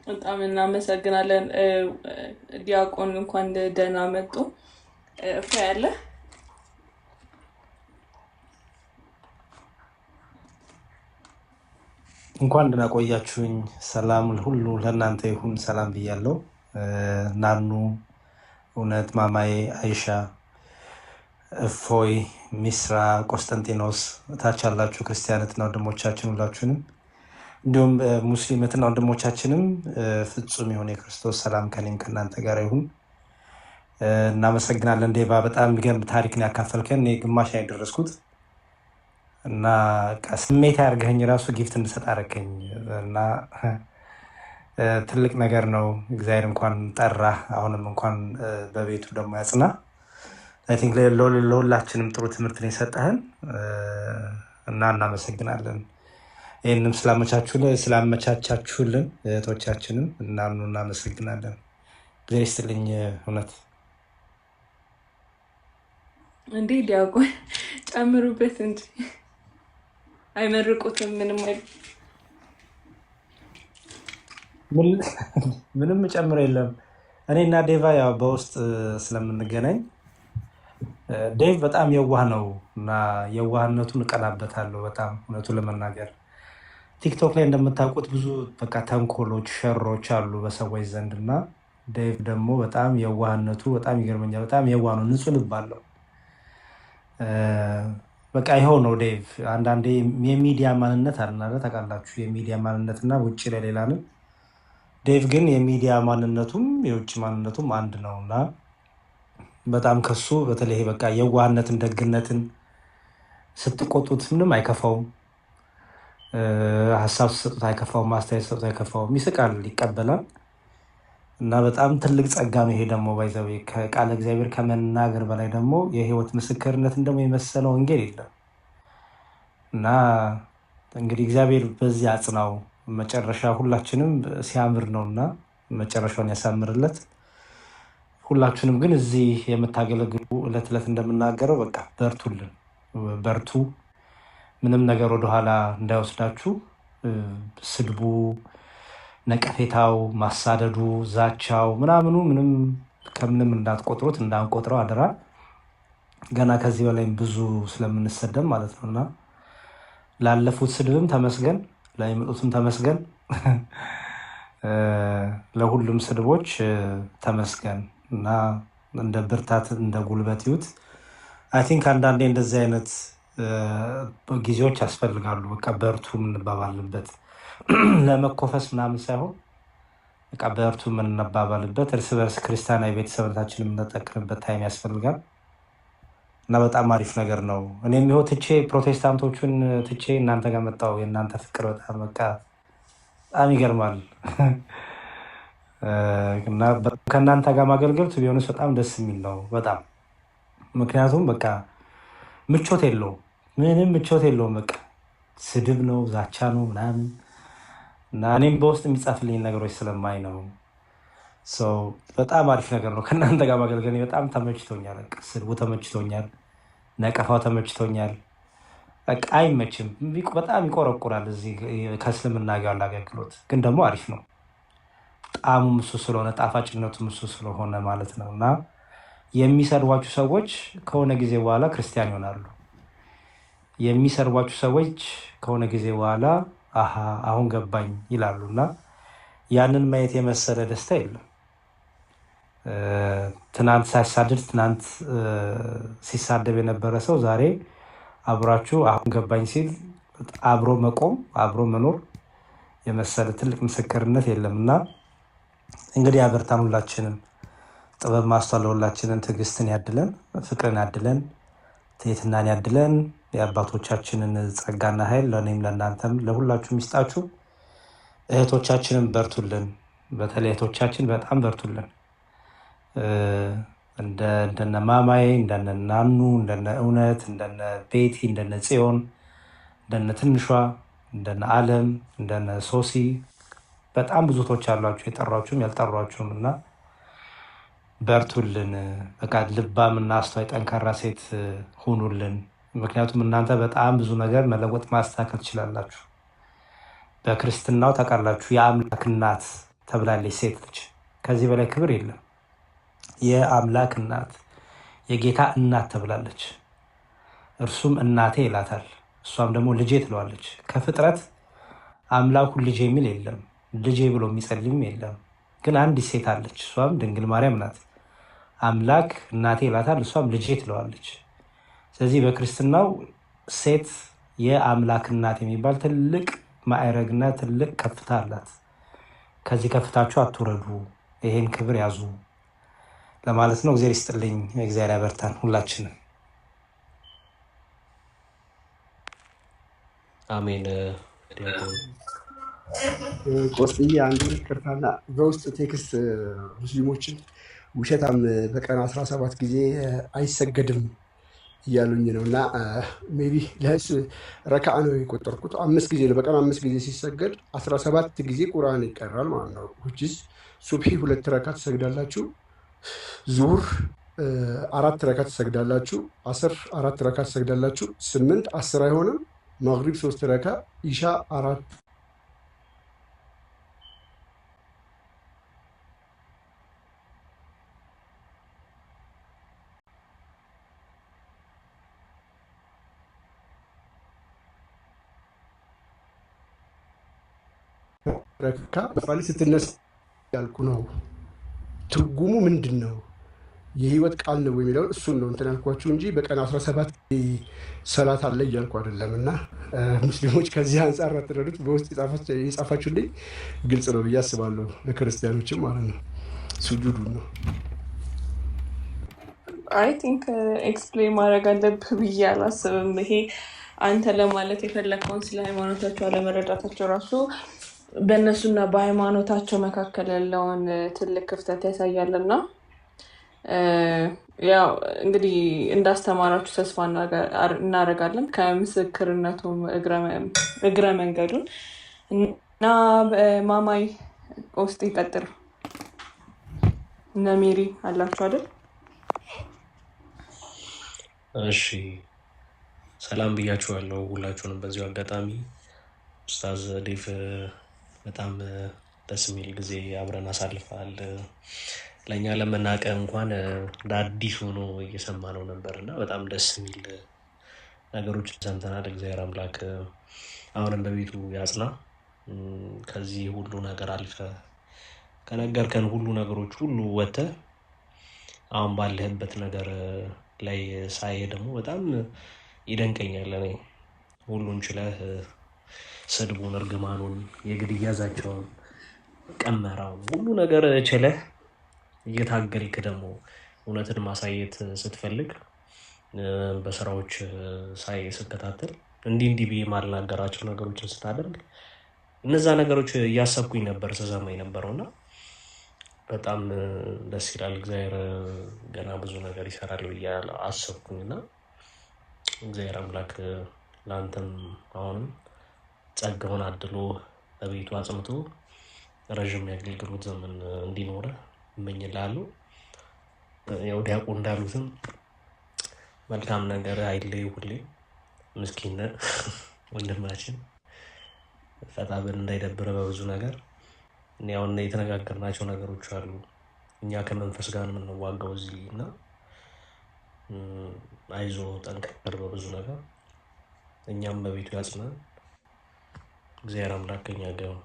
በጣም እናመሰግናለን። ዲያቆን እንኳን ደህና መጡ። እፎ ያለ እንኳን ደህና ቆያችሁኝ። ሰላም ሁሉ ለእናንተ ይሁን። ሰላም ብያለሁ። ናኑ፣ እውነት፣ ማማዬ፣ አይሻ፣ እፎይ፣ ሚስራ፣ ቆስጠንጢኖስ እታች ያላችሁ ክርስቲያንትና ወንድሞቻችን ሁላችሁንም እንዲሁም ሙስሊምትና ወንድሞቻችንም ፍጹም የሆነ የክርስቶስ ሰላም ከኔም ከእናንተ ጋር ይሁን። እናመሰግናለን። ዴቫ በጣም የሚገርም ታሪክን ያካፈልከን። እኔ ግማሽ ላይ ደረስኩት እና ስሜት ያርገኝ ራሱ ጊፍት እንድሰጥ አደረገኝ እና ትልቅ ነገር ነው። እግዚአብሔር እንኳን ጠራ፣ አሁንም እንኳን በቤቱ ደግሞ ያጽና። አይ ቲንክ ለሁላችንም ጥሩ ትምህርትን የሰጠህን እና እናመሰግናለን። ይህንም ስላመቻቻችሁልን እህቶቻችንም እናመሰግናለን። እግዚአብሔር ይስጥልኝ። እውነት እንዲህ ዲያቆን ጨምሩበት እንጂ አይመርቁትም። ምንም ጨምር የለም። እኔ እና ዴቫ ያው በውስጥ ስለምንገናኝ ዴቭ በጣም የዋህ ነው እና የዋህነቱን እቀናበታለሁ በጣም እውነቱ ለመናገር። ቲክቶክ ላይ እንደምታውቁት ብዙ በቃ ተንኮሎች፣ ሸሮች አሉ በሰዎች ዘንድ እና ዴቭ ደግሞ በጣም የዋህነቱ በጣም ይገርመኛል። በጣም የዋህ ነው፣ ንጹህ ልብ አለው። በቃ ይኸው ነው ዴቭ። አንዳንዴ የሚዲያ ማንነት አለና ታውቃላችሁ፣ የሚዲያ ማንነትና ውጭ ለሌላ ነው። ዴቭ ግን የሚዲያ ማንነቱም የውጭ ማንነቱም አንድ ነው እና በጣም ከሱ በተለይ በቃ የዋህነትን ደግነትን ስትቆጡት ምንም አይከፋውም። ሀሳብ ስሰጡት አይከፋውም። ማስተያየት ስሰጡት አይከፋውም። ይስቃል፣ ይቀበላል እና በጣም ትልቅ ጸጋ ነው ይሄ ደግሞ ባይዘዌ ከቃለ እግዚአብሔር ከመናገር በላይ ደግሞ የህይወት ምስክርነትን ደግሞ የመሰለ ወንጌል የለም እና እንግዲህ እግዚአብሔር በዚህ አጽናው። መጨረሻ ሁላችንም ሲያምር ነው እና መጨረሻውን ያሳምርለት። ሁላችሁንም ግን እዚህ የምታገለግሉ እለት እለት እንደምናገረው በቃ በርቱልን፣ በርቱ። ምንም ነገር ወደኋላ እንዳይወስዳችሁ። ስድቡ፣ ነቀፌታው፣ ማሳደዱ፣ ዛቻው ምናምኑ ምንም ከምንም እንዳትቆጥሩት፣ እንዳንቆጥረው አደራ። ገና ከዚህ በላይም ብዙ ስለምንሰደብ ማለት ነው እና ላለፉት ስድብም ተመስገን፣ ለሚመጡትም ተመስገን፣ ለሁሉም ስድቦች ተመስገን እና እንደ ብርታት እንደ ጉልበት ይዩት። አይ ቲንክ አንዳንዴ እንደዚህ አይነት ጊዜዎች ያስፈልጋሉ። በቃ በርቱ የምንባባልበት ለመኮፈስ ምናምን ሳይሆን በቃ በርቱ የምንባባልበት እርስ በርስ ክርስቲያናዊ ቤተሰብነታችን የምንጠቅምበት ታይም ያስፈልጋል እና በጣም አሪፍ ነገር ነው። እኔም ይኸው ትቼ ፕሮቴስታንቶቹን ትቼ እናንተ ጋር መጣሁ። የእናንተ ፍቅር በጣም በቃ በጣም ይገርማል እና ከእናንተ ጋር ማገልገል ቢሆንስ በጣም ደስ የሚል ነው በጣም ምክንያቱም በቃ ምቾት የለውም፣ ምንም ምቾት የለውም። በቃ ስድብ ነው፣ ዛቻ ነው ምናምን እና እኔም በውስጥ የሚጻፍልኝ ነገሮች ስለማይ ነው። በጣም አሪፍ ነገር ነው ከእናንተ ጋር ማገልገል። በጣም ተመችቶኛል። በቃ ስድቡ ተመችቶኛል፣ ነቀፋው ተመችቶኛል። በቃ አይመችም፣ በጣም ይቆረቁራል። እዚህ ከእስልምና ጋር ያለ አገልግሎት ግን ደግሞ አሪፍ ነው። ጣዕሙም እሱ ስለሆነ ጣፋጭነቱም እሱ ስለሆነ ማለት ነው እና የሚሰድቧችሁ ሰዎች ከሆነ ጊዜ በኋላ ክርስቲያን ይሆናሉ። የሚሰድቧችሁ ሰዎች ከሆነ ጊዜ በኋላ አሀ አሁን ገባኝ ይላሉ እና ያንን ማየት የመሰለ ደስታ የለም። ትናንት ሳይሳድድ ትናንት ሲሳደብ የነበረ ሰው ዛሬ አብራችሁ አሁን ገባኝ ሲል አብሮ መቆም አብሮ መኖር የመሰለ ትልቅ ምስክርነት የለም እና እንግዲህ አበርታን ሁላችንም። ጥበብ ማስተዋል ለሁላችንን፣ ትዕግስትን ያድለን፣ ፍቅርን ያድለን፣ ትህትናን ያድለን። የአባቶቻችንን ጸጋና ኃይል ለእኔም ለእናንተም ለሁላችሁም ይስጣችሁ። እህቶቻችንን በርቱልን፣ በተለይ እህቶቻችን በጣም በርቱልን። እንደነ ማማዬ፣ እንደነ ናኑ፣ እንደነ እውነት፣ እንደነ ቤቲ፣ እንደነ ጽዮን፣ እንደነ ትንሿ፣ እንደነ አለም፣ እንደነ ሶሲ በጣም ብዙ እህቶች አሏችሁ፣ የጠሯችሁም ያልጠሯችሁም እና በርቱልን። በቃ ልባምና አስተዋይ ጠንካራ ሴት ሁኑልን። ምክንያቱም እናንተ በጣም ብዙ ነገር መለወጥ ማስተካከል ትችላላችሁ። በክርስትናው ታውቃላችሁ የአምላክ እናት ተብላለች ሴት ልጅ። ከዚህ በላይ ክብር የለም። የአምላክ እናት የጌታ እናት ተብላለች። እርሱም እናቴ ይላታል፣ እሷም ደግሞ ልጄ ትለዋለች። ከፍጥረት አምላኩን ልጄ የሚል የለም፣ ልጄ ብሎ የሚጸልይም የለም። ግን አንዲት ሴት አለች፣ እሷም ድንግል ማርያም ናት። አምላክ እናቴ ይላታል፣ እሷም ልጄ ትለዋለች። ስለዚህ በክርስትናው ሴት የአምላክ እናት የሚባል ትልቅ ማዕረግና ትልቅ ከፍታ አላት። ከዚህ ከፍታችሁ አትውረዱ፣ ይሄን ክብር ያዙ ለማለት ነው። እግዚአብሔር ይስጥልኝ፣ እግዚአብሔር ያበርታን ሁላችንም። አሜን። ቆስጥዬ አንዱ ቅርታና በውስጥ ቴክስት ሙስሊሞችን ውሸታም በቀን 17 ጊዜ አይሰገድም እያሉኝ ነው እና ሜይ ቢ ለእሱ ረካዓ ነው የቆጠርኩት። 5 ጊዜ ነው በቀን 5 ጊዜ ሲሰገድ 17 ጊዜ ቁርአን ይቀራል ማለት ነው። ውጭስ ሱብሒ 2 ረካ ትሰግዳላችሁ፣ ዙሁር 4 ረካ ትሰግዳላችሁ፣ አስር 4 ረካ ትሰግዳላችሁ። 8 10 አይሆንም። መግሪብ 3 ረካ፣ ኢሻ 4 ረካ ስትነሳ ያልኩ ነው። ትርጉሙ ምንድን ነው? የህይወት ቃል ነው የሚለውን እሱን ነው እንትን ያልኳችሁ እንጂ በቀን 17 ሰላት አለ እያልኩ አይደለም። እና ሙስሊሞች ከዚህ አንጻር አትረዱት። በውስጥ የጻፋችሁልኝ ግልጽ ነው ብዬ አስባለሁ፣ ለክርስቲያኖችም ማለት ነው። ሱጁዱ ነው። አይ ቲንክ ኤክስፕሌን ማድረግ አለብህ ብዬ አላስብም። ይሄ አንተ ለማለት የፈለግከውን ስለ ሃይማኖታቸው አለመረዳታቸው ራሱ በእነሱና በሃይማኖታቸው መካከል ያለውን ትልቅ ክፍተት ያሳያልና ያው እንግዲህ እንዳስተማራችሁ ተስፋ እናደርጋለን ከምስክርነቱ እግረ መንገዱን እና ማማይ ውስጥ ይቀጥል። እነ ሜሪ አላችሁ አይደል? እሺ ሰላም ብያችኋለሁ ሁላችሁንም። በዚሁ አጋጣሚ ኡስታዝ ዴቭ በጣም ደስ የሚል ጊዜ አብረን አሳልፈሃል። ለእኛ ለመናቀ እንኳን እንደ አዲስ ሆኖ እየሰማ ነው ነበር እና በጣም ደስ የሚል ነገሮች ሰምተናል። እግዚአብሔር አምላክ አሁንም በቤቱ ያጽና። ከዚህ ሁሉ ነገር አልፈ ከነገርከን ሁሉ ነገሮች ሁሉ ወጥተህ አሁን ባለህበት ነገር ላይ ሳይ ደግሞ በጣም ይደንቀኛል። እኔ ሁሉን ችለህ ስድቡን፣ እርግማኑን፣ የግድያ ዛቻውን፣ ቀመራውን ሁሉ ነገር ችለህ እየታገልክ ደግሞ እውነትን ማሳየት ስትፈልግ በስራዎች ሳይ ስከታተል እንዲህ ብዬ ማልናገራቸው ነገሮችን ስታደርግ እነዛ ነገሮች እያሰብኩኝ ነበር ስሰማኝ ነበረውና በጣም ደስ ይላል። እግዚአብሔር ገና ብዙ ነገር ይሰራል ብዬ አሰብኩኝና እግዚአብሔር አምላክ ለአንተም አሁንም ጸጋውን አድሎ በቤቱ አጽንቶ ረዥም የአገልግሎት ዘመን እንዲኖረ እመኝልሃለሁ። ያው ዲያቆን እንዳሉትም መልካም ነገር አይለይ ሁሌ ምስኪን ወንድማችን ፈታ ብል እንዳይደብረ በብዙ ነገር እኔ አሁን የተነጋገርናቸው ነገሮች አሉ። እኛ ከመንፈስ ጋር የምንዋጋው እዚህ እና አይዞ ጠንከር በብዙ ነገር እኛም በቤቱ ያጽናን። እግዚአብሔር አምላክ ከኛ ጋር ነው።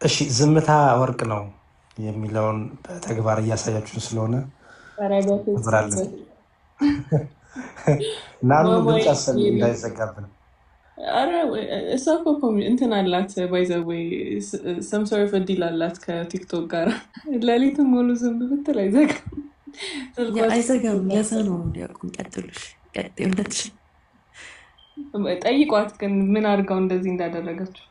እሺ ዝምታ ወርቅ ነው የሚለውን በተግባር እያሳያችሁን ስለሆነ ብራለን እና ምንም ድምፅ አሰሚ እንዳይዘጋብን። አረ እሷ እኮ እንትን አላት ባይዘወይ ሰም ሶርት ኦፍ ዲል አላት ከቲክቶክ ጋር ሌሊቱን ሙሉ ዝም ብትል አይዘጋም። ለዛ ነው ዲያቆን ቀጥሉሽ ቀጥሉሽ። ጠይቋት ግን ምን አድርገው እንደዚህ እንዳደረገችው።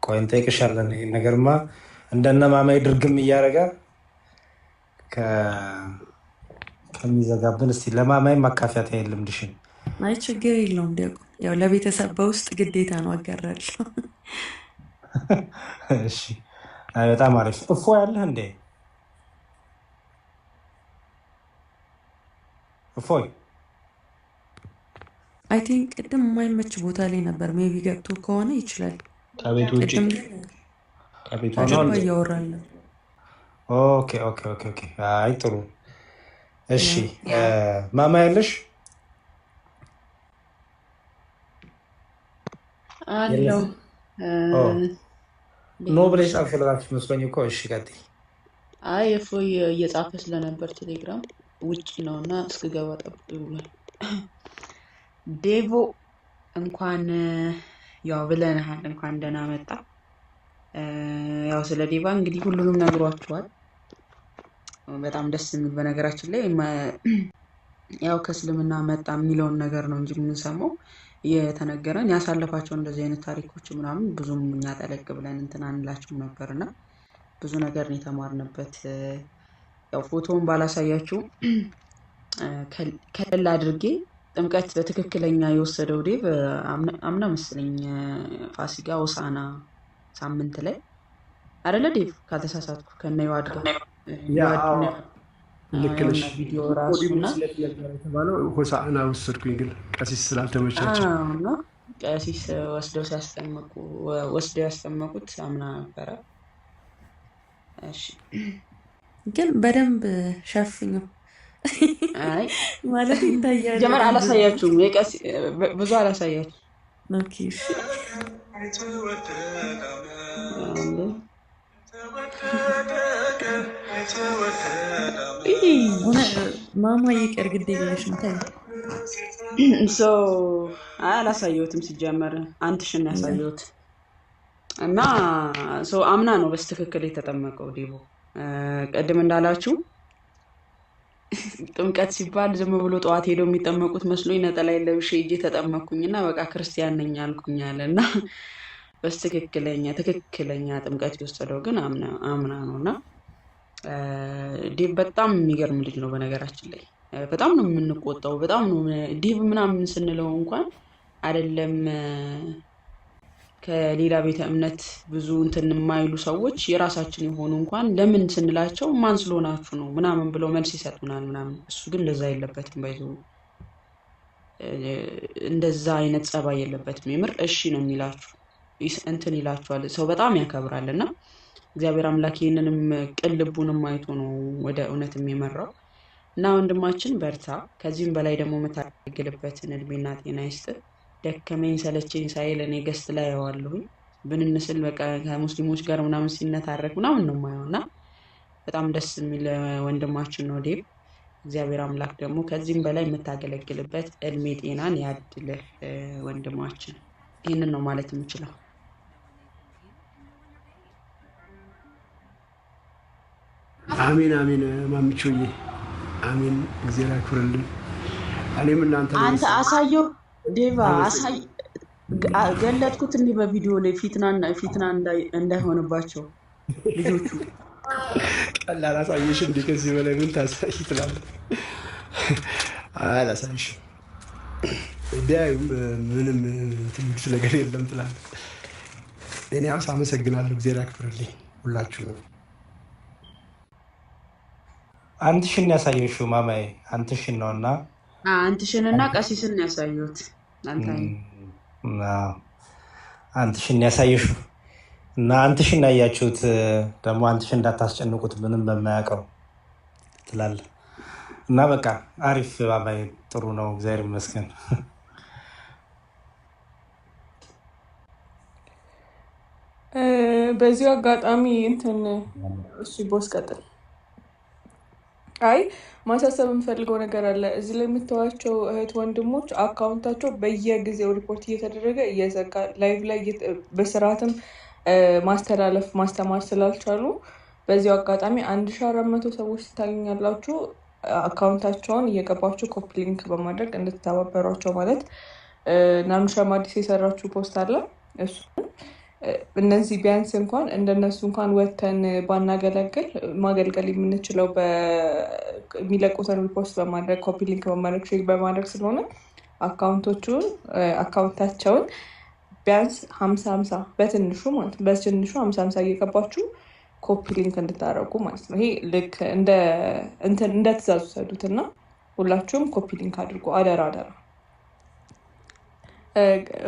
ቆይ እንጠይቅሻለን። ይሄን ነገርማ እንደነ ማማይ ድርግም እያደረገ ከሚዘጋብን እስቲ ለማማይ ማካፊያት አይልም ድሽን። አይ ችግር የለውም ዲያቆን፣ ያው ለቤተሰብ በውስጥ ግዴታ ነው አጋራለሁ። እሺ አይ በጣም አሪፍ። እፎ ያለህ እንዴ? እፎይ አይ ቲንክ ቅድም የማይመች ቦታ ላይ ነበር። ሜቢ ገብቶ ከሆነ ይችላል። ከቤት ውጭ ጀርባ እያወራን ነው። ኦኬ ኦኬ ኦኬ ኦኬ። አይ ጥሩ። እሺ ማማ ያለሽ አለው ኖ ብለሽ ጻፍ ስለላችሁ መስሎኝ እኮ። እሺ ቀጥይ። አይ እፎይ እየጻፈ ስለነበር ቴሌግራም ውጭ ነው እና እስክገባ ጠብቅ ብሏል። ዴቮ እንኳን ያው ብለንሃል፣ እንኳን ደህና መጣ። ያው ስለ ዴቫ እንግዲህ ሁሉንም ነግሯችኋል። በጣም ደስ የሚል በነገራችን ላይ ያው ከእስልምና መጣ የሚለውን ነገር ነው እንጂ የምንሰማው የተነገረን ያሳለፋቸው እንደዚህ አይነት ታሪኮች ምናምን ብዙም እኛ ጠለቅ ብለን እንትን አንላችሁም ነበርና ብዙ ነገር ነው የተማርንበት። ያው ፎቶውን ባላሳያችሁ ከለል አድርጌ ጥምቀት በትክክለኛ የወሰደው ዴቭ አምና መስለኝ ፋሲካ ሆሳዕና ሳምንት ላይ አይደለ ዴቭ? ካልተሳሳትኩ ከነ ይዋድ ጋር ልክ ነሽ። ቪዲዮ ራሱና የተባለው ሆሳዕና ወሰድኩኝ፣ ግን ቀሲስ ስላልተመቻቸው እና ቀሲስ ወስደው ያስጠመቁት አምና ነበረ። እሺ ግን በደንብ ሸፍኙ። አይ ማለት ይታያል ጀመር በጣም ብዙ። አላሳያችሁም፣ ብዙ አላሳያችሁ። ኦኬ እሺ። አንዴ ማማ ይቅር ግድ የለሽም ታይ። ሶ አላሳየሁትም ሲጀመር አንትሽን ያሳየሁት እና አምና ነው በስትክክል የተጠመቀው ዴቦ። ቀደም እንዳላችሁ ጥምቀት ሲባል ዝም ብሎ ጠዋት ሄደው የሚጠመቁት መስሎኝ ነጠላ ለብሼ እጄ ተጠመቅኩኝና በቃ ክርስቲያን ነኝ አልኩኛል። እና ትክክለኛ ጥምቀት የወሰደው ግን አምና ነው። እና ዴቭ በጣም የሚገርም ልጅ ነው። በነገራችን ላይ በጣም ነው የምንቆጣው። በጣም ነው ዴቭ ምናምን ስንለው እንኳን አይደለም ከሌላ ቤተ እምነት ብዙ እንትን የማይሉ ሰዎች የራሳችን የሆኑ እንኳን ለምን ስንላቸው ማን ስለሆናችሁ ነው ምናምን ብለው መልስ ይሰጡናል ምናምን። እሱ ግን ለዛ የለበትም። ባይዞ እንደዛ አይነት ጸባይ የለበትም። የምር እሺ ነው የሚላችሁ እንትን ይላችኋል። ሰው በጣም ያከብራል። እና እግዚአብሔር አምላክ ይህንንም ቅን ልቡንም አይቶ ነው ወደ እውነትም የመራው። እና ወንድማችን በርታ። ከዚህም በላይ ደግሞ የምታገለግልበትን እድሜና ጤና ይስጥ። ደከመኝ ሰለቸኝ ሳይል እኔ ገስት ላይ ያዋለሁኝ ብንንስል በቃ ከሙስሊሞች ጋር ምናምን ሲነታረክ ምናምን ነው የማየው። እና በጣም ደስ የሚል ወንድማችን ነው ዴቭ። እግዚአብሔር አምላክ ደግሞ ከዚህም በላይ የምታገለግልበት እድሜ ጤናን ያድልህ ወንድማችን። ይህንን ነው ማለት የምችለው። አሜን አሜን። ማምቾዬ አሜን። እግዚአብሔር ያክብርልን። እኔም እናንተ አንተ አሳየው ዴቫ አሳይ ገለጥኩት እንዲህ በቪዲዮ ላይ ፊትና እንዳይሆንባቸው ልጆቹ። ቀላል አሳየሽ እንዴ? ከዚህ በላይ ምን ታሳይ ትላለህ? አላሳይሽ ቢያዩ ምንም ትምህርት ነገር የለም ትላለህ። እኔ አመሰግናለሁ። እግዚአብሔር ያክብርልኝ ሁላችሁ ነው። አንትሽን ያሳየሽው ማማዬ አንትሽን ነውና አንትሽንና ቀሲስን ያሳዩት አንትሽን ያሳየሽው እና አንትሽን ያያችሁት ደግሞ አንትሽን እንዳታስጨንቁት ምንም በማያውቀው ትላለህ። እና በቃ አሪፍ ባባይ ጥሩ ነው። እግዚአብሔር ይመስገን። በዚሁ አጋጣሚ እንትን እሱ ቦስ ቀጥል። አይ ማሳሰብ የምፈልገው ነገር አለ። እዚህ ላይ የምታዩዋቸው እህት ወንድሞች አካውንታቸው በየጊዜው ሪፖርት እየተደረገ እየዘጋ ላይቭ ላይ በስርዓትም ማስተላለፍ ማስተማር ስላልቻሉ በዚሁ አጋጣሚ 1400 ሰዎች ታገኛላችሁ። አካውንታቸውን እየገባችሁ ኮፒ ሊንክ በማድረግ እንድትተባበሯቸው ማለት ናኑሻም አዲስ የሰራችሁ ፖስት አለ። እሱ እነዚህ ቢያንስ እንኳን እንደነሱ እንኳን ወተን ባናገለግል ማገልገል የምንችለው የሚለቁትን ሪፖርት በማድረግ ኮፒ ሊንክ በማድረግ ሼር በማድረግ ስለሆነ አካውንታቸውን ቢያንስ 50 በትንሹ ማለት በትንሹ 50 እየገባችሁ ኮፒ ሊንክ እንድታደርጉ ማለት ነው። ይሄ ልክ እንደ ትእዛዙ ሰዱት እና ሁላችሁም ኮፒ ሊንክ አድርጉ። አደራ አደራ።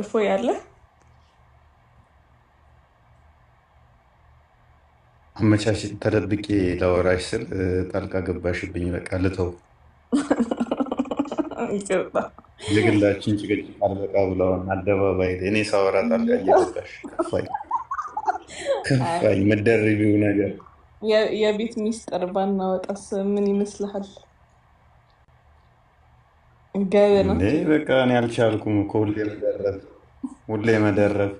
እፎ ያለ አመቻች ተደብቄ ለወራሽ ስል ጣልቃ ገባሽብኝ። በቃ ልተው። የግላችን ጭቅጭቅ አልበቃ ብለውን አደባባይ እኔ ሳወራ ጣልቃ እየገባሽ ከፋኝ። መደረቢው ነገር የቤት ሚስጥር ባናወጣስ ምን ይመስልሃል? ገበና በቃ እኔ አልቻልኩም እኮ ሁሌ መደረብ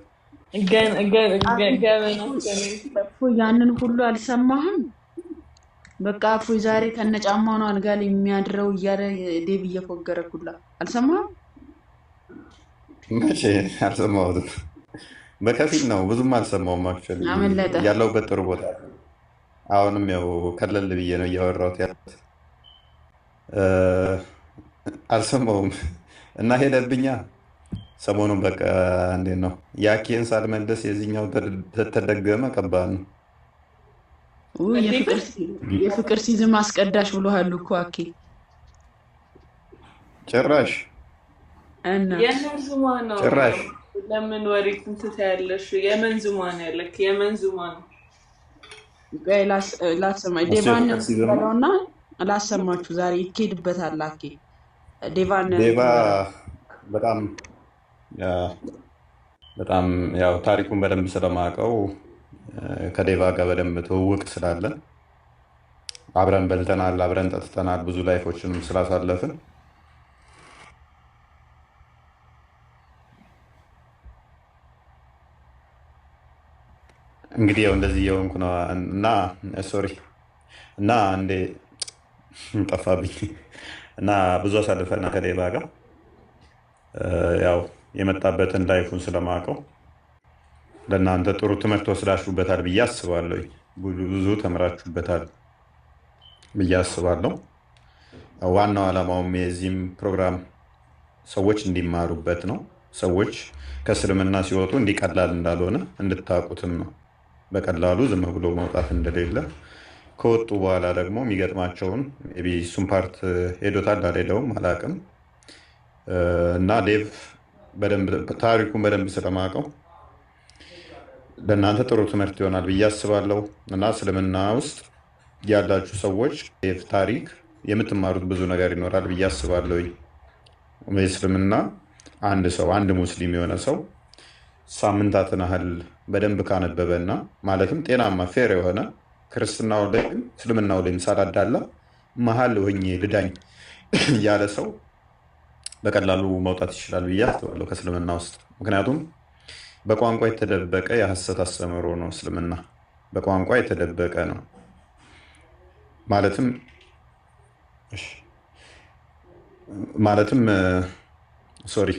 ያንን ሁሉ አልሰማህም? በቃ እፎይ ዛሬ ከነጫማው ነው አልጋ ላይ የሚያድረው እያለ ዴቭ እየፎገረ ኩላ አልሰማህም? መቼ አልሰማሁትም። በከፊል ነው ብዙም አልሰማሁም። አክቹዋሊ ያለሁበት ጥሩ ቦታ አሁንም ያው ከለል ብዬ ነው እያወራሁት ያሉት። አልሰማሁም እና ሄደብኛ ሰሞኑን በቃ እንዴት ነው ያኬን ሳልመለስ የዚህኛው ተደገመ። ከባድ ነው። የፍቅር ሲዝም አስቀዳሽ ብሎሃል እኮ አኬ። ጭራሽ የመንዙማ ነው። ጭራሽ ለምን ወሬ ትንትታ ያለሽ? የመንዙማ ነው ያለክ። የመንዙማ ነው ላሰማ ዴቫን ያለውና ላሰማችሁ ዛሬ ይኬድበታል። አኬ ዴቫን ዴቫ በጣም በጣም ያው ታሪኩን በደንብ ስለማውቀው ከዴቫ ጋር በደንብ ትውውቅ ስላለን አብረን በልተናል፣ አብረን ጠጥተናል፣ ብዙ ላይፎችንም ስላሳለፍን እንግዲህ ያው እንደዚህ የሆንኩ ነው እና ሶሪ እና እንዴ ጠፋብኝ እና ብዙ አሳልፈና ከዴቫ ጋር ያው የመጣበትን ላይፉን ስለማውቀው ለእናንተ ጥሩ ትምህርት ወስዳችሁበታል ብዬ አስባለሁ። ብዙ ተምራችሁበታል ብዬ አስባለሁ። ዋናው ዓላማውም የዚህም ፕሮግራም ሰዎች እንዲማሩበት ነው። ሰዎች ከእስልምና ሲወጡ እንዲቀላል እንዳልሆነ እንድታውቁትም ነው። በቀላሉ ዝም ብሎ መውጣት እንደሌለ ከወጡ በኋላ ደግሞ የሚገጥማቸውን እሱም ፓርት ሄዶታል አልሄደውም አላውቅም እና ዴቭ ታሪኩን በደንብ ስለማውቀው ለእናንተ ጥሩ ትምህርት ይሆናል ብዬ አስባለሁ እና እስልምና ውስጥ ያላችሁ ሰዎች ዴቭ ታሪክ የምትማሩት ብዙ ነገር ይኖራል ብዬ አስባለሁ። እስልምና አንድ ሙስሊም የሆነ ሰው ሳምንታትን ያህል በደንብ ካነበበና ማለትም ጤናማ ፌር የሆነ ክርስትናው ላይም እስልምናው ላይም ሳላዳላ መሀል ሆኜ ልዳኝ ያለ ሰው በቀላሉ መውጣት ይችላል ብዬ አስባለሁ ከእስልምና ውስጥ። ምክንያቱም በቋንቋ የተደበቀ የሐሰት አስተምህሮ ነው። እስልምና በቋንቋ የተደበቀ ነው። ማለትም ሶሪ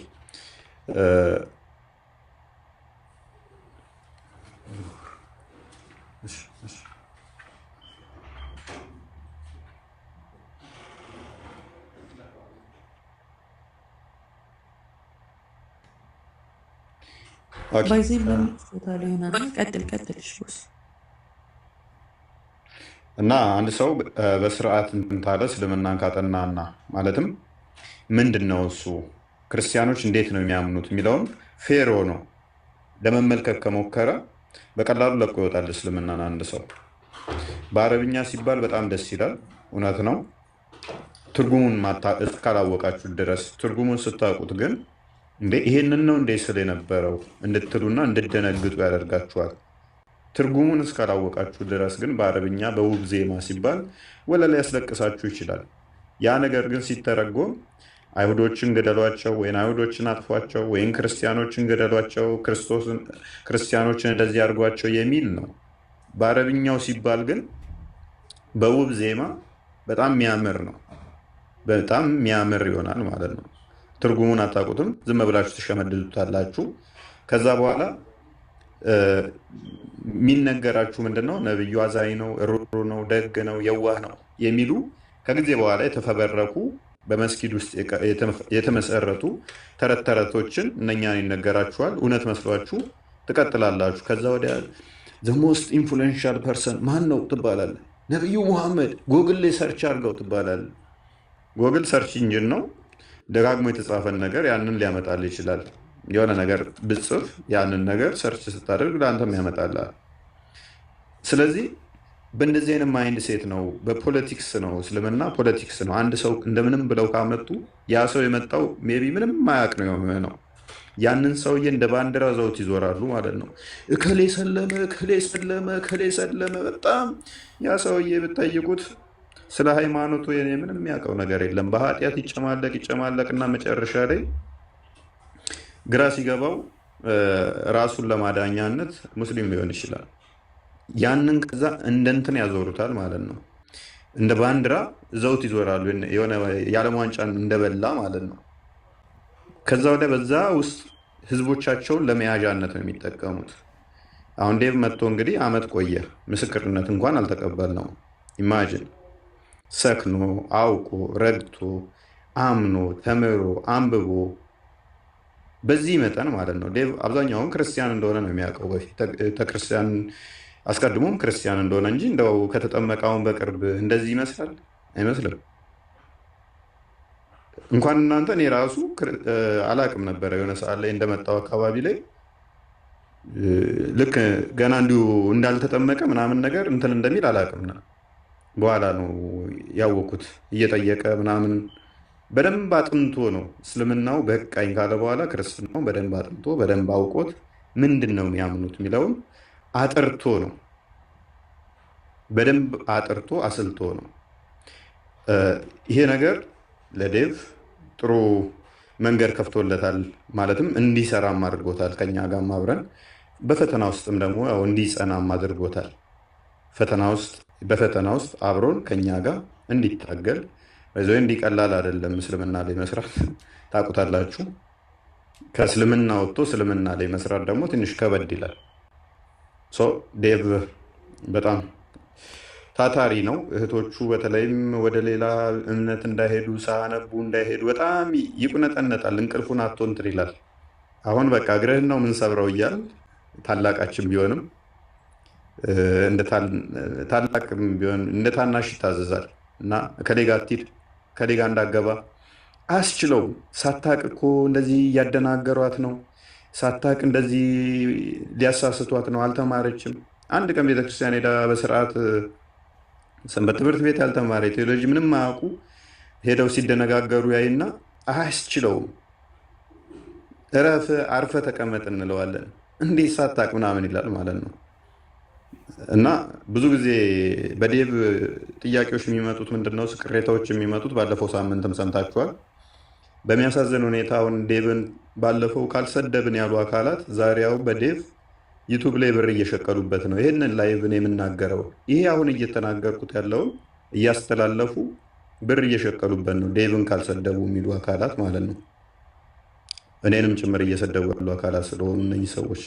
ባይዜን በሚስታ ላይ ሆናል። ቀጥል ቦስ። እና አንድ ሰው በስርዓት እንትን ካለ እስልምናን ካጠናና ማለትም ምንድን ነው እሱ ክርስቲያኖች እንዴት ነው የሚያምኑት የሚለውን ፌሮ ነው ለመመልከት ከሞከረ በቀላሉ ለቆ ይወጣል እስልምናን። አንድ ሰው በአረብኛ ሲባል በጣም ደስ ይላል፣ እውነት ነው። ትርጉሙን እስካላወቃችሁ ድረስ ትርጉሙን ስታውቁት ግን እንዴ ይሄንን ነው እንዴ ስለ የነበረው እንድትሉና እንድደነግጡ ያደርጋችኋል። ትርጉሙን እስካላወቃችሁ ድረስ ግን በአረብኛ በውብ ዜማ ሲባል ወለላ ያስለቅሳችሁ ይችላል። ያ ነገር ግን ሲተረጎም አይሁዶችን ገደሏቸው ወይም አይሁዶችን አጥፏቸው ወይም ክርስቲያኖችን ገደሏቸው፣ ክርስቲያኖችን እንደዚህ አድርጓቸው የሚል ነው። በአረብኛው ሲባል ግን በውብ ዜማ በጣም የሚያምር ነው። በጣም የሚያምር ይሆናል ማለት ነው። ትርጉሙን አታውቁትም፣ ዝም ብላችሁ ትሸመድዱታላችሁ። ከዛ በኋላ የሚነገራችሁ ምንድነው? ነብዩ አዛኝ ነው፣ ሩሩ ነው፣ ደግ ነው፣ የዋህ ነው የሚሉ ከጊዜ በኋላ የተፈበረኩ በመስጊድ ውስጥ የተመሰረቱ ተረት ተረቶችን እነኛን ይነገራችኋል። እውነት መስሏችሁ ትቀጥላላችሁ። ከዛ ወዲያ ዘ ሞስት ኢንፍሉዌንሻል ፐርሰን ማን ነው ትባላለ። ነቢዩ ሙሐመድ። ጎግል ላይ ሰርች አድርገው ትባላል። ጎግል ሰርች ኢንጂን ነው። ደጋግሞ የተጻፈን ነገር ያንን ሊያመጣል ይችላል። የሆነ ነገር ብጽፍ ያንን ነገር ሰርች ስታደርግ ለአንተም ያመጣላል። ስለዚህ በእንደዚህ አይነት ማይንድ ሴት ነው፣ በፖለቲክስ ነው። እስልምና ፖለቲክስ ነው። አንድ ሰው እንደምንም ብለው ካመጡ ያ ሰው የመጣው ሜይ ቢ ምንም ማያውቅ ነው። ያንን ሰውዬ እንደ ባንዲራ ዘውት ይዞራሉ ማለት ነው። እከሌ ሰለመ፣ እከሌ ሰለመ፣ እከሌ ሰለመ። በጣም ያ ሰውዬ ብትጠይቁት ስለ ሃይማኖቱ ምንም የሚያውቀው ነገር የለም። በኃጢአት ይጨማለቅና መጨረሻ ላይ ግራ ሲገባው ራሱን ለማዳኛነት ሙስሊም ሊሆን ይችላል። ያንን ከዛ እንደ እንትን ያዞሩታል ማለት ነው። እንደ ባንዲራ ዘውት ይዞራሉ፣ የሆነ የዓለም ዋንጫን እንደበላ ማለት ነው። ከዛ ወደ በዛ ውስጥ ህዝቦቻቸውን ለመያዣነት ነው የሚጠቀሙት። አሁን ዴቭ መጥቶ እንግዲህ አመት ቆየ፣ ምስክርነት እንኳን አልተቀበልነውም። ኢማጅን ሰክኖ አውቆ ረግቶ አምኖ ተምሮ አንብቦ በዚህ መጠን ማለት ነው። ዴቭ አብዛኛውን ክርስቲያን እንደሆነ ነው የሚያውቀው። በፊት ክርስቲያን አስቀድሞም ክርስቲያን እንደሆነ እንጂ እንደው ከተጠመቃውን በቅርብ እንደዚህ ይመስላል አይመስልም። እንኳን እናንተ እኔ ራሱ አላቅም ነበረ። የሆነ ሰዓት ላይ እንደመጣው አካባቢ ላይ ልክ ገና እንዲሁ እንዳልተጠመቀ ምናምን ነገር እንትን እንደሚል አላቅም። በኋላ ነው ያወኩት። እየጠየቀ ምናምን በደንብ አጥንቶ ነው እስልምናው በቃኝ ካለ በኋላ ክርስትናው በደንብ አጥንቶ በደንብ አውቆት ምንድን ነው የሚያምኑት የሚለውን አጥርቶ ነው በደንብ አጥርቶ አስልቶ ነው። ይሄ ነገር ለዴቭ ጥሩ መንገድ ከፍቶለታል። ማለትም እንዲሰራም አድርጎታል። ከኛ ጋር አብረን በፈተና ውስጥም ደግሞ ያው እንዲጸናም አድርጎታል። በፈተና ውስጥ አብሮን ከኛ ጋር እንዲታገል በዚ እንዲቀላል አይደለም። እስልምና ላይ መስራት ታውቁታላችሁ። ከእስልምና ወጥቶ እስልምና ላይ መስራት ደግሞ ትንሽ ከበድ ይላል። ዴቭ በጣም ታታሪ ነው። እህቶቹ በተለይም ወደ ሌላ እምነት እንዳይሄዱ ሳያነቡ እንዳይሄዱ በጣም ይቁነጠነጣል። እንቅልፉን አጥቶ እንትን ይላል። አሁን በቃ እግርህን ነው የምንሰብረው እያል ታላቃችን ቢሆንም ታላቅም ቢሆን እንደ ታናሽ ይታዘዛል እና ከሌ ጋር አትሂድ ከሌ ጋር እንዳገባ አያስችለውም። ሳታቅ እኮ እንደዚህ እያደናገሯት ነው፣ ሳታቅ እንደዚህ ሊያሳስቷት ነው፣ አልተማረችም። አንድ ቀን ቤተክርስቲያን ሄዳ በስርዓት ሰንበት ትምህርት ቤት ያልተማረ ቴዎሎጂ ምንም አያውቁ ሄደው ሲደነጋገሩ ያይና አያስችለውም። እረፍ አርፈ ተቀመጥ እንለዋለን። እንዴት ሳታቅ ምናምን ይላል ማለት ነው። እና ብዙ ጊዜ በዴቭ ጥያቄዎች የሚመጡት ምንድነው? ቅሬታዎች የሚመጡት ባለፈው ሳምንትም ሰምታችኋል። በሚያሳዝን ሁኔታ አሁን ዴቭን ባለፈው ካልሰደብን ያሉ አካላት ዛሬው በዴቭ ዩቱብ ላይ ብር እየሸቀሉበት ነው። ይህንን ላይቭን የምናገረው ይሄ አሁን እየተናገርኩት ያለውን እያስተላለፉ ብር እየሸቀሉበት ነው። ዴቭን ካልሰደቡ የሚሉ አካላት ማለት ነው። እኔንም ጭምር እየሰደቡ ያሉ አካላት ስለሆኑ እነዚህ ሰዎች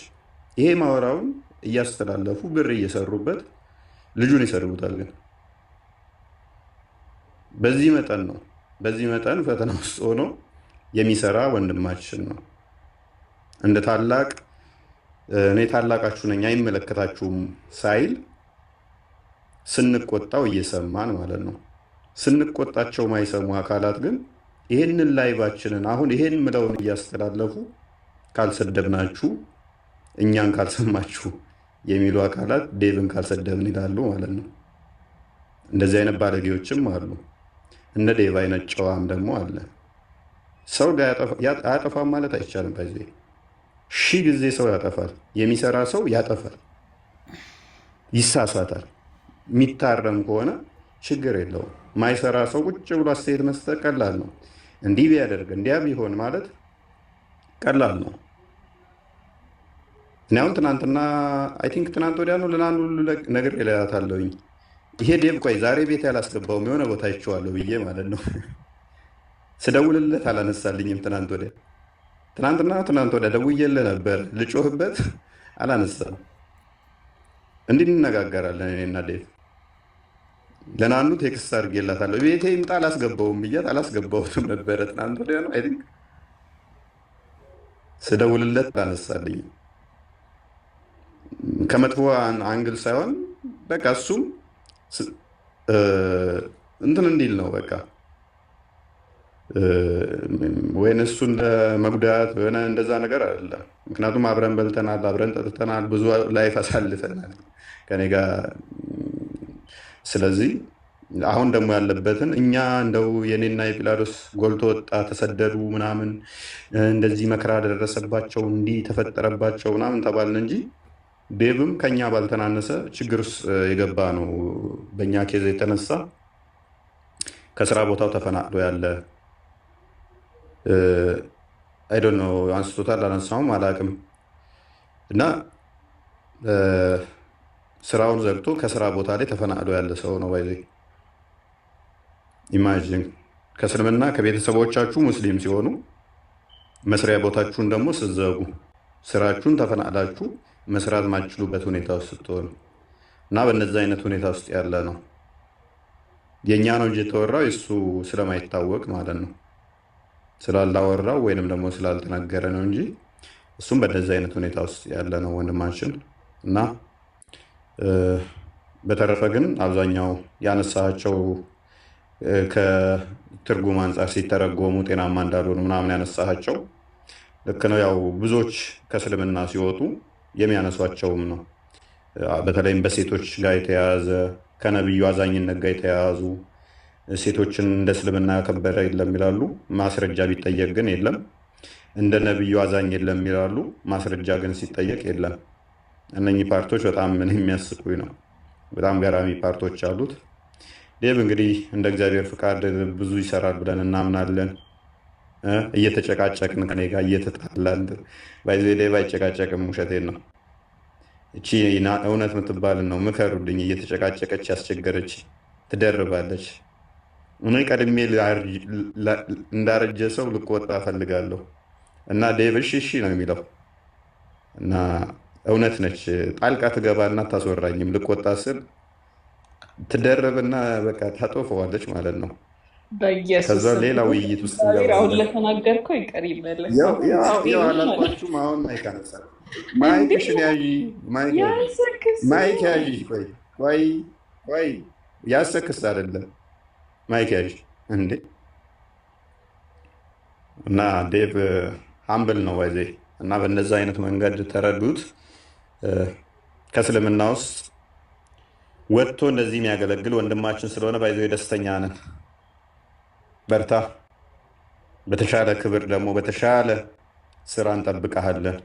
ይሄ ማወራውን እያስተላለፉ ብር እየሰሩበት ልጁን ይሰድቡታል። ግን በዚህ መጠን ፈተና ውስጥ ሆኖ የሚሰራ ወንድማችን ነው። እንደ ታላቅ እኔ ታላቃችሁ ነኝ አይመለከታችሁም ሳይል ስንቆጣው እየሰማን ማለት ነው። ስንቆጣቸው ማይሰሙ አካላት ግን ይህንን ላይቫችንን አሁን ይሄን ምለውን እያስተላለፉ ካልሰደብናችሁ እኛን ካልሰማችሁ የሚሉ አካላት ዴቭን ካልሰደብን ይላሉ ማለት ነው። እንደዚህ አይነት ባለጌዎችም አሉ። እነ ዴቭ አይነት ጨዋም ደግሞ አለ። ሰው አያጠፋም ማለት አይቻልም። በዚህ ሺህ ጊዜ ሰው ያጠፋል። የሚሰራ ሰው ያጠፋል፣ ይሳሳታል። የሚታረም ከሆነ ችግር የለውም። ማይሰራ ሰው ቁጭ ብሎ አስተያየት መስጠት ቀላል ነው። እንዲህ ቢያደርግ እንዲያ ቢሆን ማለት ቀላል ነው። እኔ አሁን ትናንትና አይ ቲንክ ትናንት ወዲያ ነው ለናንዱ ነገር ይላታለሁኝ። ይሄ ዴቭ ቆይ ዛሬ ቤት ያላስገባውም የሆነ ቦታ አይቼዋለሁ ብዬ ማለት ነው። ስደውልለት አላነሳልኝም። ትናንት ወዲያ ደውዬልህ ነበር ልጮህበት አላነሳም። እንዲህ እንነጋገራለን እኔና ዴቭ። ለናኑ ቴክስት አድርጌላታለሁ ቤቴ ይምጣ አላስገባውም ብያት አላስገባውትም ነበረ። ትናንት ወዲያ ነው አይ ቲንክ ስደውልለት አላነሳልኝም። ከመጥፎ አንግል ሳይሆን በቃ እሱም እንትን እንዲል ነው በቃ ወይን እሱን ለመጉዳት ሆነ እንደዛ ነገር አይደለም። ምክንያቱም አብረን በልተናል፣ አብረን ጠጥተናል፣ ብዙ ላይፍ አሳልፈናል ከኔ ጋር። ስለዚህ አሁን ደግሞ ያለበትን እኛ እንደው የኔና የጲላዶስ ጎልቶ ወጣ ተሰደዱ ምናምን እንደዚህ መከራ ደረሰባቸው እንዲህ ተፈጠረባቸው ምናምን ተባልን እንጂ ዴቭም ከኛ ባልተናነሰ ችግር ውስጥ የገባ ነው። በእኛ ኬዝ የተነሳ ከስራ ቦታው ተፈናቅሎ ያለ አይዶን ነው አንስቶታል አላነሳውም አላቅም። እና ስራውን ዘግቶ ከስራ ቦታ ላይ ተፈናቅሎ ያለ ሰው ነው። ባይዘ ኢማጂን ከእስልምና ከቤተሰቦቻችሁ ሙስሊም ሲሆኑ መስሪያ ቦታችሁን ደግሞ ስትዘጉ ስራችሁን ተፈናቅላችሁ መስራት ማችሉበት ሁኔታ ውስጥ ስትሆኑ እና በነዚህ አይነት ሁኔታ ውስጥ ያለ ነው። የእኛ ነው እንጂ የተወራው እሱ ስለማይታወቅ ማለት ነው ስላላወራው ወይንም ደግሞ ስላልተነገረ ነው እንጂ እሱም በነዚህ አይነት ሁኔታ ውስጥ ያለ ነው ወንድማችን። እና በተረፈ ግን አብዛኛው ያነሳቸው ከትርጉም አንጻር ሲተረጎሙ ጤናማ እንዳልሆኑ ምናምን ያነሳቸው ልክ ነው። ያው ብዙዎች ከእስልምና ሲወጡ የሚያነሷቸውም ነው። በተለይም በሴቶች ጋር የተያያዘ ከነብዩ አዛኝነት ጋር የተያያዙ ሴቶችን እንደ እስልምና ያከበረ የለም ይላሉ። ማስረጃ ቢጠየቅ ግን የለም። እንደ ነብዩ አዛኝ የለም ይላሉ። ማስረጃ ግን ሲጠየቅ የለም። እነኚህ ፓርቶች በጣም ምን የሚያስቁኝ ነው። በጣም ገራሚ ፓርቶች አሉት። ዴቭ እንግዲህ እንደ እግዚአብሔር ፍቃድ ብዙ ይሰራል ብለን እናምናለን። እየተጨቃጨቅን ከኔ ጋር እየተጣላን ባይዘ ዴቭ አይጨቃጨቅም፣ ውሸቴን ነው። እቺ እውነት የምትባል ነው። ምከሩልኝ። እየተጨቃጨቀች ያስቸገረች ትደርባለች። እኔ ቀድሜ እንዳረጀ ሰው ልቆጣ እፈልጋለሁ እና ዴቭ እሺ ነው የሚለው እና እውነት ነች። ጣልቃ ትገባና ታስወራኝም። ልቆጣ ስል ትደረብና በቃ ታጦፈዋለች ማለት ነው። ከዛ ሌላ ውይይት ውስጥ አሁን ለተናገርከው ይቀር ይመለስ። ያው አላልኳችሁም? አሁን ማይክ አነሳል። ማይክሽን ያዢ፣ ማይክ ያዢ። ቆይ ያሰክስ አይደለም ማይክ ያዢ እንዴ። እና ዴቭ ሀምብል ነው ባይዜ እና በእነዚ አይነት መንገድ ተረዱት። ከእስልምና ውስጥ ወጥቶ እንደዚህ የሚያገለግል ወንድማችን ስለሆነ ባይዘ ደስተኛ ነን። በርታ። በተሻለ ክብር ደግሞ በተሻለ ስራ እንጠብቀሃለን።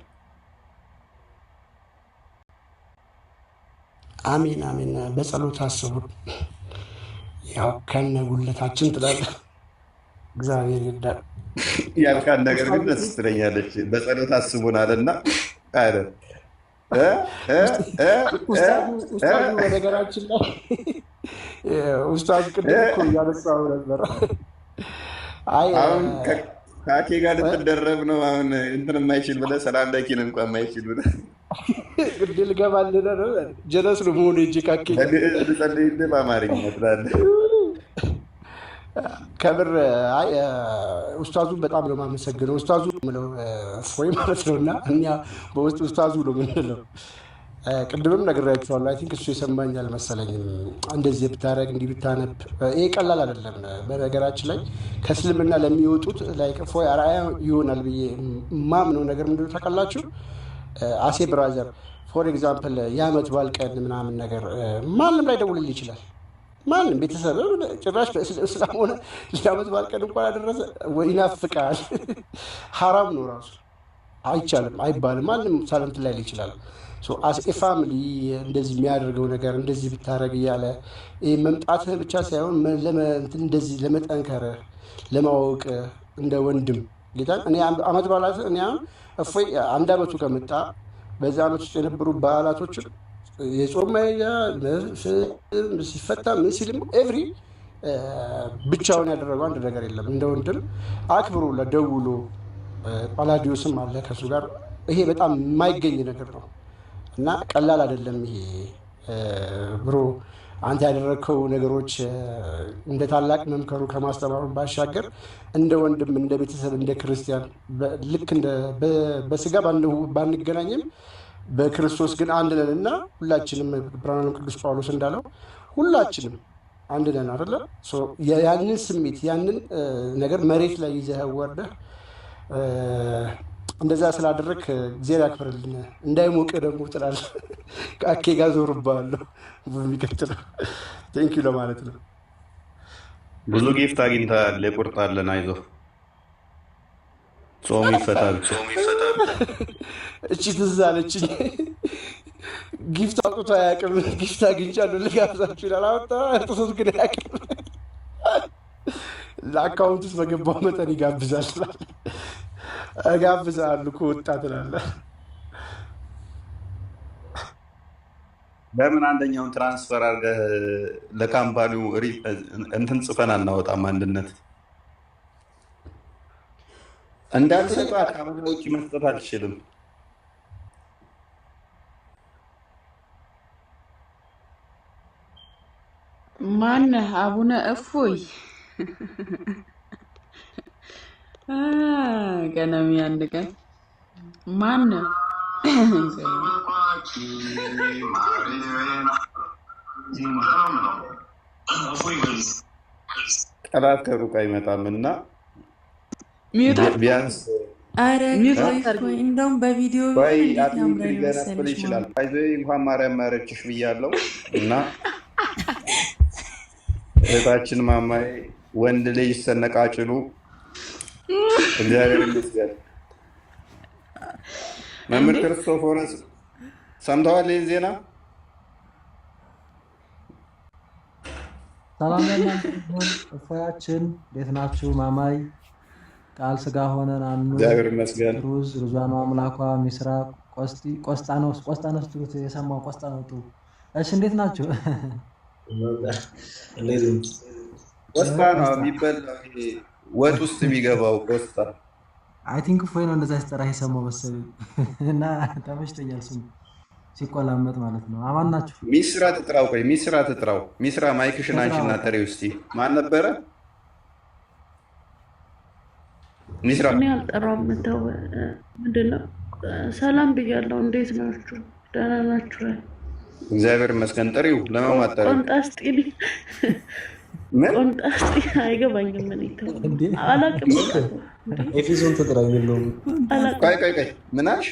አሜን አሜን። በጸሎት አስቡ። ያው ከነ ጉለታችን ትላለህ። እግዚአብሔር ይርዳል። ያልካን ነገር ግን ደስ ትለኛለች። በጸሎት አስቡናልና አይደል? ኡስታዙ በነገራችን ላይ ኡስታዙ ቅድም እኮ እያነሳሁ ነበር። አሁን ከአኬ ጋር ልትደረብ ነው። አሁን እንትን የማይችል ብለህ ሰላም ላኪን እንኳን የማይችል ብለህ ግድ ልገባልህ ነው። ጀለስ ነው መሆኑ እጅ ካኬ ልጸልይልህ በአማርኛ ትላለህ። ከምር ኡስታዙን በጣም ነው የማመሰግነው። ኡስታዙ ምለው እፎይ ማለት ነው እና እኛ በውስጥ ኡስታዙ ነው የምንለው። ቅድምም ነግሬያቸዋለሁ። አይ ቲንክ እሱ የሰማኝ አልመሰለኝም። እንደዚህ ብታረግ እንዲህ ብታነብ ይሄ ቀላል አይደለም። በነገራችን ላይ ከእስልምና ለሚወጡት ላይ እፎይ አርአያ ይሆናል ብዬ ማምነው ነገር ምንድን ነው ታውቃላችሁ? አሴ ብራዘር ፎር ኤግዛምፕል የዓመት በዓል ቀን ምናምን ነገር ማንም ላይ ደውልልህ ይችላል። ማንም ቤተሰብ ጭራሽ እስላም ሆነ ለዓመት በዓል ቀን እንኳን ያደረሰ ይናፍቃል። ሐራም ነው ራሱ፣ አይቻልም፣ አይባልም። ማንም ሳለምት ላይ ይችላል። አስ ፋሚሊ እንደዚህ የሚያደርገው ነገር እንደዚህ ብታደረግ እያለ መምጣትህ ብቻ ሳይሆን እንደዚህ ለመጠንከር ለማወቅ እንደ ወንድም ጌታ እኔ ዓመት በዓላት እኔ እፎይ አንድ ዓመቱ ከመጣ በዚህ ዓመት ውስጥ የነበሩ በዓላቶችን የጾም መያ ሲፈታ ምን ሲልም ኤቭሪ ብቻውን ያደረገው አንድ ነገር የለም። እንደ ወንድም አክብሮ ለደውሎ ጳላዲዮስም አለ ከሱ ጋር። ይሄ በጣም የማይገኝ ነገር ነው እና ቀላል አይደለም። ይሄ ብሮ አንተ ያደረግከው ነገሮች እንደ ታላቅ መምከሩ ከማስተማሩ ባሻገር እንደ ወንድም፣ እንደ ቤተሰብ፣ እንደ ክርስቲያን ልክ በስጋ ባንገናኝም በክርስቶስ ግን አንድ ነን እና ሁላችንም ብርሃኑ ቅዱስ ጳውሎስ እንዳለው ሁላችንም አንድ ነን አይደለ? ያንን ስሜት ያንን ነገር መሬት ላይ ይዘህ ወርደህ እንደዛ ስላደረግ እግዚአብሔር ያክብርልን። እንዳይሞቅህ ደግሞ ትላለህ። ከአኬ ጋር ዞርብሃለሁ በሚቀጥለው ቴንኪው ለማለት ነው። ብዙ ጊፍት አግኝተሃል። የቁርጣለን አይዞህ። ጾሙ ይፈታል። እቺ ትዝ አለችኝ። ጊፍት አውጥቶ አያውቅም። ጊፍት አግኝቻለሁ ልጋብዛችሁ ይላል። አወጣ ጥሶት ግን አያውቅም። ለአካውንት ውስጥ በገባው መጠን ይጋብዛል። እጋብዛለሁ ከወጣ ትላለህ። በምን አንደኛውን ትራንስፈር አድርገህ ለካምፓኒው እንትን ጽፈን አናወጣም? አንድነት እንዳልሰጣ ከአመት ውጭ መስጠት አልችልም። ማነህ? አቡነ እፎይ ቀነሚ አንድ ቀን ማነህ? ጠላት ከሩቅ አይመጣም እና ቢያንስ እንደውም በቪዲዮ ሊገነፍል ይችላል። እንኳን ማርያም ማረችሽ ብያለሁ እና እህታችን ማማዬ ወንድ ልጅ ሰነቃጭሉ እግዚአብሔር ይመስገን። መምህር እንዴ ክርስቶፎረስ ሰምተዋል ይህን ዜና? ሰላም ለእናንተ ይሁን። እፎያችን እንዴት ናችሁ? ማማይ ቃል ስጋ ሆነን አኑ እግዚአብሔር ይመስገን። ሩዝ ሩዟን አምላኳ ሚስራ ቆስጣኖስ ትሉት የሰማው ቆስጣኖቱ። እሺ እንዴት ናችሁ? ቆስጣ ነው የሚበላው፣ ይሄ ወጥ ውስጥ የሚገባው ቆስጣ። አይ ቲንክ እፎይ ነው እንደዛ ሲጠራ የሰማው መሰለኝ እና ተመችቶኛል ስሙ ሲቆላመጥ ማለት ነው። አማን ናችሁ? ሚስራ ትጥራው። ቆይ ሚስራ ትጥራው። ሚስራ ማይክሽን አንቺና ጥሪ ውስጥ ማን ነበረ? ሚስራ እኔ አልጠራውም። ተው ምንድን ነው? ሰላም ብያለሁ። እንዴት ናችሁ? ደህና ናችሁ? እግዚአብሔር ይመስገን። ጥሪው ለመማጠር ቆንጣስጢል ምን ቆንጣስጢል አይገባኝም። እኔ ተው አላቅም። ኤፌሶን ተጥራ የሚለው ቆይ ምናሽ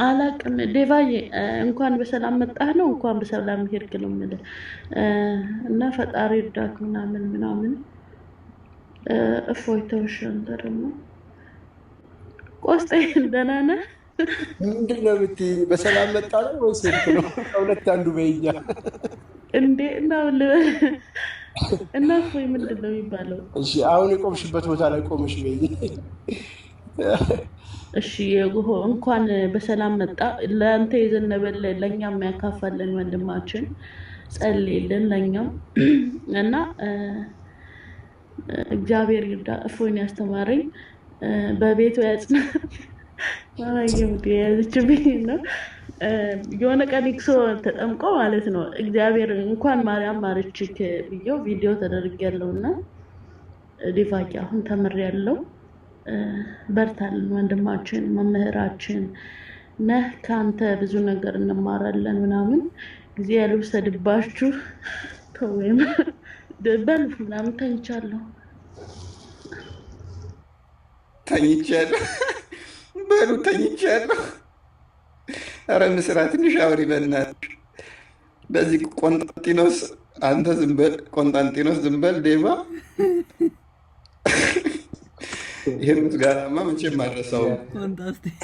አላቅም። ዴቫዬ እንኳን በሰላም መጣህ ነው እንኳን በሰላም ሄድክ ነው የምልህ እና ፈጣሪ እርዳክ ምናምን እፎይ ተውሽ። አንተ ደግሞ ቆስጤ ደህና ነህ? ምንድን ነው የምትይኝ? በሰላም መጣ ነው ወይስ ሄድክ ነው? ከሁለት አንዱ በይኛ እንዴ እና እፎይ ምንድን ነው የሚባለው? እሺ አሁን የቆምሽበት ቦታ ላይ ቆምሽ በይ። እሺ እንኳን በሰላም መጣ። ለአንተ የዘነበልን ለእኛም ያካፋልን ወንድማችን ጸልይልን ለእኛም እና እግዚአብሔር ይርዳ። እፎይን ያስተማረኝ በቤቱ ያጽና ማማየሙት የያዘችብኝ ነው። የሆነ ቀን ኢክሶ ተጠምቆ ማለት ነው እግዚአብሔር እንኳን ማርያም ማረችክ ብዬው ቪዲዮ ተደርጌያለሁ እና ዲቫቂ አሁን ተምሬያለሁ። በርታልን ወንድማችን፣ መምህራችን ነህ። ከአንተ ብዙ ነገር እንማራለን ምናምን። ጊዜ ያልወሰድባችሁ ተወይም በል ምናምን ተኝቻለሁ በሉ ተኝቻለሁ። ኧረ ምስራ ትንሽ አውሪ በእናትሽ። በዚህ ቆንጣንጢኖስ አንተ ዝም በል፣ ቆንጣንጢኖስ ዝም በል ዴቫ። ይህን ምስጋናማ መቼም አልረሳውም።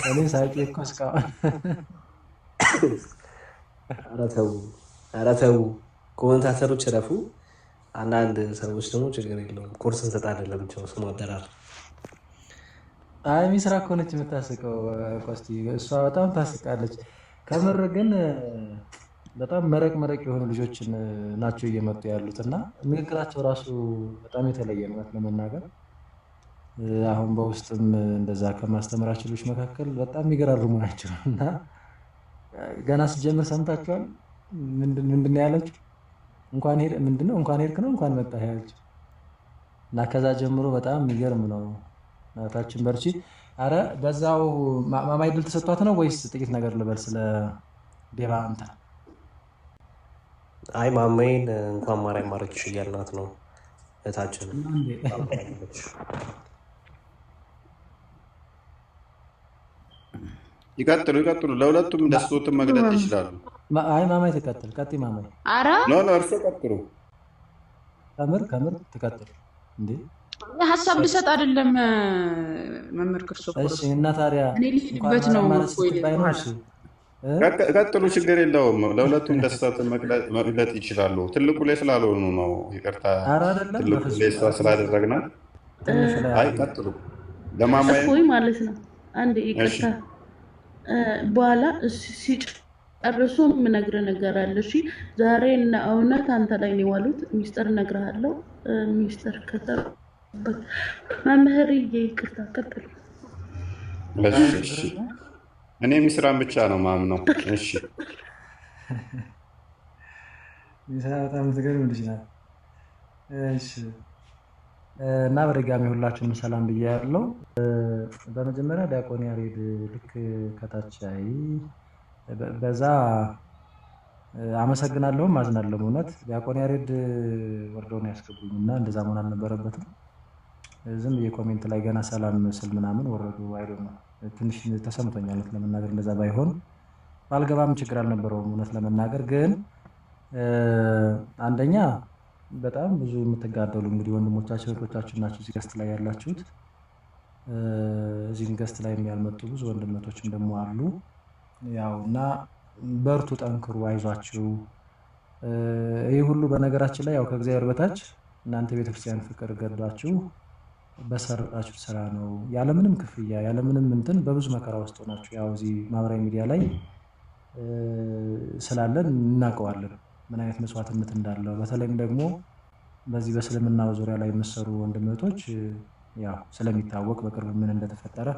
እኔ ሳቄ እኮ እስካሁን ኧረ ተው ኮመንታተሮች ረፉ። አንዳንድ ሰዎች ደግሞ ችግር የለውም ኮርስ እንሰጣለን ለብቻው ስሙ አደራር። አይ ሚስራ እኮ ነች የምታስቀው ቆስቲ፣ እሷ በጣም ታስቃለች ከምር። ግን በጣም መረቅ የሆኑ ልጆችን ናቸው እየመጡ ያሉት እና ንግግራቸው ራሱ በጣም የተለየ ነው ለመናገር። አሁን በውስጥም እንደዛ ከማስተምራቸው ልጆች መካከል በጣም የሚገራርሙ ናቸው እና ገና ስጀምር ሰምታችኋል። ምንድን ነው ያለችው? እንኳን ሄድክ ነው እንኳን መጣህ ያለችው እና ከዛ ጀምሮ በጣም የሚገርም ነው። ታችን በርቺ። አረ በዛው ማማይ ድል ተሰጥቷት ነው ወይስ ጥቂት ነገር ልበል ስለ ዴቫ አንተ? አይ ማማዬን እንኳን ማርያም ማረችሽ እያልናት ነው እታችን። ይቀጥሉ። ለሁለቱም ደስቶትን መግለጥ ይችላሉ። አይ ማማይ ትቀጥል። ቀጥይ ማማይ። አረ እርሶ ቀጥሉ። ከምር ትቀጥል እንዴ? ሀሳብ ልሰጥ አይደለም መምህር ክርስቶፎሮስ። እሺ እና ታዲያ እኔ ልሄድበት ነው። ቀጥሉ፣ ችግር የለውም። ለሁለቱም ደስታትን መግለጥ ይችላሉ። ትልቁ ላይ ስላልሆኑ ነው። ይቅርታ ትልቁ ላይ እሷ ስላደረግናት። አይ ቀጥሉ። ለማማዬ እፎይ ማለት ነው። አንድ ይቅርታ በኋላ ሲጨርሱ የምነግርህ ነገር አለ። እሺ ዛሬ እና እውነት አንተ ላይ ነው የዋሉት። ሚስጥር እነግርሃለሁ። ሚስጥር መምህርዬ ይቅርታ ቀጥሉ። እሺ እኔ ሚስራን ብቻ ነው ማምነው። እሺ ሚስራ በጣም ትገርም ልጅ ናት። እሺ እና በድጋሚ ሁላችሁንም ሰላም ብያለሁ። በመጀመሪያ ዲያቆን ያሬድ ልክ ከታች አይ በዛ አመሰግናለሁም አዝናለሁም። እውነት ዲያቆን ያሬድ ወርደውን ያስገቡኝ እና እንደዛ መሆን አልነበረበትም። ዝም የኮሜንት ላይ ገና ሰላም ስል ምናምን ወረዱ አይደል ነው። ትንሽ ተሰምቶኛል ለመናገር። እንደዛ ባይሆን ባልገባም ችግር አልነበረውም እውነት ለመናገር። ግን አንደኛ በጣም ብዙ የምትጋደሉ እንግዲህ ወንድሞቻችን እህቶቻችን ናቸው እዚህ ገስት ላይ ያላችሁት። እዚህም ገስት ላይ ያልመጡ ብዙ ወንድመቶችም ደግሞ አሉ። ያው እና በርቱ፣ ጠንክሩ፣ አይዟችሁ። ይህ ሁሉ በነገራችን ላይ ያው ከእግዚአብሔር በታች እናንተ ቤተክርስቲያን ፍቅር ገዷችሁ በሰራችሁ ስራ ነው። ያለምንም ክፍያ ያለምንም እንትን በብዙ መከራ ውስጥ ሆናችሁ ያው እዚህ ማህበራዊ ሚዲያ ላይ ስላለን እናውቀዋለን ምን አይነት መስዋዕትነት እንዳለው። በተለይም ደግሞ በዚህ በእስልምናው ዙሪያ ላይ የምትሰሩ ወንድመቶች ያው ስለሚታወቅ በቅርብ ምን እንደተፈጠረ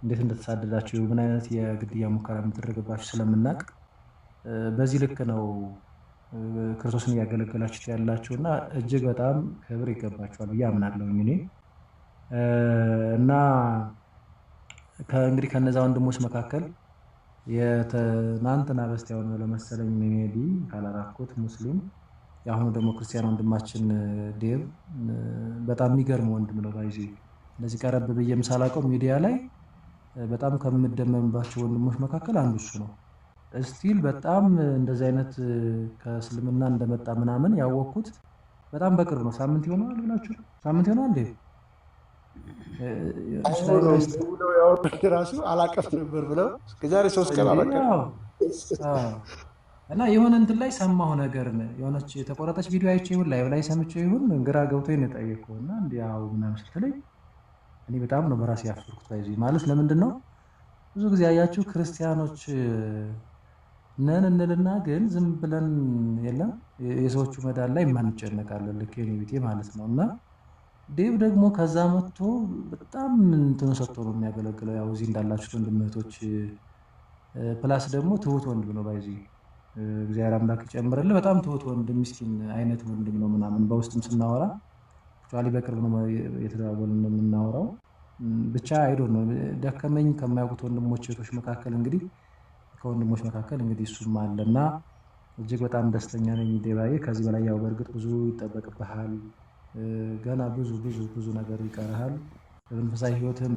እንዴት እንደተሳደዳችሁ ምን አይነት የግድያ ሙከራ የምትደረግባችሁ ስለምናውቅ በዚህ ልክ ነው ክርስቶስን እያገለገላችሁት ያላችሁ እና እጅግ በጣም ክብር ይገባችኋል ብዬ አምናለሁ እኔ እና እንግዲህ ከነዛ ወንድሞች መካከል የትናንትና በስቲያው ነው ለመሰለኝ ሜቢ ካላራኩት ሙስሊም የአሁኑ ደግሞ ክርስቲያን ወንድማችን ዴቭ በጣም የሚገርም ወንድም ነው። ባይዚ እንደዚህ ቀረብ ብዬም ሳላውቀው ሚዲያ ላይ በጣም ከምደመምባቸው ወንድሞች መካከል አንዱ እሱ ነው። እስቲል በጣም እንደዚህ አይነት ከእስልምና እንደመጣ ምናምን ያወቅኩት በጣም በቅርብ ነው። ሳምንት ይሆናል ብላችሁ ሳምንት ይሆናል እንዴ? ራሱ አላቀፍ ነበር ብለው ከዛሬ 3 ቀን አበቃ እና የሆነ እንትን ላይ ሰማሁ ነገር የሆነች የተቆረጠች ቪዲዮ አይቼ ይሁን ላይቭ ላይ ሰምቼው ይሁን ግራ ገብቶኝ ነው የጠየቀው እና እንዲያው ምናምን ስትለኝ እኔ በጣም ነው በራሴ ያፈርኩት። ባይዚ ማለት ለምንድን ነው ብዙ ጊዜ ያያችሁ ክርስቲያኖች ነን እንልና ግን ዝም ብለን የለም የሰዎቹ መዳን ላይ ማንጨነቃለን ልክ የኔ ቢጤ ማለት ነው። እና ዴቭ ደግሞ ከዛ መጥቶ በጣም እንትን ሰጥቶ ነው የሚያገለግለው። ያው እዚህ እንዳላችሁ ወንድምቶች ፕላስ ደግሞ ትሁት ወንድም ነው ባይዚ እግዚአብሔር አምላክ ይጨምርልህ። በጣም ትሁት ወንድም ምስኪን አይነት ወንድም ነው ምናምን በውስጥም ስናወራ ቻሊ በቅርብ ነው የተደዋወልን የምናወራው። ብቻ አይዶ ነው ደከመኝ ከማያውቁት ወንድሞች እህቶች መካከል እንግዲህ ከወንድሞች መካከል እንግዲህ እሱም አለና እጅግ በጣም ደስተኛ ነኝ ዴባዬ። ከዚህ በላይ ያው በእርግጥ ብዙ ይጠበቅብሃል። ገና ብዙ ነገር ይቀርሃል። በመንፈሳዊ ህይወትም